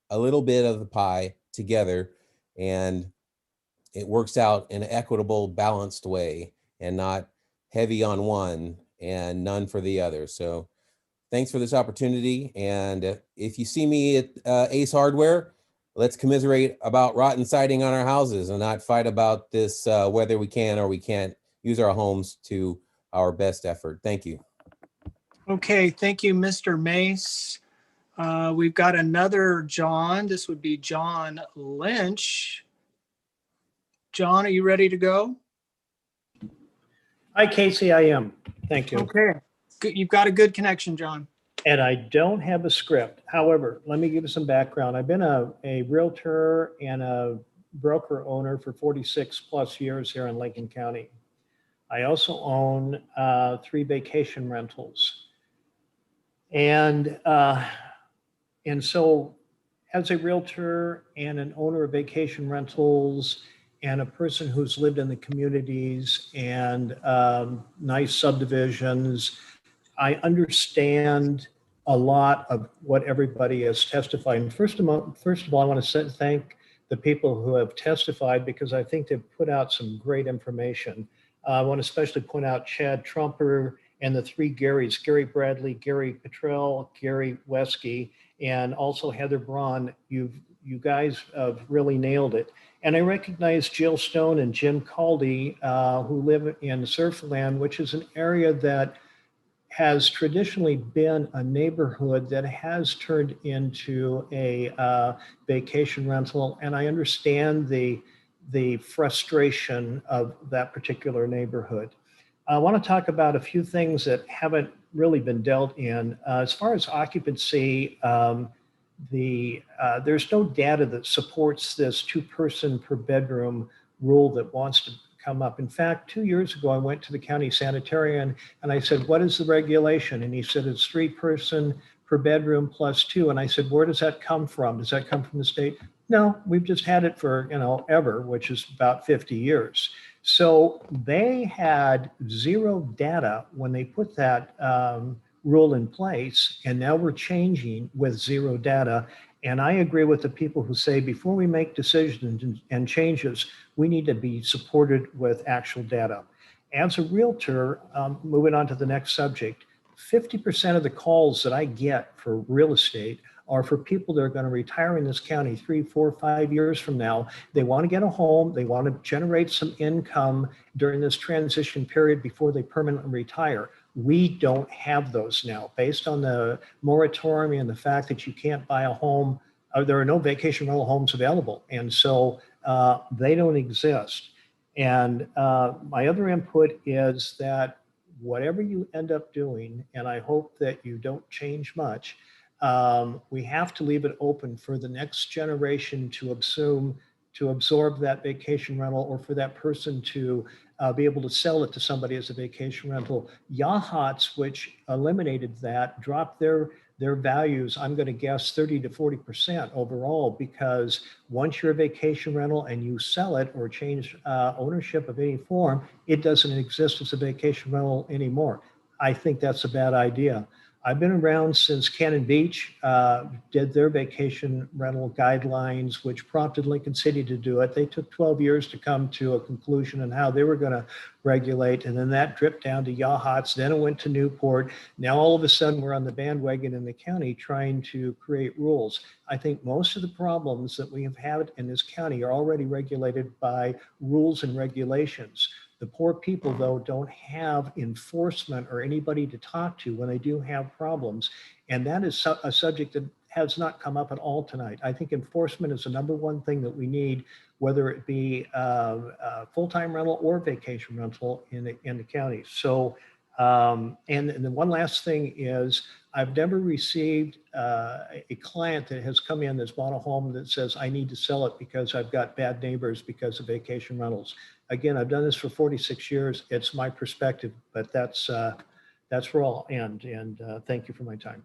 a little bit of the pie together, and it works out in an equitable, balanced way, and not heavy on one and none for the other. So thanks for this opportunity. And if you see me at Ace Hardware, let's commiserate about rotten siding on our houses and not fight about this, whether we can or we can't use our homes to our best effort. Thank you. Okay, thank you, Mr. Mace. We've got another John. This would be John Lynch. John, are you ready to go? Hi, Casey, I am. Thank you. Okay, good. You've got a good connection, John. And I don't have a script. However, let me give you some background. I've been a realtor and a broker owner for 46 plus years here in Lincoln County. I also own 3 vacation rentals. And so as a realtor and an owner of vacation rentals and a person who's lived in the communities and nice subdivisions, I understand a lot of what everybody has testified. And first of all, I want to thank the people who have testified, because I think they've put out some great information. I want to especially point out Chad Trumper and the 3 Garys, Gary Bradley, Gary Petrell, Gary Wesky, and also Heather Braun. You guys have really nailed it. And I recognize Jill Stone and Jim Caldy, who live in Surfland, which is an area that has traditionally been a neighborhood that has turned into a vacation rental. And I understand the frustration of that particular neighborhood. I want to talk about a few things that haven't really been dealt in. As far as occupancy, there's no data that supports this 2-person per bedroom rule that wants to come up. In fact, 2 years ago, I went to the county sanitarian and I said, what is the regulation? And he said, it's 3-person per bedroom plus 2. And I said, where does that come from? Does that come from the state? No, we've just had it for, ever, which is about 50 years. So they had 0 data when they put that rule in place, and now we're changing with zero data. And I agree with the people who say before we make decisions and changes, we need to be supported with actual data. As a realtor, moving on to the next subject, 50% of the calls that I get for real estate are for people that are going to retire in this county 3, 4, 5 years from now. They want to get a home. They want to generate some income during this transition period before they permanently retire. We don't have those now. Based on the moratorium and the fact that you can't buy a home, there are no vacation rental homes available. And so they don't exist. And my other input is that whatever you end up doing, and I hope that you don't change much, we have to leave it open for the next generation to absorb that vacation rental, or for that person to be able to sell it to somebody as a vacation rental. Yachts, which eliminated that, dropped their values, I'm going to guess 30 to 40% overall, because once you're a vacation rental and you sell it or change ownership of any form, it doesn't exist as a vacation rental anymore. I think that's a bad idea. I've been around since Cannon Beach did their vacation rental guidelines, which prompted Lincoln City to do it. They took 12 years to come to a conclusion on how they were going to regulate. And then that dripped down to yachts. Then it went to Newport. Now, all of a sudden, we're on the bandwagon in the county trying to create rules. I think most of the problems that we have had in this county are already regulated by rules and regulations. The poor people, though, don't have enforcement or anybody to talk to when they do have problems. And that is a subject that has not come up at all tonight. I think enforcement is the number one thing that we need, whether it be full-time rental or vacation rental in the county. So, and the one last thing is, I've never received a client that has come in that's bought a home that says, I need to sell it because I've got bad neighbors because of vacation rentals. Again, I've done this for 46 years. It's my perspective, but that's where I'll end. And thank you for my time.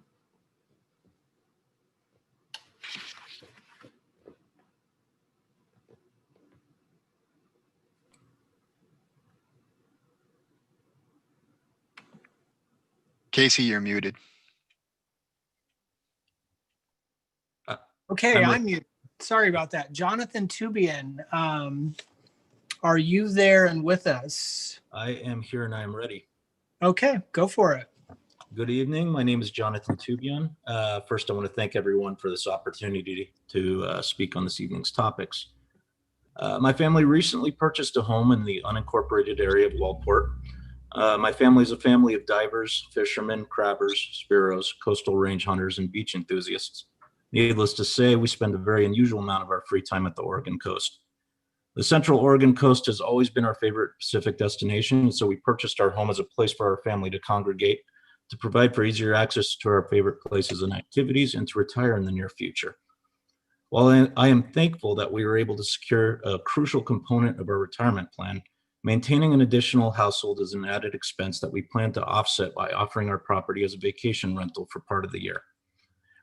Casey, you're muted. Okay, I'm muted. Sorry about that. Jonathan Tubian, are you there and with us? I am here and I am ready. Okay, go for it. Good evening. My name is Jonathan Tubian. First, I want to thank everyone for this opportunity to speak on this evening's topics. My family recently purchased a home in the unincorporated area of Wellport. My family is a family of divers, fishermen, crabbers, spearos, coastal range hunters, and beach enthusiasts. Needless to say, we spend a very unusual amount of our free time at the Oregon coast. The Central Oregon coast has always been our favorite Pacific destination, so we purchased our home as a place for our family to congregate, to provide for easier access to our favorite places and activities, and to retire in the near future. While I am thankful that we were able to secure a crucial component of our retirement plan, maintaining an additional household is an added expense that we plan to offset by offering our property as a vacation rental for part of the year.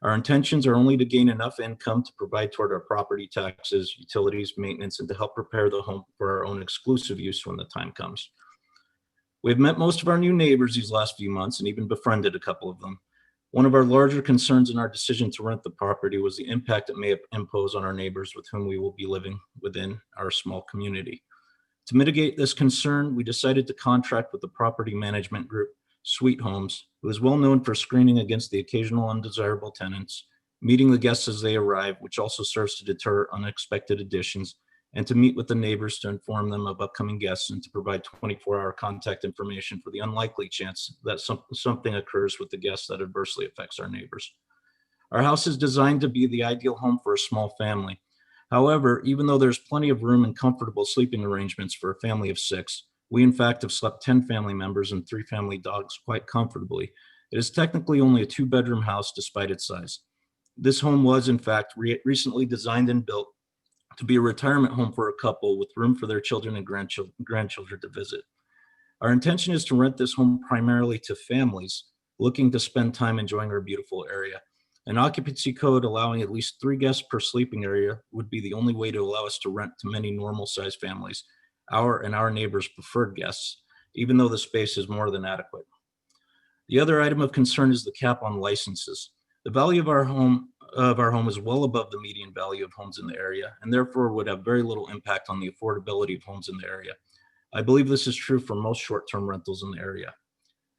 Our intentions are only to gain enough income to provide toward our property taxes, utilities, maintenance, and to help prepare the home for our own exclusive use when the time comes. We've met most of our new neighbors these last few months and even befriended a couple of them. One of our larger concerns in our decision to rent the property was the impact it may impose on our neighbors with whom we will be living within our small community. To mitigate this concern, we decided to contract with the property management group, Sweet Homes, who is well known for screening against the occasional undesirable tenants, meeting the guests as they arrive, which also serves to deter unexpected additions, and to meet with the neighbors to inform them of upcoming guests and to provide 24-hour contact information for the unlikely chance that something occurs with the guests that adversely affects our neighbors. Our house is designed to be the ideal home for a small family. However, even though there's plenty of room and comfortable sleeping arrangements for a family of 6, we in fact have slept 10 family members and 3 family dogs quite comfortably. It is technically only a 2-bedroom house despite its size. This home was in fact recently designed and built to be a retirement home for a couple with room for their children and grandchildren to visit. Our intention is to rent this home primarily to families looking to spend time enjoying our beautiful area. An occupancy code allowing at least 3 guests per sleeping area would be the only way to allow us to rent to many normal sized families, our and our neighbors' preferred guests, even though the space is more than adequate. The other item of concern is the cap on licenses. The value of our home is well above the median value of homes in the area, and therefore would have very little impact on the affordability of homes in the area. I believe this is true for most short-term rentals in the area.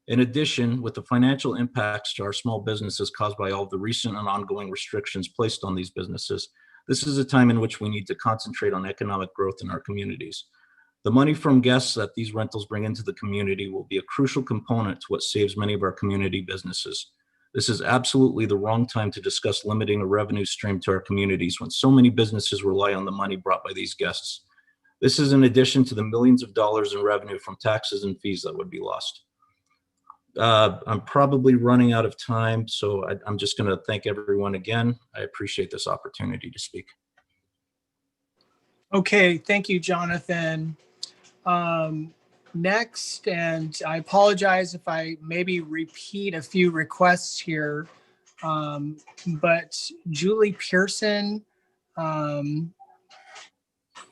In addition, with the financial impacts to our small businesses caused by all of the recent and ongoing restrictions placed on these businesses, this is a time in which we need to concentrate on economic growth in our communities. The money from guests that these rentals bring into the community will be a crucial component to what saves many of our community businesses. This is absolutely the wrong time to discuss limiting a revenue stream to our communities when so many businesses rely on the money brought by these guests. This is in addition to the millions of dollars in revenue from taxes and fees that would be lost. I'm probably running out of time, so I'm just going to thank everyone again. I appreciate this opportunity to speak. Okay, thank you, Jonathan. Next, and I apologize if I maybe repeat a few requests here, but Julie Pearson,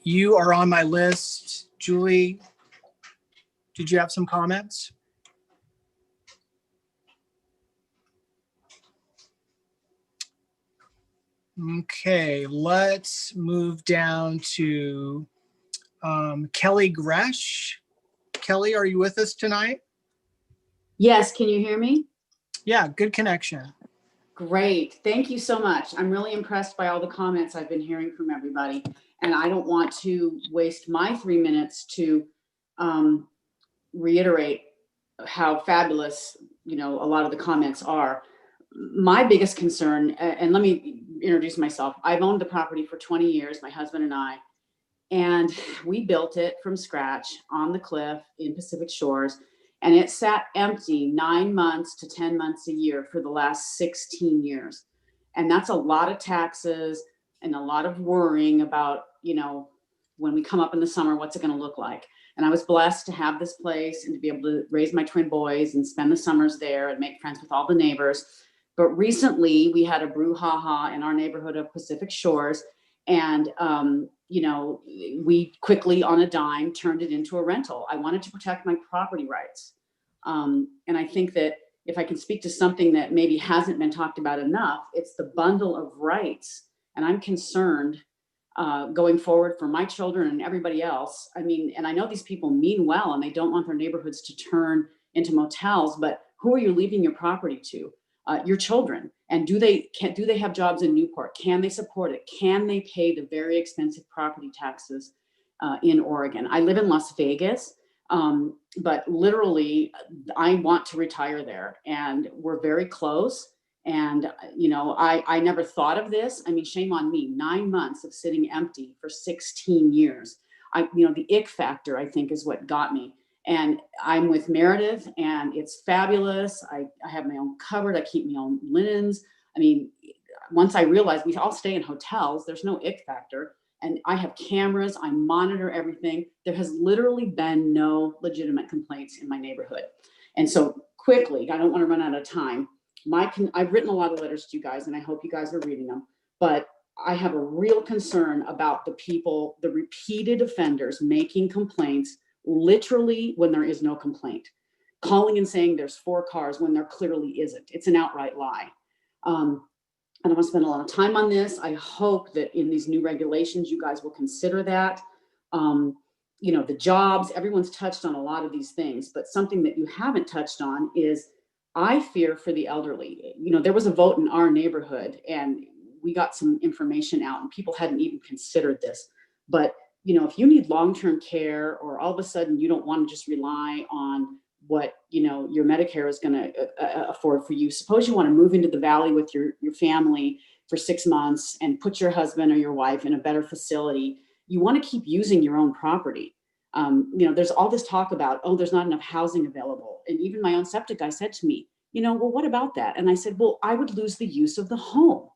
you are on my list. Julie, did you have some comments? Okay, let's move down to Kelly Gresh. Kelly, are you with us tonight? Yes, can you hear me? Yeah, good connection. Great, thank you so much. I'm really impressed by all the comments I've been hearing from everybody. And I don't want to waste my 3 minutes to reiterate how fabulous, a lot of the comments are. My biggest concern, and let me introduce myself. I've owned the property for 20 years, my husband and I, and we built it from scratch on the cliff in Pacific Shores. And it sat empty 9 months to 10 months a year for the last 16 years. And that's a lot of taxes and a lot of worrying about, when we come up in the summer, what's it going to look like? And I was blessed to have this place and to be able to raise my twin boys and spend the summers there and make friends with all the neighbors. But recently we had a brouhaha in our neighborhood of Pacific Shores. And, we quickly on a dime turned it into a rental. I wanted to protect my property rights. And I think that if I can speak to something that maybe hasn't been talked about enough, it's the bundle of rights. And I'm concerned going forward for my children and everybody else. I mean, and I know these people mean well and they don't want their neighborhoods to turn into motels, but who are you leaving your property to? Your children. And do they have jobs in Newport? Can they support it? Can they pay the very expensive property taxes in Oregon? I live in Las Vegas, but literally I want to retire there and we're very close. And, I never thought of this. I mean, shame on me, 9 months of sitting empty for 16 years. The ick factor, I think, is what got me. And I'm with Meredith and it's fabulous. I have my own cupboard. I keep my own linens. I mean, once I realized we all stay in hotels, there's no ick factor. And I have cameras, I monitor everything. There has literally been no legitimate complaints in my neighborhood. And so quickly, I don't want to run out of time. I've written a lot of letters to you guys and I hope you guys are reading them, but I have a real concern about the people, the repeated offenders making complaints literally when there is no complaint, calling and saying there's 4 cars when there clearly isn't. It's an outright lie. I don't want to spend a lot of time on this. I hope that in these new regulations, you guys will consider that. The jobs, everyone's touched on a lot of these things, but something that you haven't touched on is I fear for the elderly. There was a vote in our neighborhood and we got some information out and people hadn't even considered this, but if you need long-term care or all of a sudden you don't want to just rely on what, your Medicare is going to afford for you. Suppose you want to move into the valley with your family for 6 months and put your husband or your wife in a better facility. You want to keep using your own property. There's all this talk about, there's not enough housing available. And even my own septic guy said to me, well, what about that? And I said, well, I would lose the use of the home.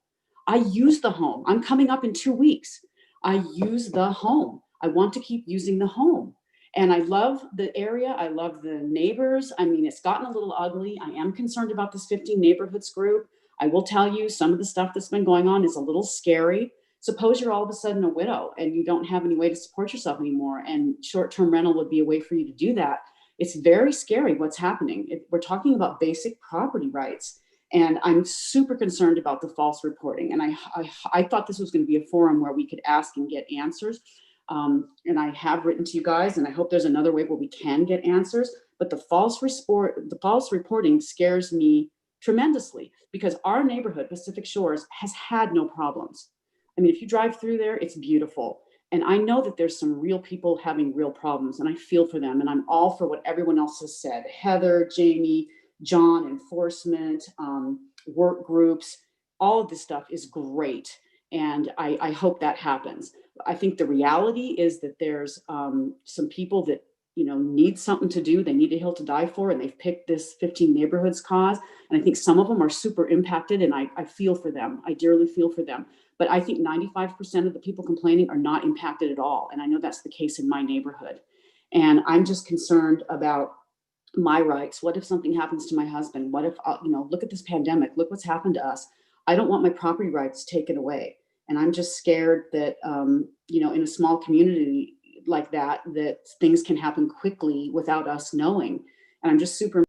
I use the home. I'm coming up in 2 weeks. I use the home. I want to keep using the home. And I love the area. I love the neighbors. I mean, it's gotten a little ugly. I am concerned about this 15 neighborhoods group. I will tell you some of the stuff that's been going on is a little scary. Suppose you're all of a sudden a widow and you don't have any way to support yourself anymore. And short-term rental would be a way for you to do that. It's very scary what's happening. We're talking about basic property rights. And I'm super concerned about the false reporting. And I thought this was going to be a forum where we could ask and get answers. And I have written to you guys, and I hope there's another way where we can get answers. But the false reporting scares me tremendously, because our neighborhood, Pacific Shores, has had no problems. I mean, if you drive through there, it's beautiful. And I know that there's some real people having real problems, and I feel for them. And I'm all for what everyone else has said. Heather, Jamie, John, enforcement, work groups, all of this stuff is great. And I hope that happens. I think the reality is that there's some people that, need something to do. They need a hill to die for, and they've picked this 15 neighborhoods cause. And I think some of them are super impacted, and I feel for them. I dearly feel for them. But I think 95% of the people complaining are not impacted at all. And I know that's the case in my neighborhood. And I'm just concerned about my rights. What if something happens to my husband? What if, look at this pandemic, look what's happened to us. I don't want my property rights taken away. And I'm just scared that, in a small community like that things can happen quickly without us knowing. And I'm just super.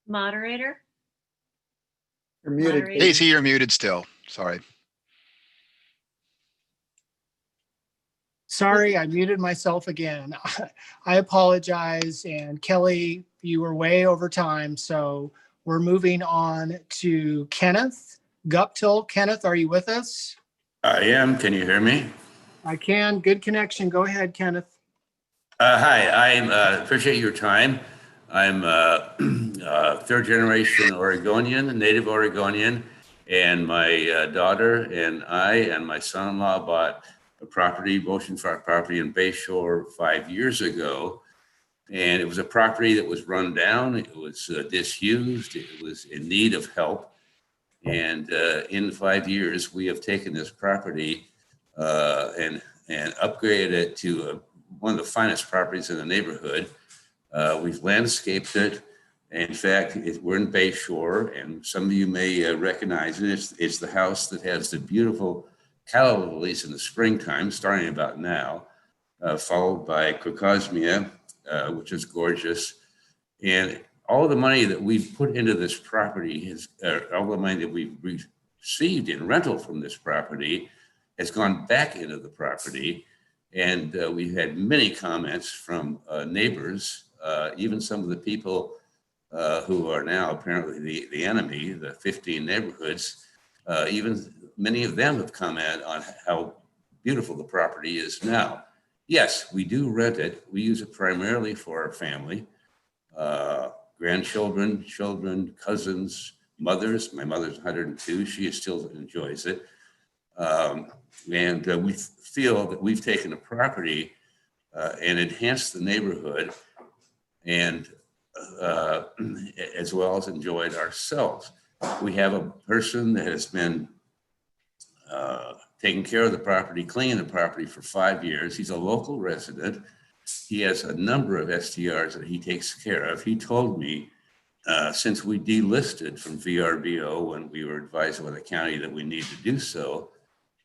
Moderator? You're muted. Moderator? Daisy, you're muted still. Sorry. Sorry, I muted myself again. I apologize. And Kelly, you were way over time. So we're moving on to Kenneth Guptill. Kenneth, are you with us? I am. Can you hear me? I can. Good connection. Go ahead, Kenneth. Hi, I appreciate your time. I'm third generation Oregonian, native Oregonian, and my daughter and I and my son-in-law bought a property, oceanfront property in Bayshore 5 years ago. And it was a property that was run down. It was disused. It was in need of help. And in 5 years, we have taken this property and upgraded it to one of the finest properties in the neighborhood. We've landscaped it. In fact, we're in Bayshore, and some of you may recognize it. It's the house that has the beautiful calla lilies in the springtime, starting about now, followed by crocosmia, which is gorgeous. And all the money that we've put into this property, all the money that we've received in rental from this property has gone back into the property. And we've had many comments from neighbors, even some of the people who are now apparently the enemy, the 15 neighborhoods, even many of them have commented on how beautiful the property is now. Yes, we do rent it. We use it primarily for our family, grandchildren, children, cousins, mothers. My mother's 102. She still enjoys it. And we feel that we've taken a property and enhanced the neighborhood, and as well as enjoyed ourselves. We have a person that has been taking care of the property, cleaning the property for 5 years. He's a local resident. He has a number of STRs that he takes care of. He told me since we delisted from VRBO when we were advised by the county that we need to do so,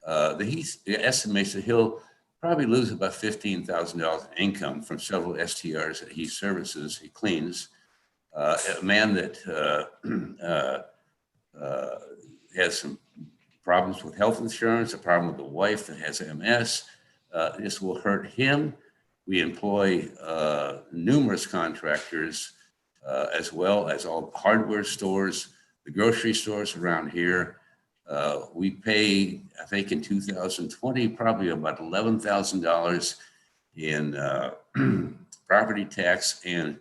that he estimates that he'll probably lose about $15,000 in income from several STRs that he services, he cleans. A man that has some problems with health insurance, a problem with a wife that has MS. This will hurt him. We employ numerous contractors, as well as all hardware stores, the grocery stores around here. We pay, I think in 2020, probably about $11,000 in property tax and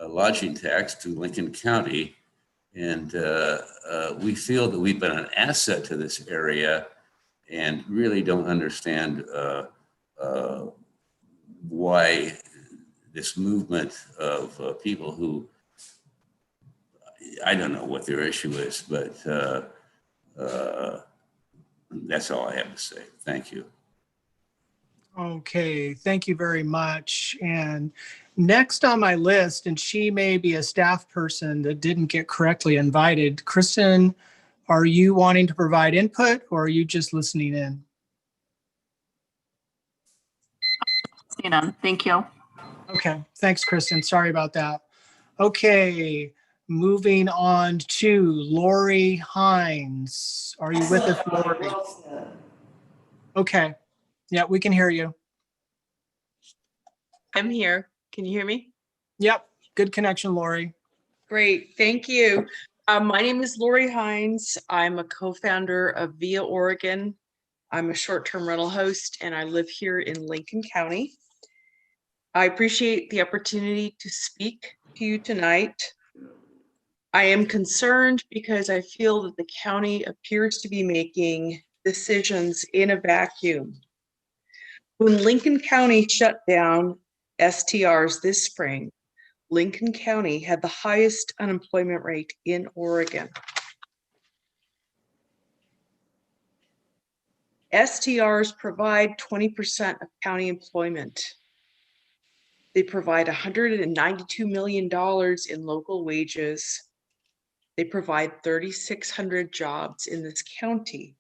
lodging tax to Lincoln County. And we feel that we've been an asset to this area and really don't understand why this movement of people who, I don't know what their issue is, but that's all I have to say. Thank you. Okay, thank you very much. And next on my list, and she may be a staff person that didn't get correctly invited. Kristen, are you wanting to provide input or are you just listening in? Thank you. Okay, thanks, Kristen. Sorry about that. Okay, moving on to Lori Hines. Are you with us, Lori? Okay, yeah, we can hear you. I'm here. Can you hear me? Yep, good connection, Lori. Great, thank you. My name is Lori Hines. I'm a co-founder of Via Oregon. I'm a short-term rental host and I live here in Lincoln County. I appreciate the opportunity to speak to you tonight. I am concerned because I feel that the county appears to be making decisions in a vacuum. When Lincoln County shut down STRs this spring, Lincoln County had the highest unemployment rate in Oregon. STRs provide 20% of county employment. They provide $192 million in local wages. They provide 3,600 jobs in this county.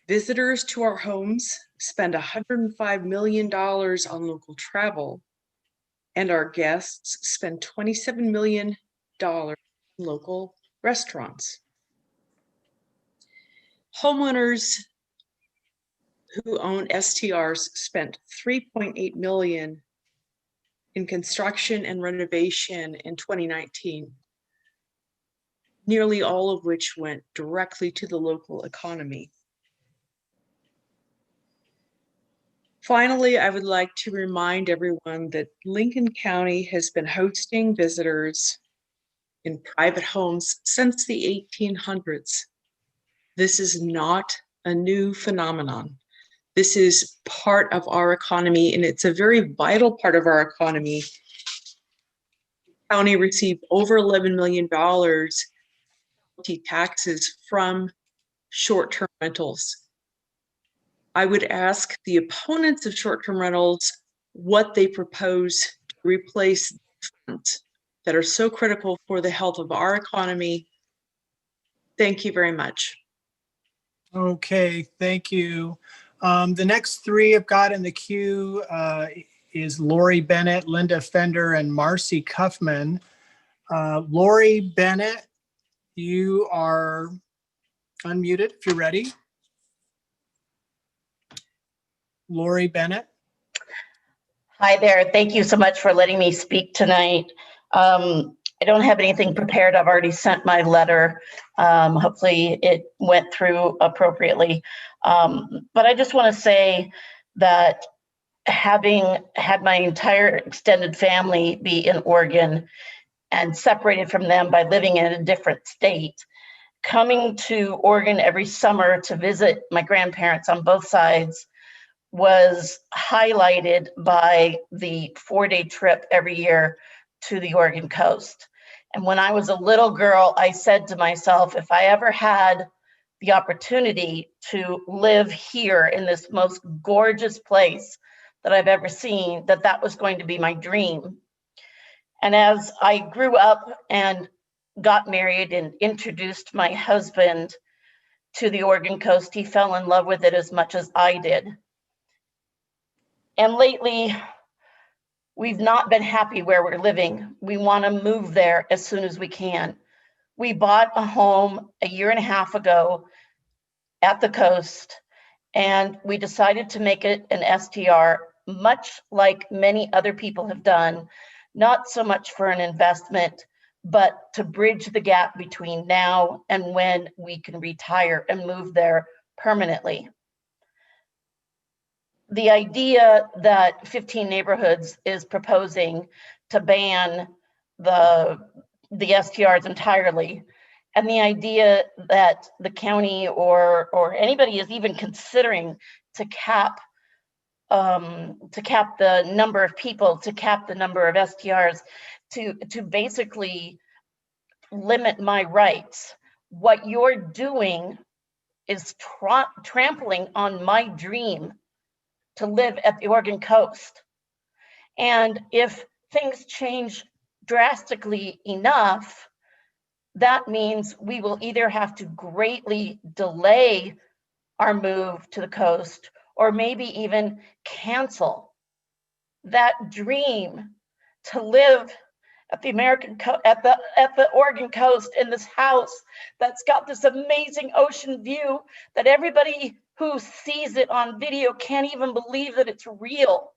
Visitors to our homes spend $105 million on local travel, and our guests spend $27 million in local restaurants. Homeowners who own STRs spent $3.8 million in construction and renovation in 2019, nearly all of which went directly to the local economy. Finally, I would like to remind everyone that Lincoln County has been hosting visitors in private homes since the 1800s. This is not a new phenomenon. This is part of our economy, and it's a very vital part of our economy. The county received over $11 million in taxes from short-term rentals. I would ask the opponents of short-term rentals what they propose to replace funds that are so critical for the health of our economy. Thank you very much. Okay, thank you. The next three I've got in the queue is Lori Bennett, Linda Fender, and Marcy Cuffman. Lori Bennett, you are unmuted if you're ready. Lori Bennett. Hi there. Thank you so much for letting me speak tonight. I don't have anything prepared. I've already sent my letter. Hopefully it went through appropriately. But I just want to say that having had my entire extended family be in Oregon and separated from them by living in a different state, coming to Oregon every summer to visit my grandparents on both sides was highlighted by the 4-day trip every year to the Oregon coast. And when I was a little girl, I said to myself, if I ever had the opportunity to live here in this most gorgeous place that I've ever seen, that was going to be my dream. And as I grew up and got married and introduced my husband to the Oregon coast, he fell in love with it as much as I did. And lately, we've not been happy where we're living. We want to move there as soon as we can. We bought a home a year and a half ago at the coast, and we decided to make it an STR, much like many other people have done, not so much for an investment, but to bridge the gap between now and when we can retire and move there permanently. The idea that 15 neighborhoods is proposing to ban the STRs entirely, and the idea that the county or anybody is even considering to cap the number of people, to cap the number of STRs, to basically limit my rights. What you're doing is trampling on my dream to live at the Oregon coast. And if things change drastically enough, that means we will either have to greatly delay our move to the coast or maybe even cancel that dream to live at the at the Oregon coast in this house that's got this amazing ocean view that everybody who sees it on video can't even believe that it's real.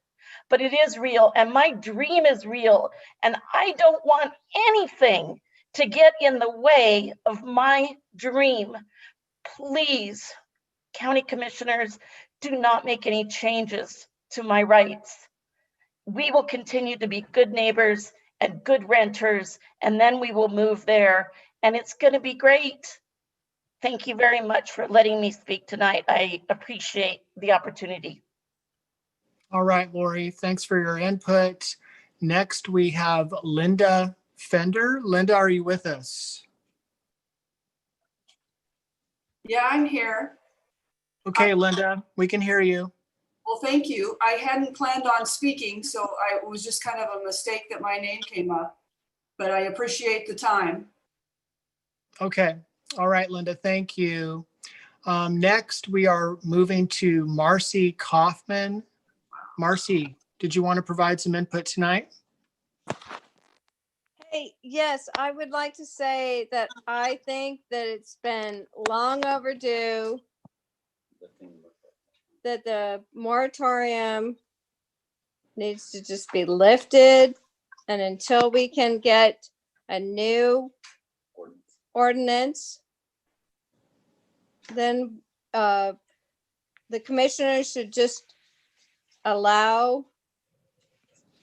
But it is real, and my dream is real, and I don't want anything to get in the way of my dream. Please, county commissioners, do not make any changes to my rights. We will continue to be good neighbors and good renters, and then we will move there, and it's going to be great. Thank you very much for letting me speak tonight. I appreciate the opportunity. All right, Lori, thanks for your input. Next, we have Linda Fender. Linda, are you with us? Yeah, I'm here. Okay, Linda, we can hear you. Well, thank you. I hadn't planned on speaking, so it was just kind of a mistake that my name came up, but I appreciate the time. Okay. All right, Linda, thank you. Next, we are moving to Marcy Kaufman. Marcy, did you want to provide some input tonight? Hey, yes, I would like to say that I think that it's been long overdue that the moratorium needs to just be lifted, and until we can get a new ordinance, then the commissioners should just allow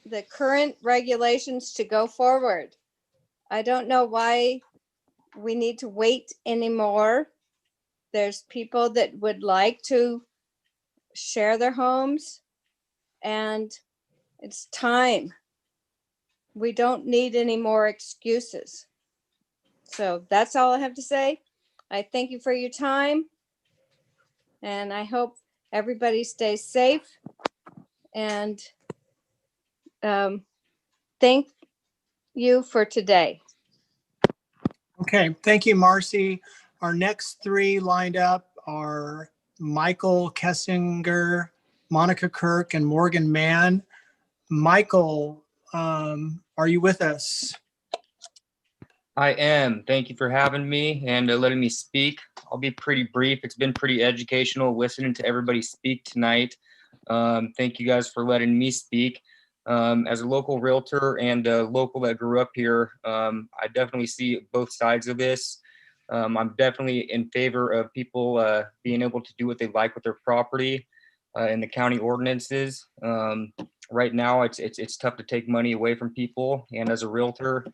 the current regulations to go forward. I don't know why we need to wait anymore. There's people that would like to share their homes, and it's time. We don't need any more excuses. So that's all I have to say. I thank you for your time, and I hope everybody stays safe, and thank you for today. Okay, thank you, Marcy. Our next three lined up are Michael Kessinger, Monica Kirk, and Morgan Mann. Michael, are you with us? I am. Thank you for having me and letting me speak. I'll be pretty brief. It's been pretty educational listening to everybody speak tonight. Thank you guys for letting me speak. As a local realtor and a local that grew up here, I definitely see both sides of this. I'm definitely in favor of people being able to do what they like with their property in the county ordinances. Right now, it's tough to take money away from people. And as a realtor,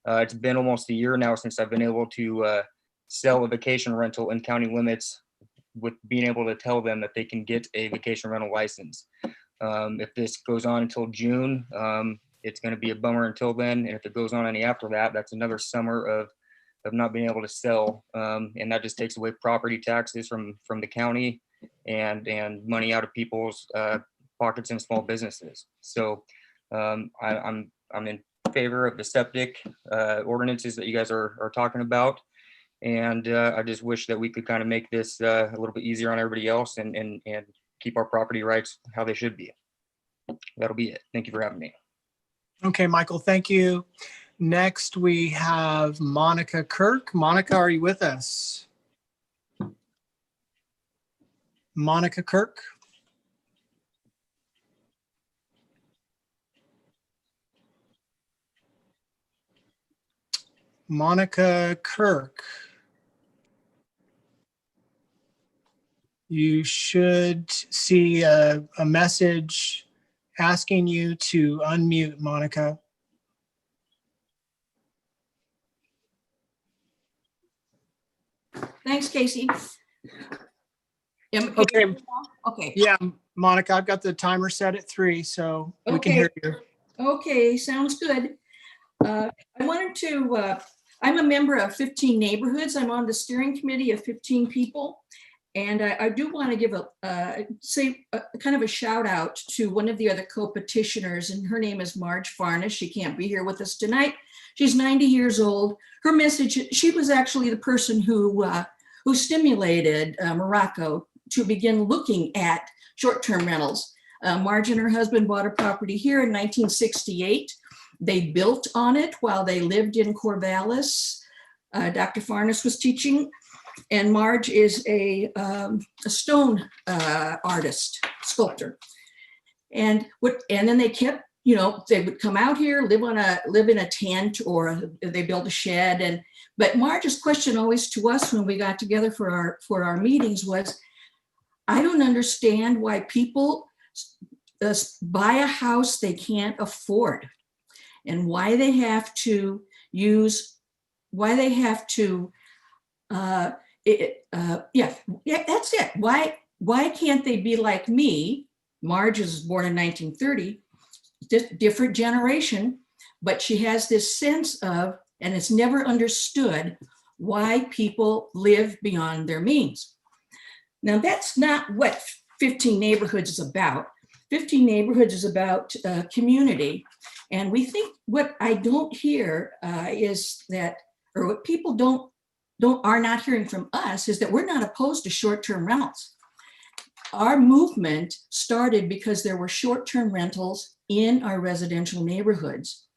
it's been almost a year now since I've been able to sell a vacation rental in county limits with being able to tell them that they can get a vacation rental license. If this goes on until June, it's going to be a bummer until then. And if it goes on any after that, that's another summer of not being able to sell. And that just takes away property taxes from the county and money out of people's pockets and small businesses. So I'm in favor of the septic ordinances that you guys are talking about. And I just wish that we could kind of make this a little bit easier on everybody else and keep our property rights how they should be. That'll be it. Thank you for having me. Okay, Michael, thank you. Next, we have Monica Kirk. Monica, are you with us? Monica Kirk. Monica Kirk. You should see a message asking you to unmute, Monica. Thanks, Casey. Okay. Okay. Yeah, Monica, I've got the timer set at 3, so we can hear you. Okay, sounds good. I wanted to, I'm a member of 15 neighborhoods. I'm on the steering committee of 15 people. And I do want to give kind of a shout out to one of the other co-petitioners, and her name is Marge Farnes. She can't be here with us tonight. She's 90 years old. Her message, she was actually the person who stimulated Morocco to begin looking at short-term rentals. Marge and her husband bought a property here in 1968. They built on it while they lived in Corvallis. Dr. Farnes was teaching. And Marge is a stone artist, sculptor. And then they kept, they would come out here, live in a tent, or they build a shed. But Marge's question always to us when we got together for our meetings was, I don't understand why people buy a house they can't afford, and why they have to that's it. Why can't they be like me? Marge was born in 1930, different generation, but she has this sense of, and it's never understood, why people live beyond their means. Now, that's not what 15 Neighborhoods is about. 15 Neighborhoods is about community. And we think what I don't hear is that, or what people are not hearing from us, is that we're not opposed to short-term rentals. Our movement started because there were short-term rentals in our residential neighborhoods.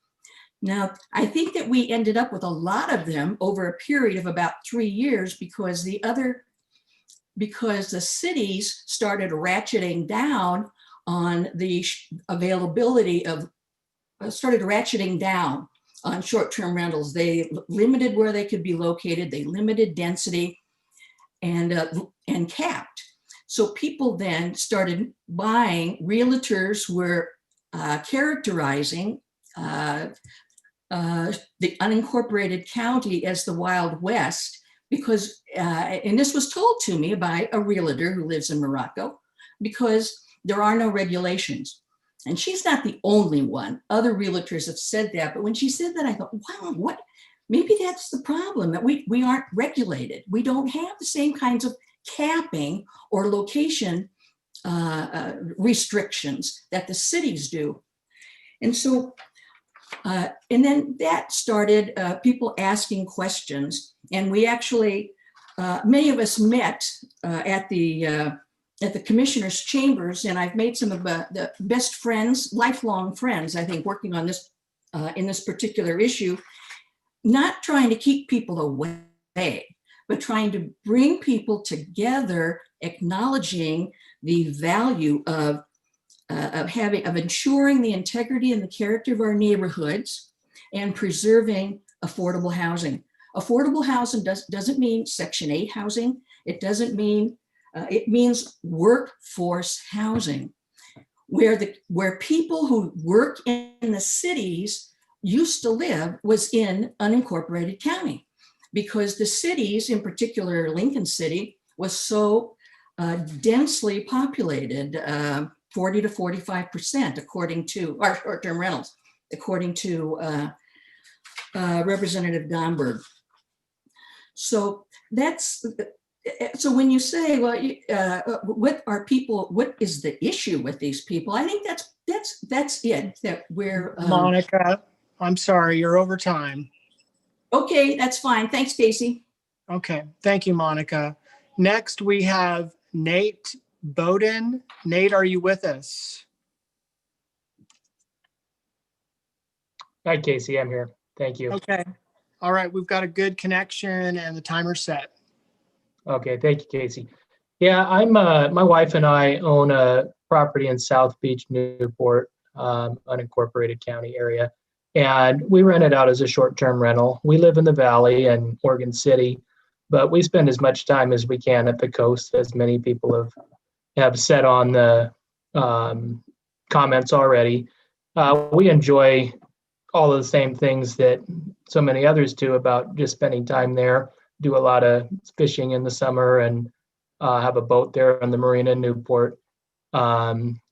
Now, I think that we ended up with a lot of them over a period of about 3 years because the cities started ratcheting down on the availability of, on short-term rentals. They limited where they could be located, they limited density, and capped. So people then started buying. Realtors were characterizing the unincorporated county as the Wild West because, and this was told to me by a realtor who lives in Morocco, because there are no regulations. And she's not the only one. Other realtors have said that. But when she said that, I thought, wow, maybe that's the problem, that we aren't regulated. We don't have the same kinds of capping or location restrictions that the cities do. And so, and then that started people asking questions. And we actually, many of us met at the commissioner's chambers, and I've made some of the best friends, lifelong friends, I think, working on this in this particular issue, not trying to keep people away, but trying to bring people together, acknowledging the value of ensuring the integrity and the character of our neighborhoods and preserving affordable housing. Affordable housing doesn't mean Section 8 housing. It doesn't mean it means workforce housing, where people who work in the cities used to live was in unincorporated county, because the cities, in particular Lincoln City, was so densely populated, 40 to 45%, according to our short-term rentals, according to Representative Gomberg. So when you say, well, what is the issue with these people? I think that's it, that we're. Monica, I'm sorry, you're over time. Okay, that's fine. Thanks, Casey. Okay, thank you, Monica. Next, we have Nate Bowden. Nate, are you with us? Hi, Casey, I'm here. Thank you. Okay. All right, we've got a good connection and the timer's set. Okay, thank you, Casey. Yeah, I'm my wife and I own a property in South Beach, Newport, unincorporated county area, and we rent it out as a short-term rental. We live in the Valley and Oregon City, but we spend as much time as we can at the coast, as many people have said on the comments already. We enjoy all of the same things that so many others do about just spending time there. Do a lot of fishing in the summer and have a boat there on the marina in Newport.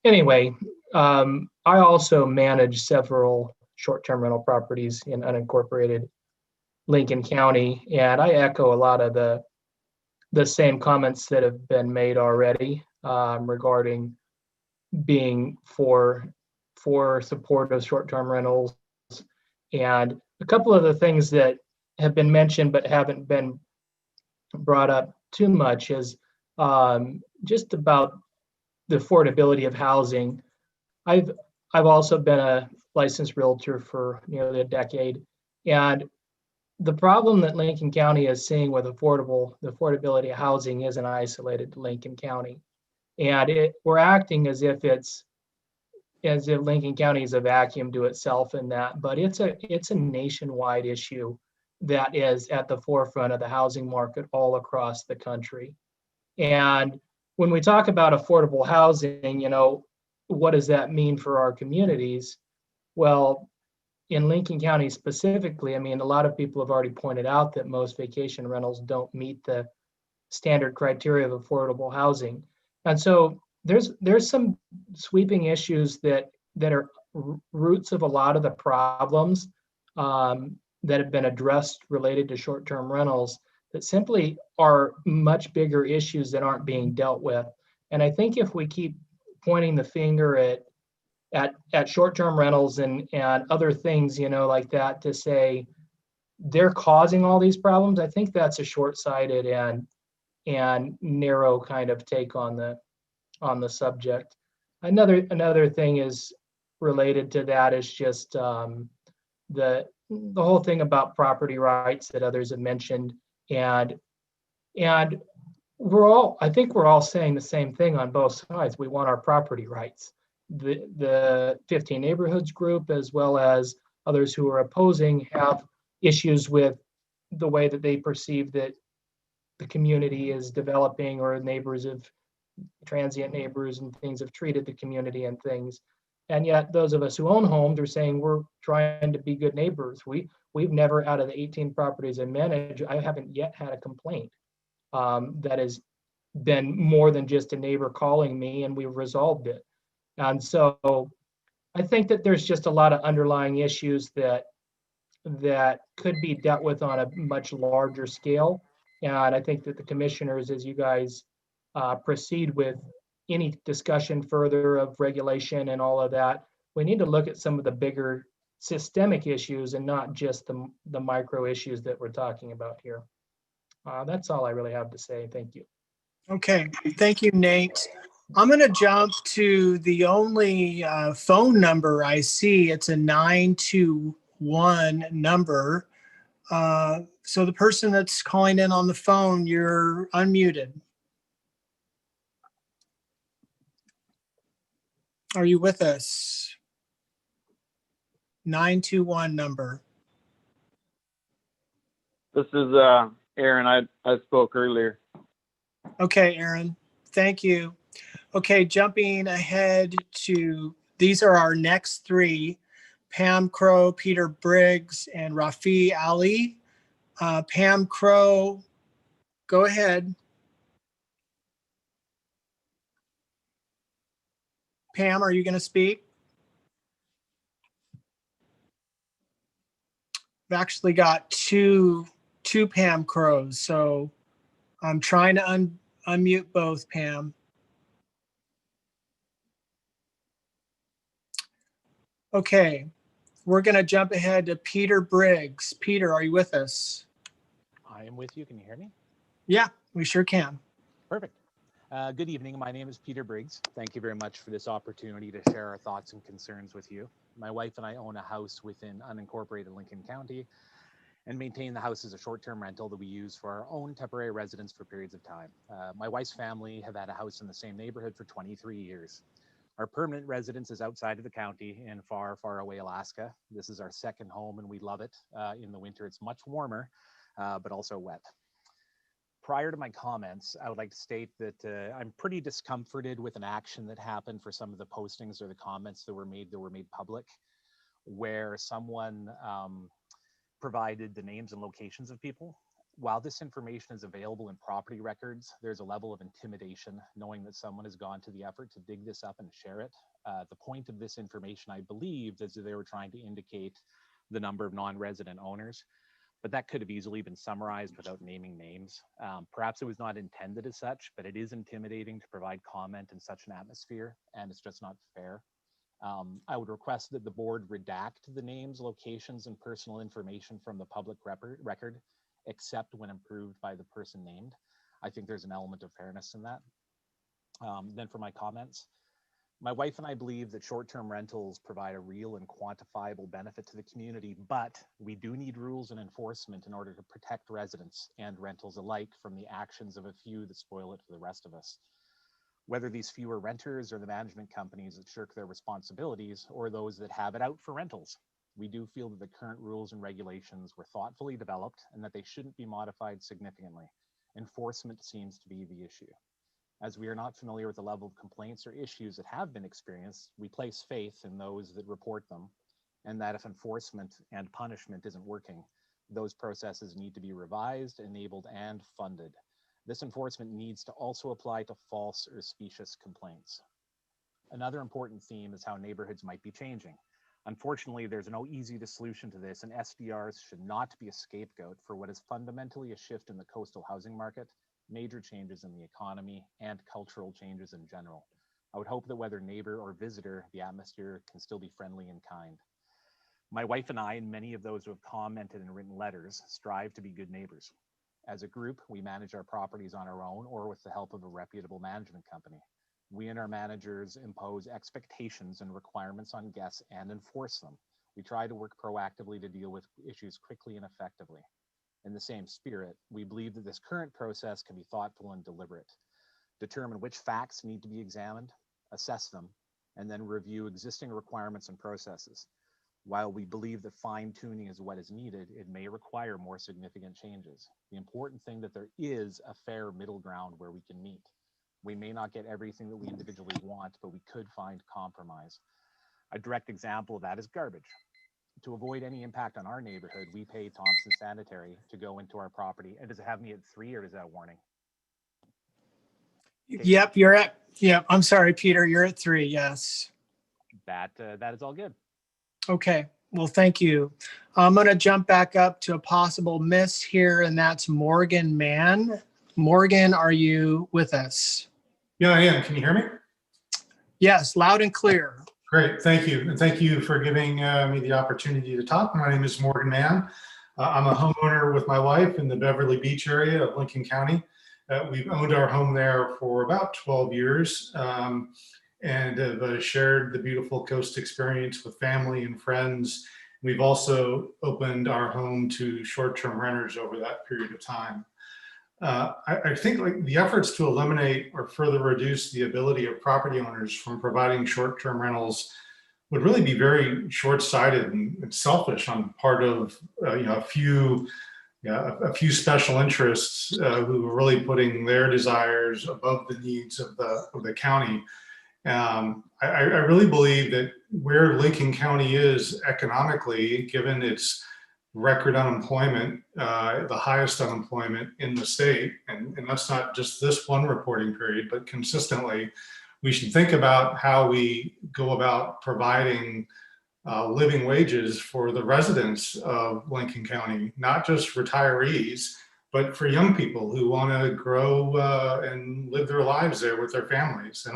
Anyway, I also manage several short-term rental properties in unincorporated Lincoln County, and I echo a lot of the the same comments that have been made already regarding being for support of short-term rentals. And a couple of the things that have been mentioned but haven't been brought up too much is just about the affordability of housing. I've also been a licensed realtor for nearly a decade, and the problem that Lincoln County is seeing with the affordability of housing isn't isolated to Lincoln County, and we're acting as if Lincoln County is a vacuum to itself in that, but it's a nationwide issue that is at the forefront of the housing market all across the country. And when we talk about affordable housing, what does that mean for our communities? Well, in Lincoln County specifically, I mean, a lot of people have already pointed out that most vacation rentals don't meet the standard criteria of affordable housing. And so there's some sweeping issues that are roots of a lot of the problems that have been addressed related to short-term rentals that simply are much bigger issues that aren't being dealt with. And I think if we keep pointing the finger at short-term rentals and other things, like that, to say they're causing all these problems, I think that's a short-sighted and narrow kind of take on the subject. Another thing is related to that is just the whole thing about property rights that others have mentioned, and I think we're all saying the same thing on both sides. We want our property rights. The 15 neighborhoods group, as well as others who are opposing, have issues with the way that they perceive that the community is developing, or transient neighbors and things have treated the community and things. And yet those of us who own homes are saying we're trying to be good neighbors. We've never, out of the 18 properties I manage, I haven't yet had a complaint that has been more than just a neighbor calling me, and we've resolved it. And so I think that there's just a lot of underlying issues that could be dealt with on a much larger scale. And I think that the commissioners, as you guys proceed with any discussion further of regulation and all of that, we need to look at some of the bigger systemic issues and not just the micro issues that we're talking about here. That's all I really have to say. Thank you. Okay, thank you, Nate. I'm going to jump to the only phone number I see. It's a 921 number. So the person that's calling in on the phone, you're unmuted. Are you with us? 921 number. This is Erin. I spoke earlier. Okay, Erin, thank you. Okay, jumping ahead to, these are our next three: Pam Crow, Peter Briggs, and Rafi Ali. Pam Crow, go ahead. Pam, are you going to speak? I've actually got two Pam Crows, so I'm trying to unmute both, Pam. Okay, we're going to jump ahead to Peter Briggs. Peter, are you with us? I am with you. Can you hear me? Yeah, we sure can. Perfect. Good evening. My name is Peter Briggs. Thank you very much for this opportunity to share our thoughts and concerns with you. My wife and I own a house within unincorporated Lincoln County and maintain the house as a short-term rental that we use for our own temporary residence for periods of time. My wife's family have had a house in the same neighborhood for 23 years. Our permanent residence is outside of the county in far, far away Alaska. This is our second home and we love it. In the winter, it's much warmer, but also wet. Prior to my comments, I would like to state that I'm pretty discomforted with an action that happened for some of the postings or the comments that were made public, where someone provided the names and locations of people. While this information is available in property records, there's a level of intimidation knowing that someone has gone to the effort to dig this up and share it. The point of this information, I believe, is that they were trying to indicate the number of non-resident owners. but that could have easily been summarized without naming names. Perhaps it was not intended as such, but it is intimidating to provide comment in such an atmosphere, and it's just not fair. I would request that the board redact the names, locations, and personal information from the public record, except when approved by the person named. I think there's an element of fairness in that. Then for my comments, my wife and I believe that short-term rentals provide a real and quantifiable benefit to the community, but we do need rules and enforcement in order to protect residents and rentals alike from the actions of a few that spoil it for the rest of us. Whether these few are renters or the management companies that shirk their responsibilities or those that have it out for rentals, we do feel that the current rules and regulations were thoughtfully developed and that they shouldn't be modified significantly. Enforcement seems to be the issue. As we are not familiar with the level of complaints or issues that have been experienced, we place faith in those that report them, and that if enforcement and punishment isn't working, those processes need to be revised, enabled, and funded. This enforcement needs to also apply to false or specious complaints. Another important theme is how neighborhoods might be changing. Unfortunately, there's no easy solution to this, and SDRs should not be a scapegoat for what is fundamentally a shift in the coastal housing market, major changes in the economy, and cultural changes in general. I would hope that whether neighbor or visitor, the atmosphere can still be friendly and kind. My wife and I, and many of those who have commented and written letters, strive to be good neighbors. As a group, we manage our properties on our own or with the help of a reputable management company. We and our managers impose expectations and requirements on guests and enforce them. We try to work proactively to deal with issues quickly and effectively. In the same spirit, we believe that this current process can be thoughtful and deliberate. Determine which facts need to be examined, assess them, and then review existing requirements and processes. While we believe that fine-tuning is what is needed, it may require more significant changes. The important thing that there is a fair middle ground where we can meet. We may not get everything that we individually want, but we could find compromise. A direct example of that is garbage. To avoid any impact on our neighborhood, we pay Thompson Sanitary to go into our property. And does it have me at 3 or is that a warning? Yep, you're at, yeah, I'm sorry, Peter, you're at 3, yes. That is all good. Okay, well, thank you. I'm gonna jump back up to a possible miss here, and that's Morgan Mann. Morgan, are you with us? Yeah, I am. Can you hear me? Yes, loud and clear. Great, thank you. And thank you for giving me the opportunity to talk. My name is Morgan Mann. I'm a homeowner with my wife in the Beverly Beach area of Lincoln County. We've owned our home there for about 12 years and have shared the beautiful coast experience with family and friends. We've also opened our home to short-term renters over that period of time. I think like the efforts to eliminate or further reduce the ability of property owners from providing short-term rentals would really be very short-sighted and selfish on the part of a few special interests who are really putting their desires above the needs of the county. I really believe that where Lincoln County is economically, given its record unemployment, the highest unemployment in the state, and that's not just this one reporting period, but consistently, we should think about how we go about providing living wages for the residents of Lincoln County, not just retirees, but for young people who want to grow and live their lives there with their families. And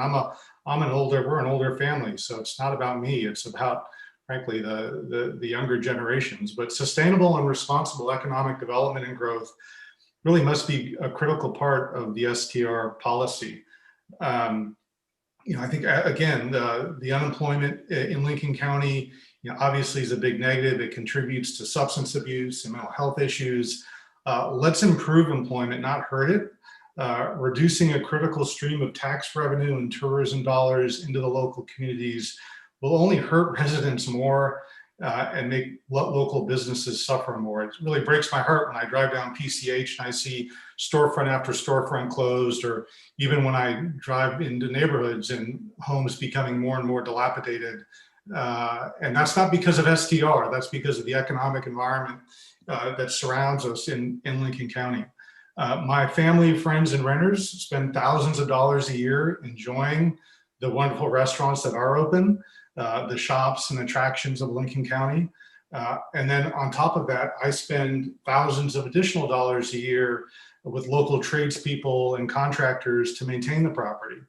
we're an older family, so it's not about me, it's about, frankly, the younger generations. But sustainable and responsible economic development and growth really must be a critical part of the STR policy. I think, again, the unemployment in Lincoln County, obviously is a big negative. It contributes to substance abuse and mental health issues. Let's improve employment, not hurt it. Reducing a critical stream of tax revenue and tourism dollars into the local communities will only hurt residents more and make local businesses suffer more. It really breaks my heart when I drive down PCH and I see storefront after storefront closed, or even when I drive into neighborhoods and homes becoming more and more dilapidated. And that's not because of STR, that's because of the economic environment that surrounds us in Lincoln County. My family, friends, and renters spend thousands of dollars a year enjoying the wonderful restaurants that are open, the shops and attractions of Lincoln County. And then on top of that, I spend thousands of additional dollars a year with local tradespeople and contractors to maintain the property.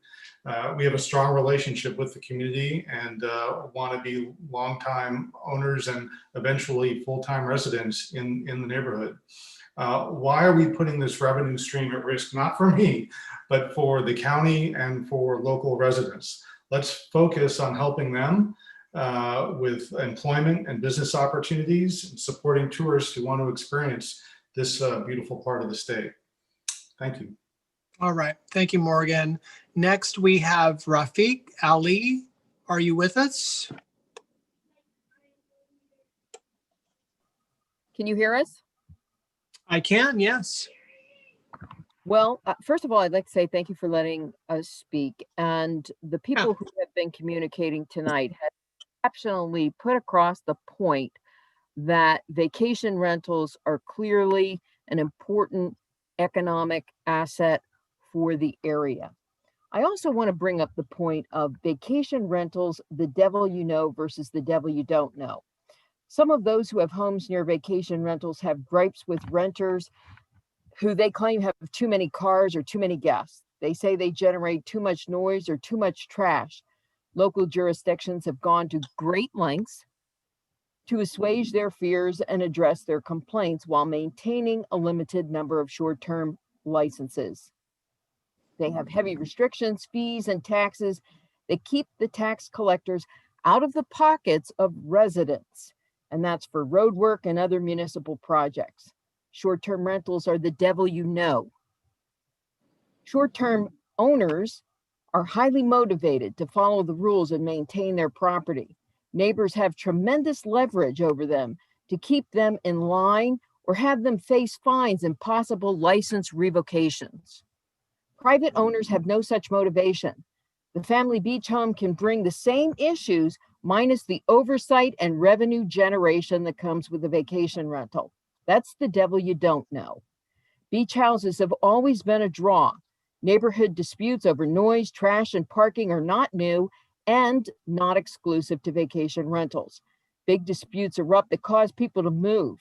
We have a strong relationship with the community and want to be longtime owners and eventually full-time residents in the neighborhood. Why are we putting this revenue stream at risk? Not for me, but for the county and for local residents. Let's focus on helping them with employment and business opportunities and supporting tourists who want to experience this beautiful part of the state. Thank you. All right. Thank you, Morgan. Next, we have Rafiq Ali. Are you with us? Can you hear us? I can, yes. Well, first of all, I'd like to say thank you for letting us speak. And the people who have been communicating tonight have exceptionally put across the point that vacation rentals are clearly an important economic asset for the area. I also want to bring up the point of vacation rentals, the devil you know versus the devil you don't know. Some of those who have homes near vacation rentals have gripes with renters who they claim have too many cars or too many guests. They say they generate too much noise or too much trash. Local jurisdictions have gone to great lengths to assuage their fears and address their complaints while maintaining a limited number of short-term licenses. They have heavy restrictions, fees, and taxes that keep the tax collectors out of the pockets of residents, and that's for road work and other municipal projects. Short-term rentals are the devil you know. Short-term owners are highly motivated to follow the rules and maintain their property. Neighbors have tremendous leverage over them to keep them in line or have them face fines and possible license revocations. Private owners have no such motivation. The family beach home can bring the same issues minus the oversight and revenue generation that comes with a vacation rental. That's the devil you don't know. Beach houses have always been a draw. Neighborhood disputes over noise, trash, and parking are not new and not exclusive to vacation rentals. Big disputes erupt that cause people to move.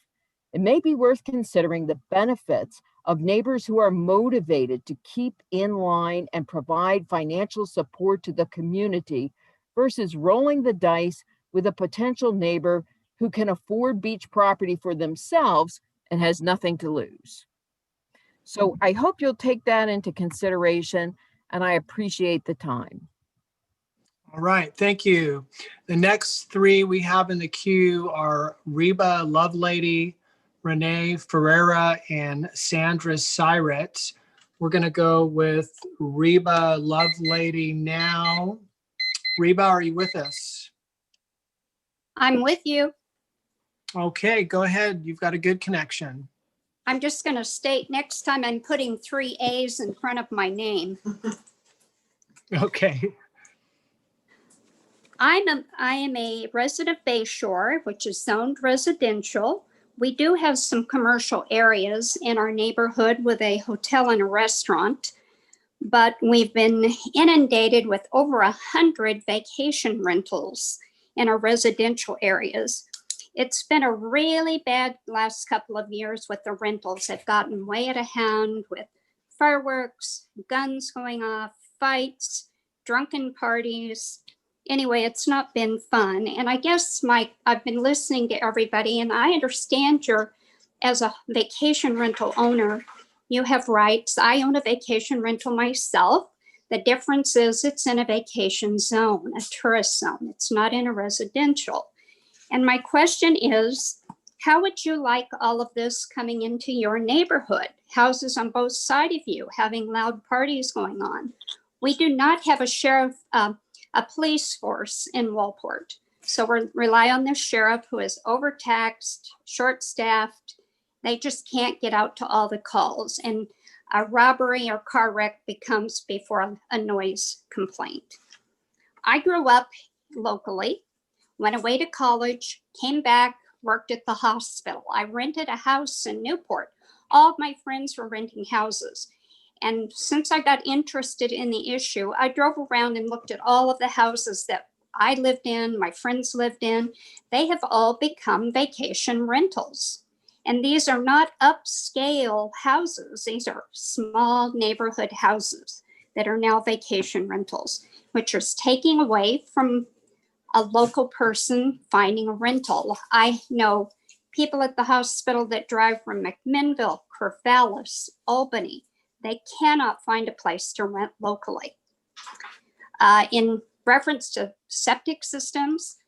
It may be worth considering the benefits of neighbors who are motivated to keep in line and provide financial support to the community versus rolling the dice with a potential neighbor who can afford beach property for themselves and has nothing to lose. So I hope you'll take that into consideration, and I appreciate the time. All right, thank you. The next three we have in the queue are Reba Lovelady, Renee Ferreira, and Sandra Syret. We're going to go with Reba Lovelady now. Reba, are you with us? I'm with you. Okay, go ahead. You've got a good connection. I'm just going to state next time I'm putting 3 A's in front of my name. Okay. I am a resident of Bayshore, which is zoned residential. We do have some commercial areas in our neighborhood with a hotel and a restaurant, but we've been inundated with over 100 vacation rentals in our residential areas. It's been a really bad last couple of years with the rentals. They've gotten way out of hand with fireworks, guns going off, fights, drunken parties. Anyway, it's not been fun. And I guess I've been listening to everybody, and I understand as a vacation rental owner, you have rights. I own a vacation rental myself. The difference is it's in a vacation zone, a tourist zone. It's not in a residential. And my question is, how would you like all of this coming into your neighborhood? Houses on both sides of you having loud parties going on. We do not have a police force in Walport. So we rely on the sheriff, who is overtaxed, short-staffed. They just can't get out to all the calls. And a robbery or car wreck becomes before a noise complaint. I grew up locally, went away to college, came back, worked at the hospital. I rented a house in Newport. All of my friends were renting houses. And since I got interested in the issue, I drove around and looked at all of the houses that I lived in, my friends lived in, they have all become vacation rentals. And these are not upscale houses. These are small neighborhood houses that are now vacation rentals, which is taking away from a local person finding a rental. I know people at the hospital that drive from McMinnville, Corvallis, Albany. They cannot find a place to rent locally. In reference to septic systems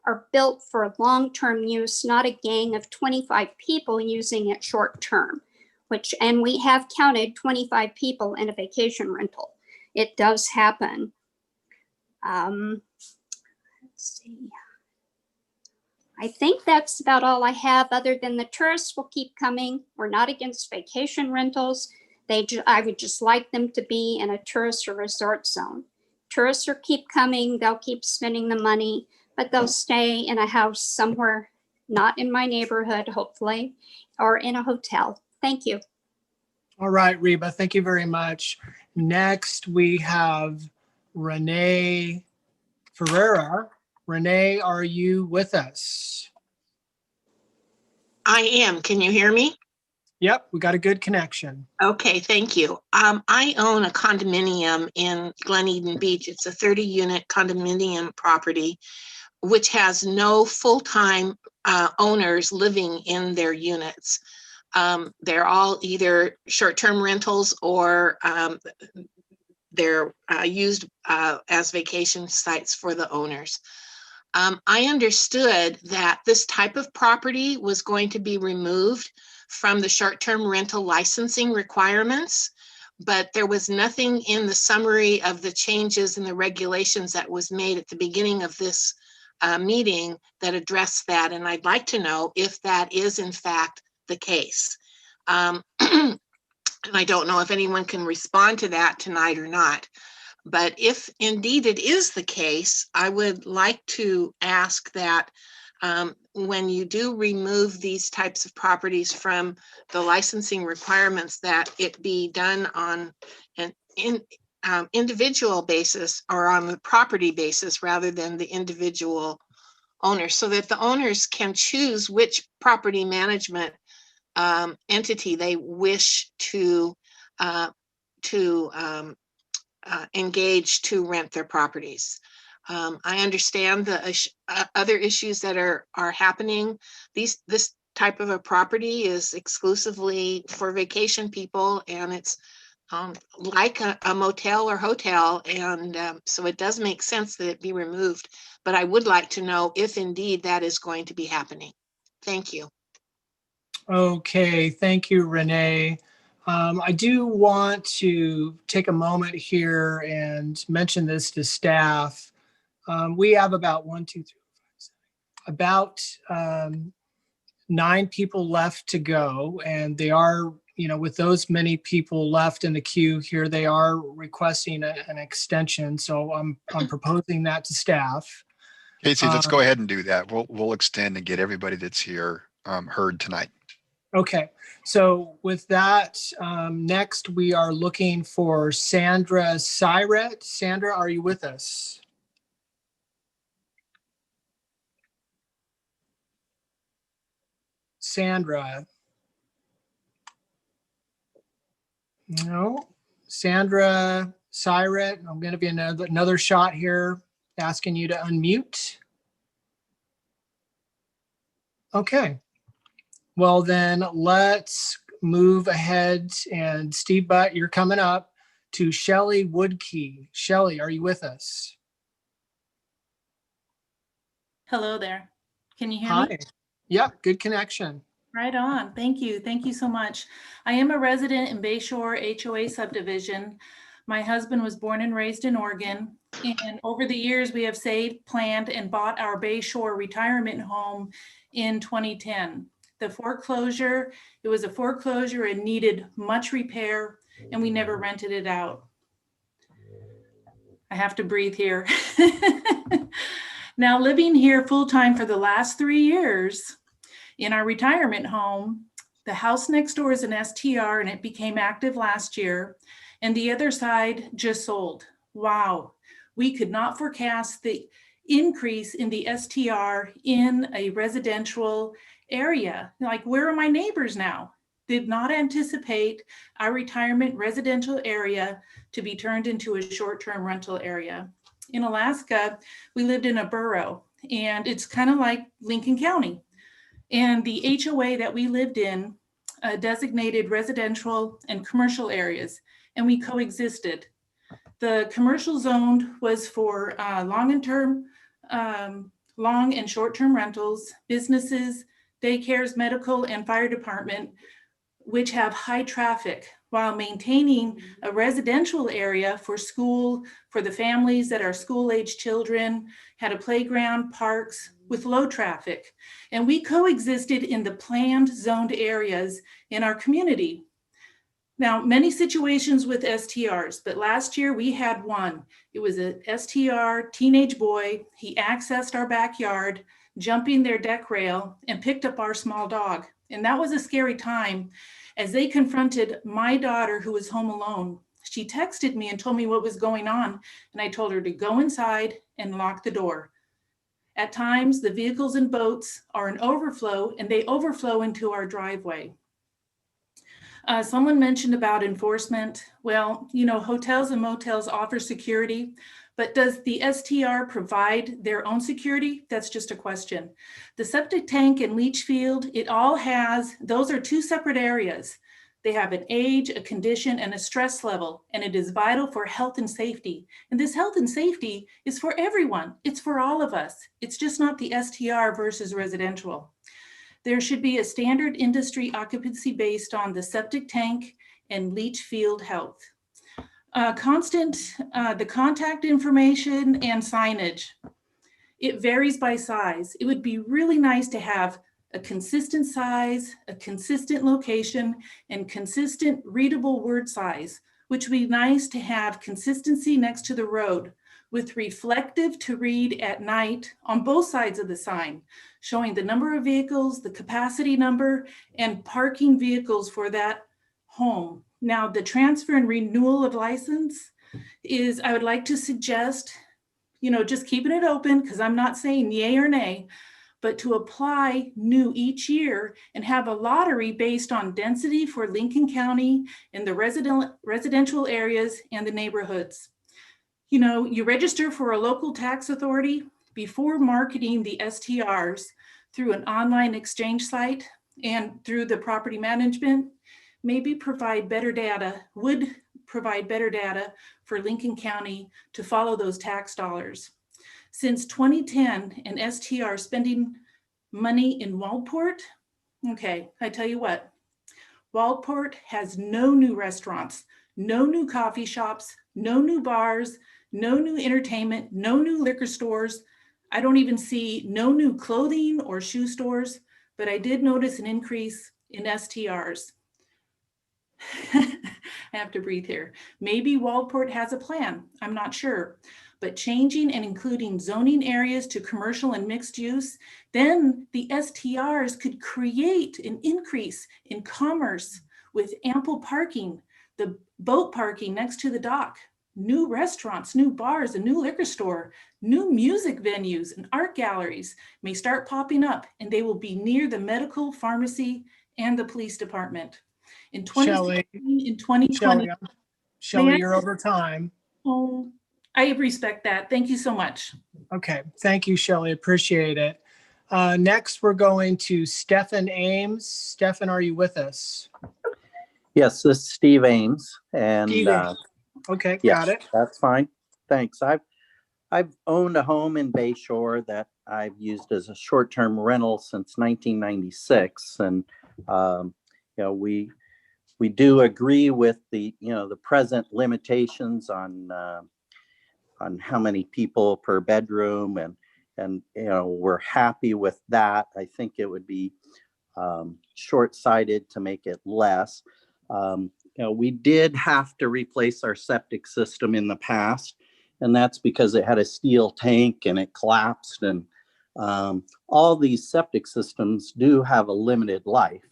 are built for long-term use, not a gang of 25 people using it short-term, and we have counted 25 people in a vacation rental. It does happen. Let's see. I think that's about all I have, other than the tourists will keep coming. We're not against vacation rentals. I would just like them to be in a tourist or resort zone. Tourists will keep coming, they'll keep spending the money, but they'll stay in a house somewhere, not in my neighborhood, hopefully, or in a hotel. Thank you. All right, Reba, thank you very much. Next, we have Renee Ferreira. Renee, are you with us? I am. Can you hear me? Yep, we got a good connection. Okay, thank you. I own a condominium in Glen Eden Beach. It's a 30-unit condominium property, which has no full-time owners living in their units. They're all either short-term rentals or they're used as vacation sites for the owners. I understood that this type of property was going to be removed from the short-term rental licensing requirements, but there was nothing in the summary of the changes in the regulations that was made at the beginning of this meeting that addressed that. And I'd like to know if that is in fact the case. And I don't know if anyone can respond to that tonight or not. But if indeed it is the case, I would like to ask that when you do remove these types of properties from the licensing requirements, that it be done on an individual basis or on the property basis rather than the individual owner, so that the owners can choose which property management entity they wish to engage to rent their properties. I understand the other issues that are happening. This type of a property is exclusively for vacation people, and it's like a motel or hotel, and so it does make sense that it be removed. But I would like to know if indeed that is going to be happening. Thank you. Okay, thank you, Renee. I do want to take a moment here and mention this to staff. We have about 9 people left to go, and they are, with those many people left in the queue here, they are requesting an extension. So I'm proposing that to staff. Casey, let's go ahead and do that. We'll extend and get everybody that's here heard tonight. Okay, so with that, next we are looking for Sandra Syret. Sandra, are you with us? Sandra. No, Sandra Syret, I'm going to be another shot here, asking you to unmute. Okay. Well, then let's move ahead, and Steve Butt, you're coming up to Shelley Woodkey. Shelley, are you with us? Hello there. Can you hear Hi. me? Yep, good connection. Right on. Thank you. Thank you so much. I am a resident in Bayshore HOA subdivision. My husband was born and raised in Oregon, and over the years we have saved, planned, and bought our Bayshore retirement home in 2010. The foreclosure, it was a foreclosure and needed much repair, and we never rented it out. I have to breathe here. Now, living here full-time for the last 3 years in our retirement home, the house next door is an STR and it became active last year, and the other side just sold. Wow. We could not forecast the increase in the STR in a residential area. Like, where are my neighbors now? Did not anticipate our retirement residential area to be turned into a short-term rental area. In Alaska, we lived in a borough, and it's kind of like Lincoln County. And the HOA that we lived in designated residential and commercial areas, and we coexisted. The commercial zone was for long and short-term rentals, businesses, daycares, medical, and fire department, which have high traffic, while maintaining a residential area for school, for the families that are school-age children, had a playground, parks with low traffic. And we coexisted in the planned zoned areas in our community. Now, many situations with STRs, but last year we had one. It was a STR teenage boy. He accessed our backyard, jumping their deck rail, and picked up our small dog. And that was a scary time as they confronted my daughter, who was home alone. She texted me and told me what was going on, and I told her to go inside and lock the door. At times, the vehicles and boats are in overflow, and they overflow into our driveway. Someone mentioned about enforcement. Well, you know, hotels and motels offer security, but does the STR provide their own security? That's just a question. The septic tank and leach field, it all has, those are two separate areas. They have an age, a condition, and a stress level, and it is vital for health and safety. And this health and safety is for everyone. It's for all of us. It's just not the STR versus residential. There should be a standard industry occupancy based on the septic tank and leach field health. The contact information and signage. It varies by size. It would be really nice to have a consistent size, a consistent location, and consistent readable word size, which would be nice to have consistency next to the road, with reflective to read at night on both sides of the sign, showing the number of vehicles, the capacity number, and parking vehicles for that home. Now, the transfer and renewal of license is, I would like to suggest, you know, just keeping it open, because I'm not saying yay or nay, but to apply new each year and have a lottery based on density for Lincoln County and the residential areas and the neighborhoods. You know, you register for a local tax authority before marketing the STRs through an online exchange site and through the property management, maybe provide better data, would provide better data for Lincoln County to follow those tax dollars. Since 2010, an STR spending money in Waldport, okay, I tell you what, Waldport has no new restaurants, no new coffee shops, no new bars, no new entertainment, no new liquor stores. I don't even see no new clothing or shoe stores, but I did notice an increase in STRs. I have to breathe here. Maybe Waldport has a plan, I'm not sure, but changing and including zoning areas to commercial and mixed use, then the STRs could create an increase in commerce with ample parking, the boat parking next to the dock, new restaurants, new bars, a new liquor store, new music venues and art galleries may start popping up, and they will be near the medical, pharmacy, and the police department. In 2016, in 2020, Shelley, you're over time. Oh, I respect that. Thank you so much. Okay, thank you, Shelley. Appreciate it. Next, we're going to Stephen Ames. Stephen, are you with us? Yes, this is Steve Ames, and Steve Ames. Okay, yes, got it. that's fine. Thanks. I've owned a home in Bayshore that I've used as a short-term rental since 1996, and you know, we do agree with the present limitations on how many people per bedroom, and you know, we're happy with that. I think it would be short-sighted to make it less. You know, we did have to replace our septic system in the past, and that's because it had a steel tank and it collapsed, and all these septic systems do have a limited life.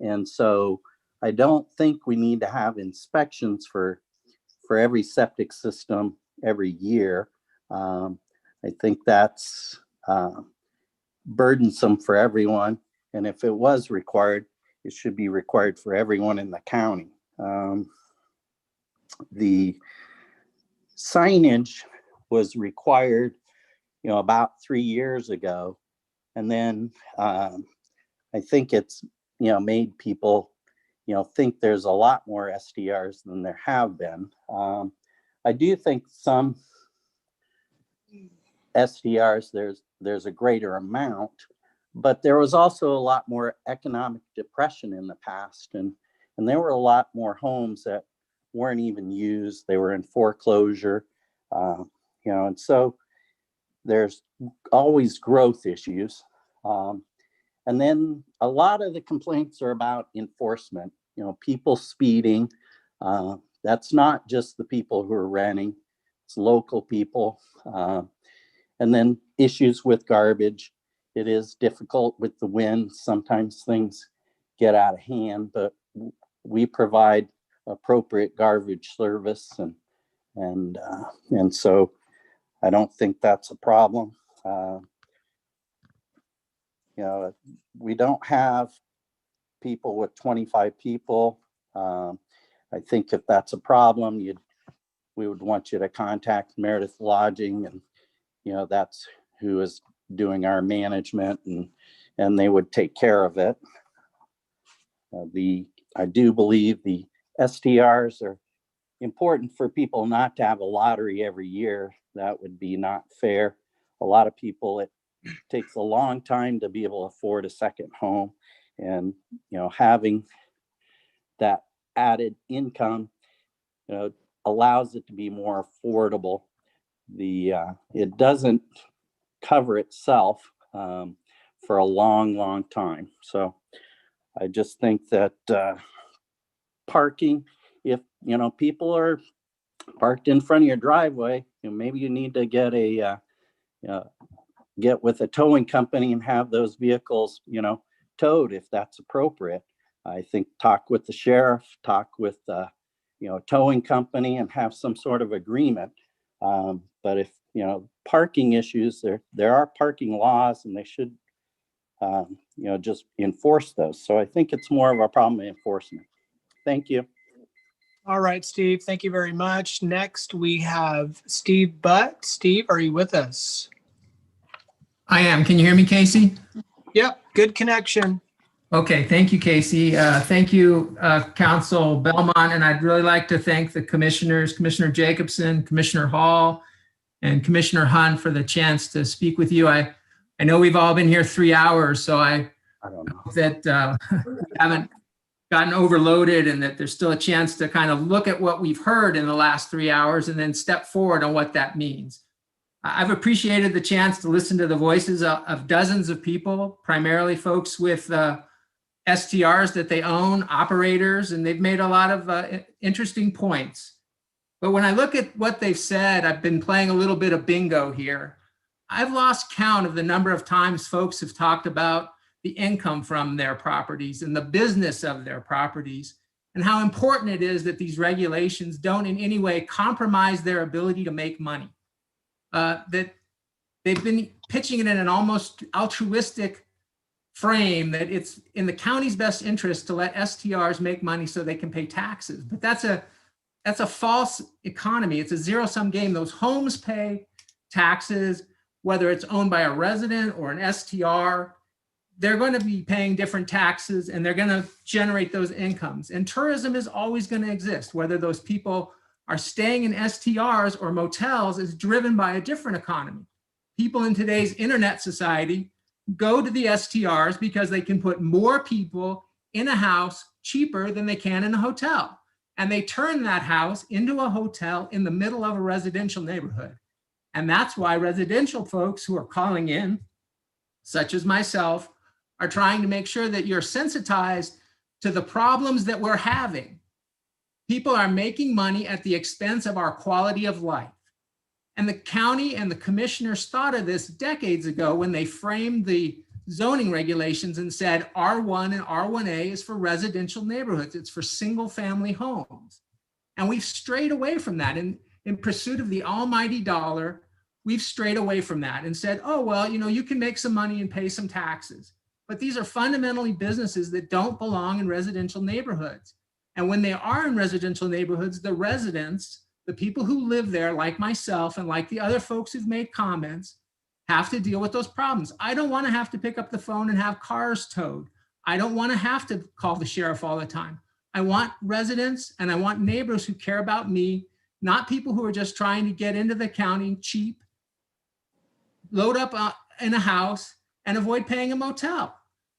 And so I don't think we need to have inspections for every septic system every year. I think that's burdensome for everyone. And if it was required, it should be required for everyone in the county. The signage was required, about 3 years ago. And then I think it's, made people, think there's a lot more STRs than there have been. I do think some STRs, there's a greater amount, but there was also a lot more economic depression in the past. And there were a lot more homes that weren't even used. They were in foreclosure, and so there's always growth issues. And then a lot of the complaints are about enforcement, people speeding. That's not just the people who are renting, it's local people. And then issues with garbage. It is difficult with the wind. Sometimes things get out of hand, but we provide appropriate garbage service, and so I don't think that's a problem. We don't have people with 25 people. I think if that's a problem, we would want you to contact Meredith Lodging, and that's who is doing our management, and they would take care of it. I do believe the STRs are important for people not to have a lottery every year. That would be not fair. A lot of people, it takes a long time to be able to afford a second home, and having that added income allows it to be more affordable. It doesn't cover itself for a long time. So I just think that parking, if people are parked in front of your driveway, maybe you need to get with a towing company and have those vehicles towed if that's appropriate. I think talk with the sheriff, talk with towing company, and have some sort of agreement. But if parking issues, there are parking laws, and they should just enforce those. So I think it's more of a problem of enforcement. Thank you. All right, Steve, thank you very much. Next, we have Steve Butt. Steve, are you with us? I am. Can you hear me, Casey? Yep, good connection. Okay, thank you, Casey. Thank you, Council Belmont, and I'd really like to thank the commissioners, Commissioner Jacobson, Commissioner Hall, and Commissioner Hunt for the chance to speak with you. I know we've all been here 3 hours, so I hope that we haven't gotten overloaded, and that there's still a chance to kind of look at what we've heard in the last 3 hours and then step forward on what that means. I've appreciated the chance to listen to the voices of dozens of people, primarily folks with STRs that they own, operators, and they've made a lot of interesting points. But when I look at what they've said, I've been playing a little bit of bingo here. I've lost count of the number of times folks have talked about the income from their properties and the business of their properties, and how important it is that these regulations don't in any way compromise their ability to make money. That they've been pitching it in an almost altruistic frame, that it's in the county's best interest to let STRs make money so they can pay taxes. But that's a false economy. It's a zero-sum game. Those homes pay taxes, whether it's owned by a resident or an STR. They're going to be paying different taxes, and they're going to generate those incomes. And tourism is always going to exist. Whether those people are staying in STRs or motels is driven by a different economy. People in today's internet society go to the STRs because they can put more people in a house cheaper than they can in a hotel. And they turn that house into a hotel in the middle of a residential neighborhood. And that's why residential folks who are calling in, such as myself, are trying to make sure that you're sensitized to the problems that we're having. People are making money at the expense of our quality of life. And the county and the commissioners thought of this decades ago when they framed the zoning regulations and said R1 and R1A is for residential neighborhoods. It's for single family homes. And we've strayed away from that. And in pursuit of the almighty dollar, we've strayed away from that and said, oh, well, you can make some money and pay some taxes. But these are fundamentally businesses that don't belong in residential neighborhoods. And when they are in residential neighborhoods, the residents, the people who live there, like myself and like the other folks who've made comments, have to deal with those problems. I don't want to have to pick up the phone and have cars towed. I don't want to have to call the sheriff all the time. I want residents and I want neighbors who care about me, not people who are just trying to get into the county cheap, load up in a house and avoid paying a motel.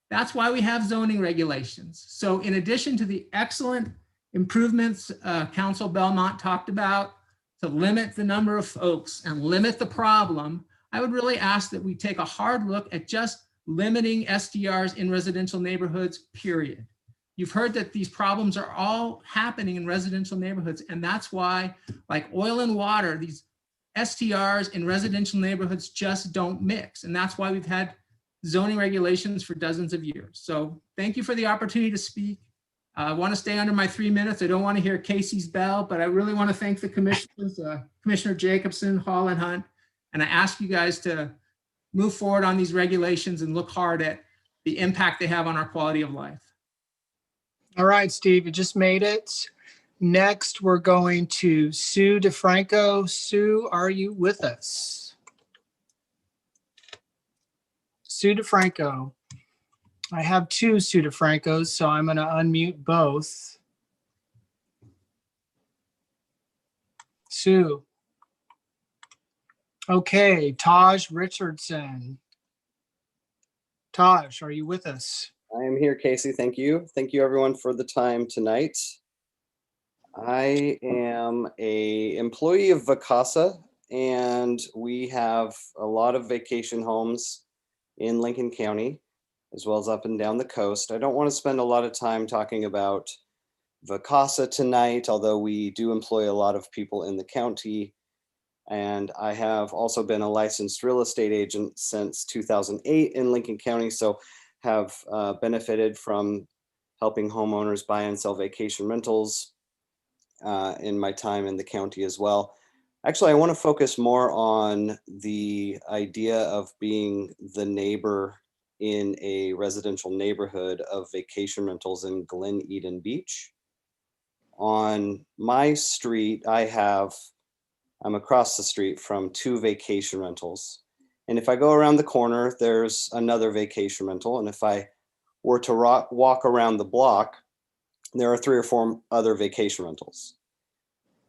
That's why we have zoning regulations. So in addition to the excellent improvements Council Belmont talked about to limit the number of folks and limit the problem, I would really ask that we take a hard look at just limiting STRs in residential neighborhoods, period. You've heard that these problems are all happening in residential neighborhoods, and that's why, like oil and water, these STRs in residential neighborhoods just don't mix. And that's why we've had zoning regulations for dozens of years. So thank you for the opportunity to speak. I want to stay under my 3 minutes. I don't want to hear Casey's bell, but I really want to thank the commissioners, Commissioner Jacobson, Hall, and Hunt. And I ask you guys to move forward on these regulations and look hard at the impact they have on our quality of life. All right, Steve, you just made it. Next, we're going to Sue DeFranco. Sue, are you with us? Sue DeFranco. I have two Sue DeFrancos, so I'm going to unmute both. Sue. Okay, Taj Richardson. Taj, are you with us? I am here, Casey. Thank you. Thank you, everyone, for the time tonight. I am a employee of Vacasa, and we have a lot of vacation homes in Lincoln County, as well as up and down the coast. I don't want to spend a lot of time talking about Vacasa tonight, although we do employ a lot of people in the county. And I have also been a licensed real estate agent since 2008 in Lincoln County, so have benefited from helping homeowners buy and sell vacation rentals in my time in the county as well. Actually, I want to focus more on the idea of being the neighbor in a residential neighborhood of vacation rentals in Glen Eden Beach. On my street, I'm across the street from 2 vacation rentals. And if I go around the corner, there's another vacation rental. And if I were to walk around the block, there are 3 or 4 other vacation rentals.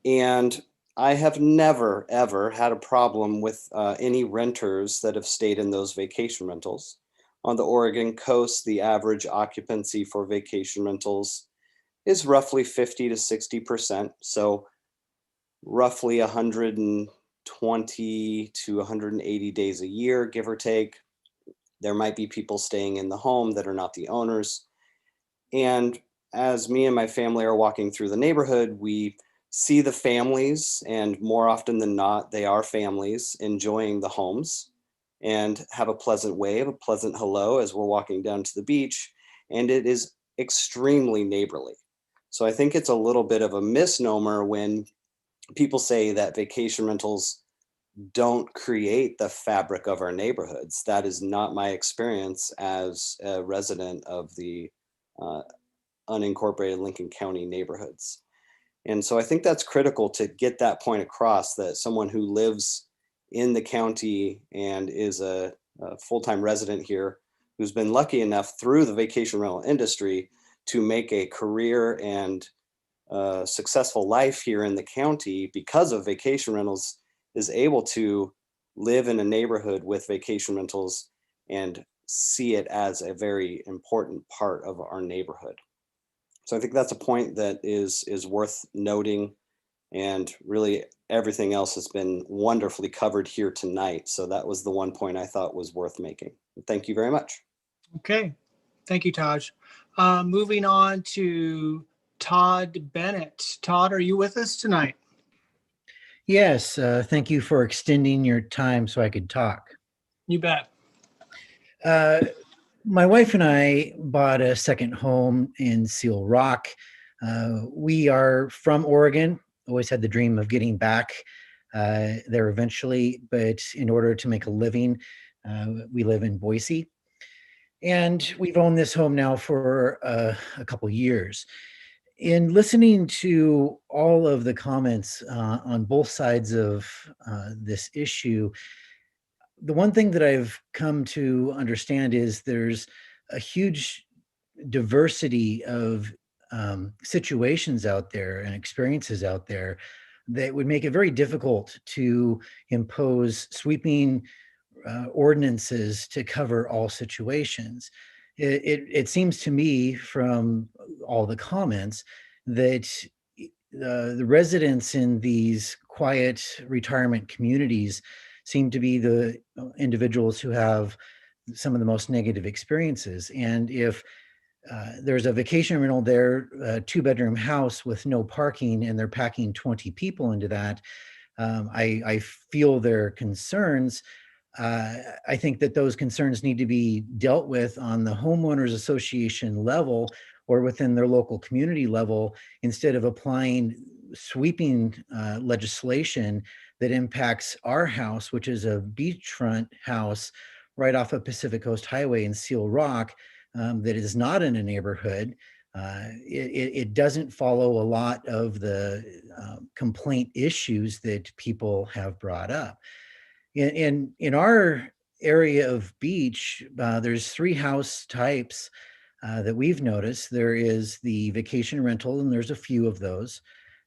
And I have never, ever had a problem with any renters that have stayed in those vacation rentals. On the Oregon coast, the average occupancy for vacation rentals is roughly 50 to 60%. So roughly 120 to 180 days a year, give or take. There might be people staying in the home that are not the owners. And as me and my family are walking through the neighborhood, we see the families, and more often than not, they are families enjoying the homes and have a pleasant wave, a pleasant hello as we're walking down to the beach. And it is extremely neighborly. So I think it's a little bit of a misnomer when people say that vacation rentals don't create the fabric of our neighborhoods. That is not my experience as a resident of the unincorporated Lincoln County neighborhoods. And so I think that's critical to get that point across, that someone who lives in the county and is a full-time resident here, who's been lucky enough through the vacation rental industry to make a career and successful life here in the county because of vacation rentals, is able to live in a neighborhood with vacation rentals and see it as a very important part of our neighborhood. So I think that's a point that is worth noting, and really everything else has been wonderfully covered here tonight. So that was the one point I thought was worth making. Thank you very much. Okay, thank you, Taj. Moving on to Todd Bennett. Todd, are you with us tonight? Yes, thank you for extending your time so I could talk. You bet. My wife and I bought a second home in Seal Rock. We are from Oregon. always had the dream of getting back there eventually, but in order to make a living, we live in Boise. And we've owned this home now for a couple years. In listening to all of the comments on both sides of this issue, the one thing that I've come to understand is there's a huge diversity of situations out there and experiences out there that would make it very difficult to impose sweeping ordinances to cover all situations. It seems to me from all the comments that the residents in these quiet retirement communities seem to be the individuals who have some of the most negative experiences. And if there's a vacation rental there, a 2-bedroom house with no parking, and they're packing 20 people into that, I feel their concerns. I think that those concerns need to be dealt with on the homeowners association level or within their local community level, instead of applying sweeping legislation that impacts our house, which is a beachfront house right off of Pacific Coast Highway in Seal Rock, that is not in a neighborhood. It doesn't follow a lot of the complaint issues that people have brought up. In our area of beach, there's 3 house types that we've noticed. There is the vacation rental, and there's a few of those.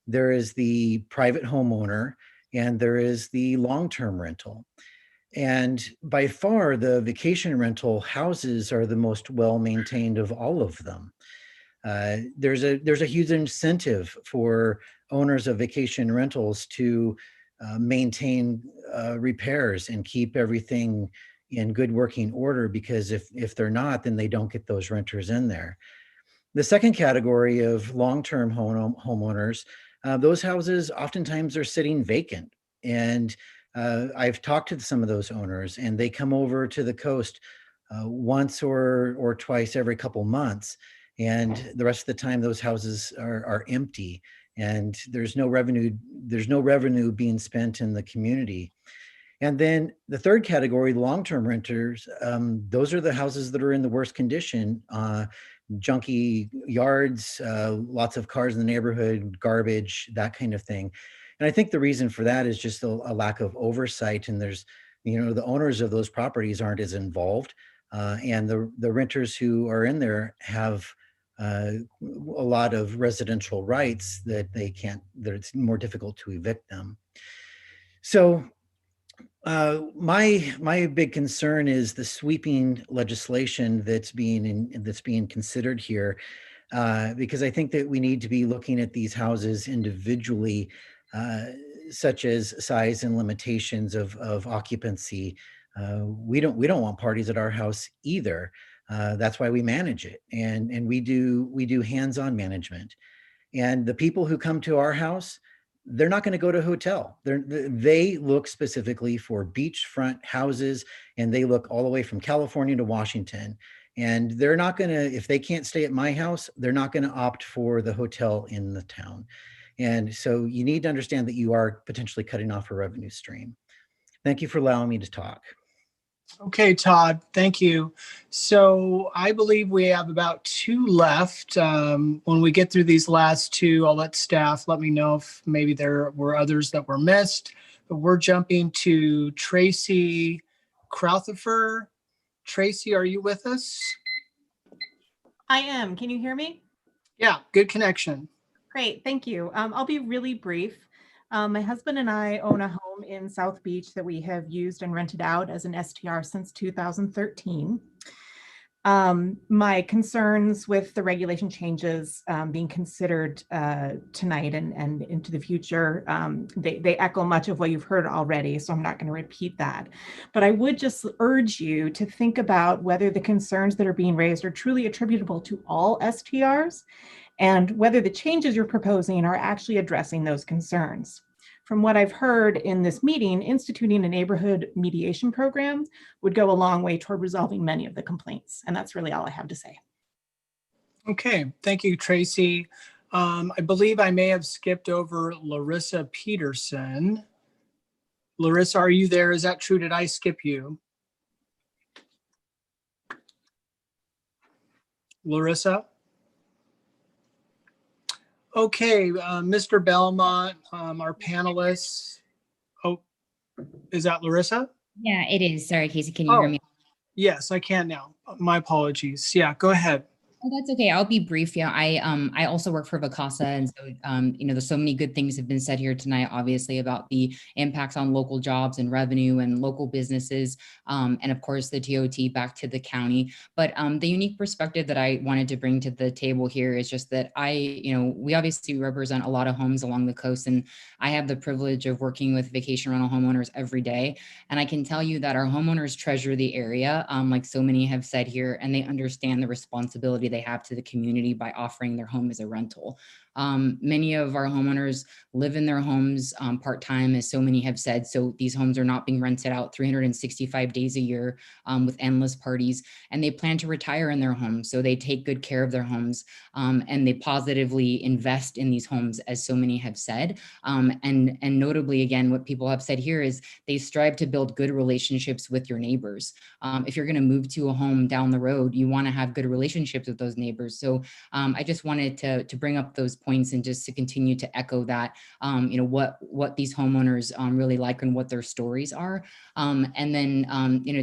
There is the private homeowner, and there is the long-term rental. And by far, the vacation rental houses are the most well-maintained of all of them. There's a huge incentive for owners of vacation rentals to maintain repairs and keep everything in good working order, because if they're not, then they don't get those renters in there. The second category of long-term homeowners, those houses oftentimes are sitting vacant. And I've talked to some of those owners, and they come over to the coast once or twice every couple months. And the rest of the time, those houses are empty, and there's no revenue being spent in the community. And then the third category, long-term renters, those are the houses that are in the worst condition, junky yards, lots of cars in the neighborhood, garbage, that kind of thing. And I think the reason for that is just a lack of oversight. And there's, the owners of those properties aren't as involved. And the renters who are in there have a lot of residential rights that that it's more difficult to evict them. So my big concern is the sweeping legislation that's being considered here, because I think that we need to be looking at these houses individually, such as size and limitations of occupancy. We don't want parties at our house either. That's why we manage it, and we do hands-on management. And the people who come to our house, they're not going to go to a hotel. They look specifically for beachfront houses, and they look all the way from California to Washington. And they're not going to, if they can't stay at my house, they're not going to opt for the hotel in the town. And so you need to understand that you are potentially cutting off a revenue stream. Thank you for allowing me to talk. Okay, Todd, thank you. So I believe we have about 2 left. When we get through these last 2, I'll let staff let me know if maybe there were others that were missed. But we're jumping to Tracy Crouthifer. Tracy, are you with us? I am. Can you hear me? Yeah, good connection. Great, thank you. I'll be really brief. My husband and I own a home in South Beach that we have used and rented out as an STR since 2013. My concerns with the regulation changes being considered tonight and into the future, they echo much of what you've heard already, so I'm not going to repeat that. But I would just urge you to think about whether the concerns that are being raised are truly attributable to all STRs, and whether the changes you're proposing are actually addressing those concerns. From what I've heard in this meeting, instituting a neighborhood mediation program would go a long way toward resolving many of the complaints. And that's really all I have to say. Okay, thank you, Tracy. I believe I may have skipped over Larissa Peterson. Larissa, are you there? Is that true? Did I skip you? Larissa? Okay, Mr. Belmont, our panelists. Oh, is that Larissa? Yeah, it is. Sorry, Casey, can you hear me? Yes, I can now. My apologies. Yeah, go ahead. Oh, that's okay. I'll be brief. Yeah, I also work for Vacasa, and so there's so many good things have been said here tonight, obviously, about the impacts on local jobs and revenue and local businesses, and of course the TOT back to the county. But the unique perspective that I wanted to bring to the table here is just that we obviously represent a lot of homes along the coast, and I have the privilege of working with vacation rental homeowners every day, and I can tell you that our homeowners treasure the area, like so many have said here, and they understand the responsibility they have to the community by offering their home as a rental. Many of our homeowners live in their homes part-time, as so many have said. So these homes are not being rented out 365 days a year with endless parties, and they plan to retire in their homes. So they take good care of their homes and they positively invest in these homes, as so many have said. And notably, again, what people have said here is they strive to build good relationships with your neighbors. If you're going to move to a home down the road, you want to have good relationships with those neighbors. So I just wanted to bring up those points and just to continue to echo that, what these homeowners really like and what their stories are. And then,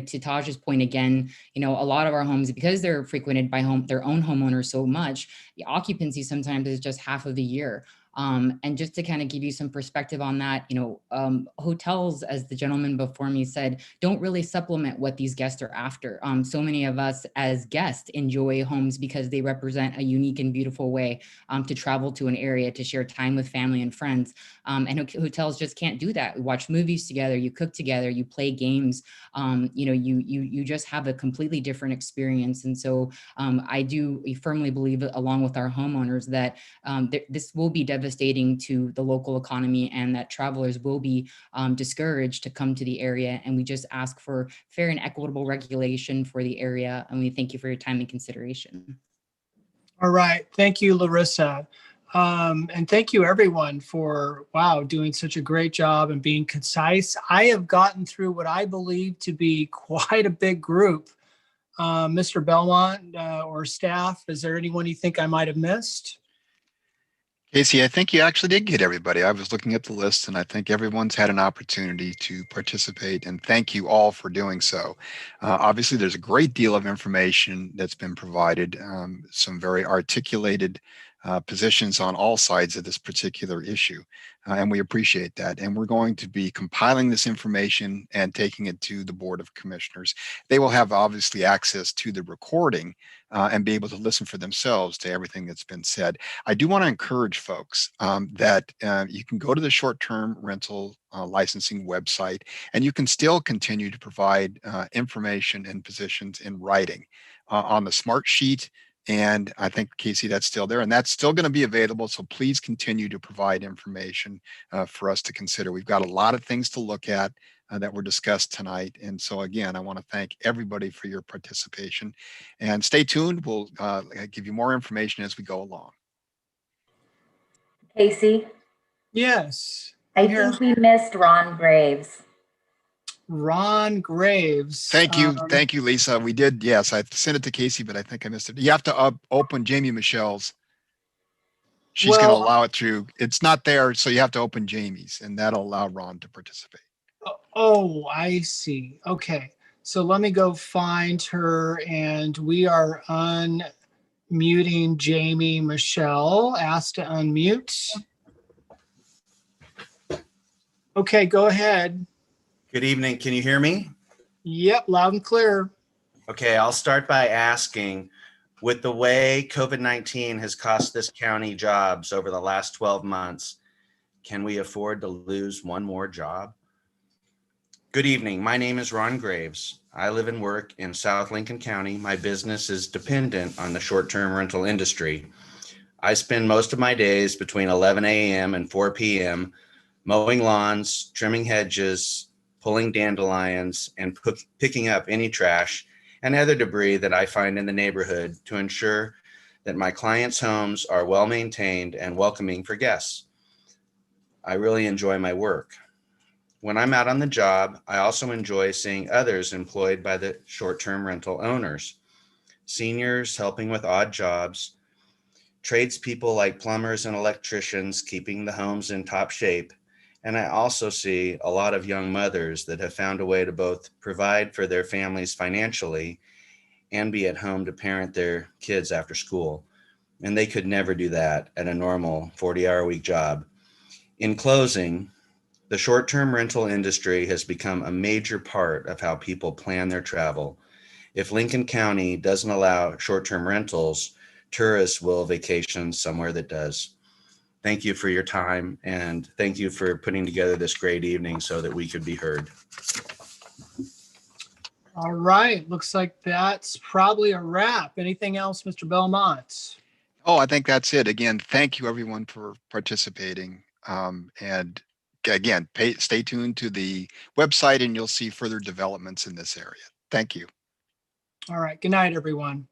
to Taj's point again, a lot of our homes, because they're frequented by their own homeowners so much, the occupancy sometimes is just half of the year. And just to kind of give you some perspective on that, hotels, as the gentleman before me said, don't really supplement what these guests are after. So many of us as guests enjoy homes because they represent a unique and beautiful way to travel to an area, to share time with family and friends. And hotels just can't do that. We watch movies together, you cook together, you play games, you just have a completely different experience. And so I do firmly believe, along with our homeowners, that this will be devastating to the local economy and that travelers will be discouraged to come to the area. And we just ask for fair and equitable regulation for the area. And we thank you for your time and consideration. All right. Thank you, Larissa. And thank you everyone for, doing such a great job and being concise. I have gotten through what I believe to be quite a big group. Mr. Belmont or staff, is there anyone you think I might have missed? Casey, I think you actually did get everybody. I was looking at the list and I think everyone's had an opportunity to participate, and thank you all for doing so. Obviously, there's a great deal of information that's been provided, some very articulated positions on all sides of this particular issue, and we appreciate that. And we're going to be compiling this information and taking it to the Board of Commissioners. They will have obviously access to the recording and be able to listen for themselves to everything that's been said. I do want to encourage folks that you can go to the short-term rental licensing website, and you can still continue to provide information and positions in writing on the Smartsheet. And I think, Casey, that's still there, and that's still going to be available. So please continue to provide information for us to consider. We've got a lot of things to look at that were discussed tonight. And so again, I want to thank everybody for your participation, and stay tuned. We'll give you more information as we go along. Casey? Yes. I think we missed Ron Graves. Ron Graves. Thank you, Lisa. We did, yes. I sent it to Casey, but I think I missed it. You have to open Jamie Michelle's. She's going to allow it through. It's not there, so you have to open Jamie's, and that'll allow Ron to participate. Oh, I see. Okay. So let me go find her, and we are unmuting Jamie Michelle. Asked to unmute. Okay, go ahead. Good evening. Can you hear me? Yep, loud and clear. Okay, I'll start by asking, with the way COVID-19 has cost this county jobs over the last 12 months, can we afford to lose one more job? Good evening. My name is Ron Graves. I live and work in South Lincoln County. My business is dependent on the short-term rental industry. I spend most of my days between 11 a.m. and 4 p.m. mowing lawns, trimming hedges, pulling dandelions, and picking up any trash and other debris that I find in the neighborhood to ensure that my clients' homes are well maintained and welcoming for guests. I really enjoy my work. When I'm out on the job, I also enjoy seeing others employed by the short-term rental owners, seniors helping with odd jobs, tradespeople like plumbers and electricians keeping the homes in top shape. And I also see a lot of young mothers that have found a way to both provide for their families financially and be at home to parent their kids after school. And they could never do that at a normal 40-hour-a-week job. In closing, the short-term rental industry has become a major part of how people plan their travel. If Lincoln County doesn't allow short-term rentals, tourists will vacation somewhere that does. Thank you for your time, and thank you for putting together this great evening so that we could be heard. All right, looks like that's probably a wrap. Anything else, Mr. Belmont? Oh, I think that's it. Again, thank you everyone for participating. And again, stay tuned to the website and you'll see further developments in this area. Thank you. All right, good night, everyone.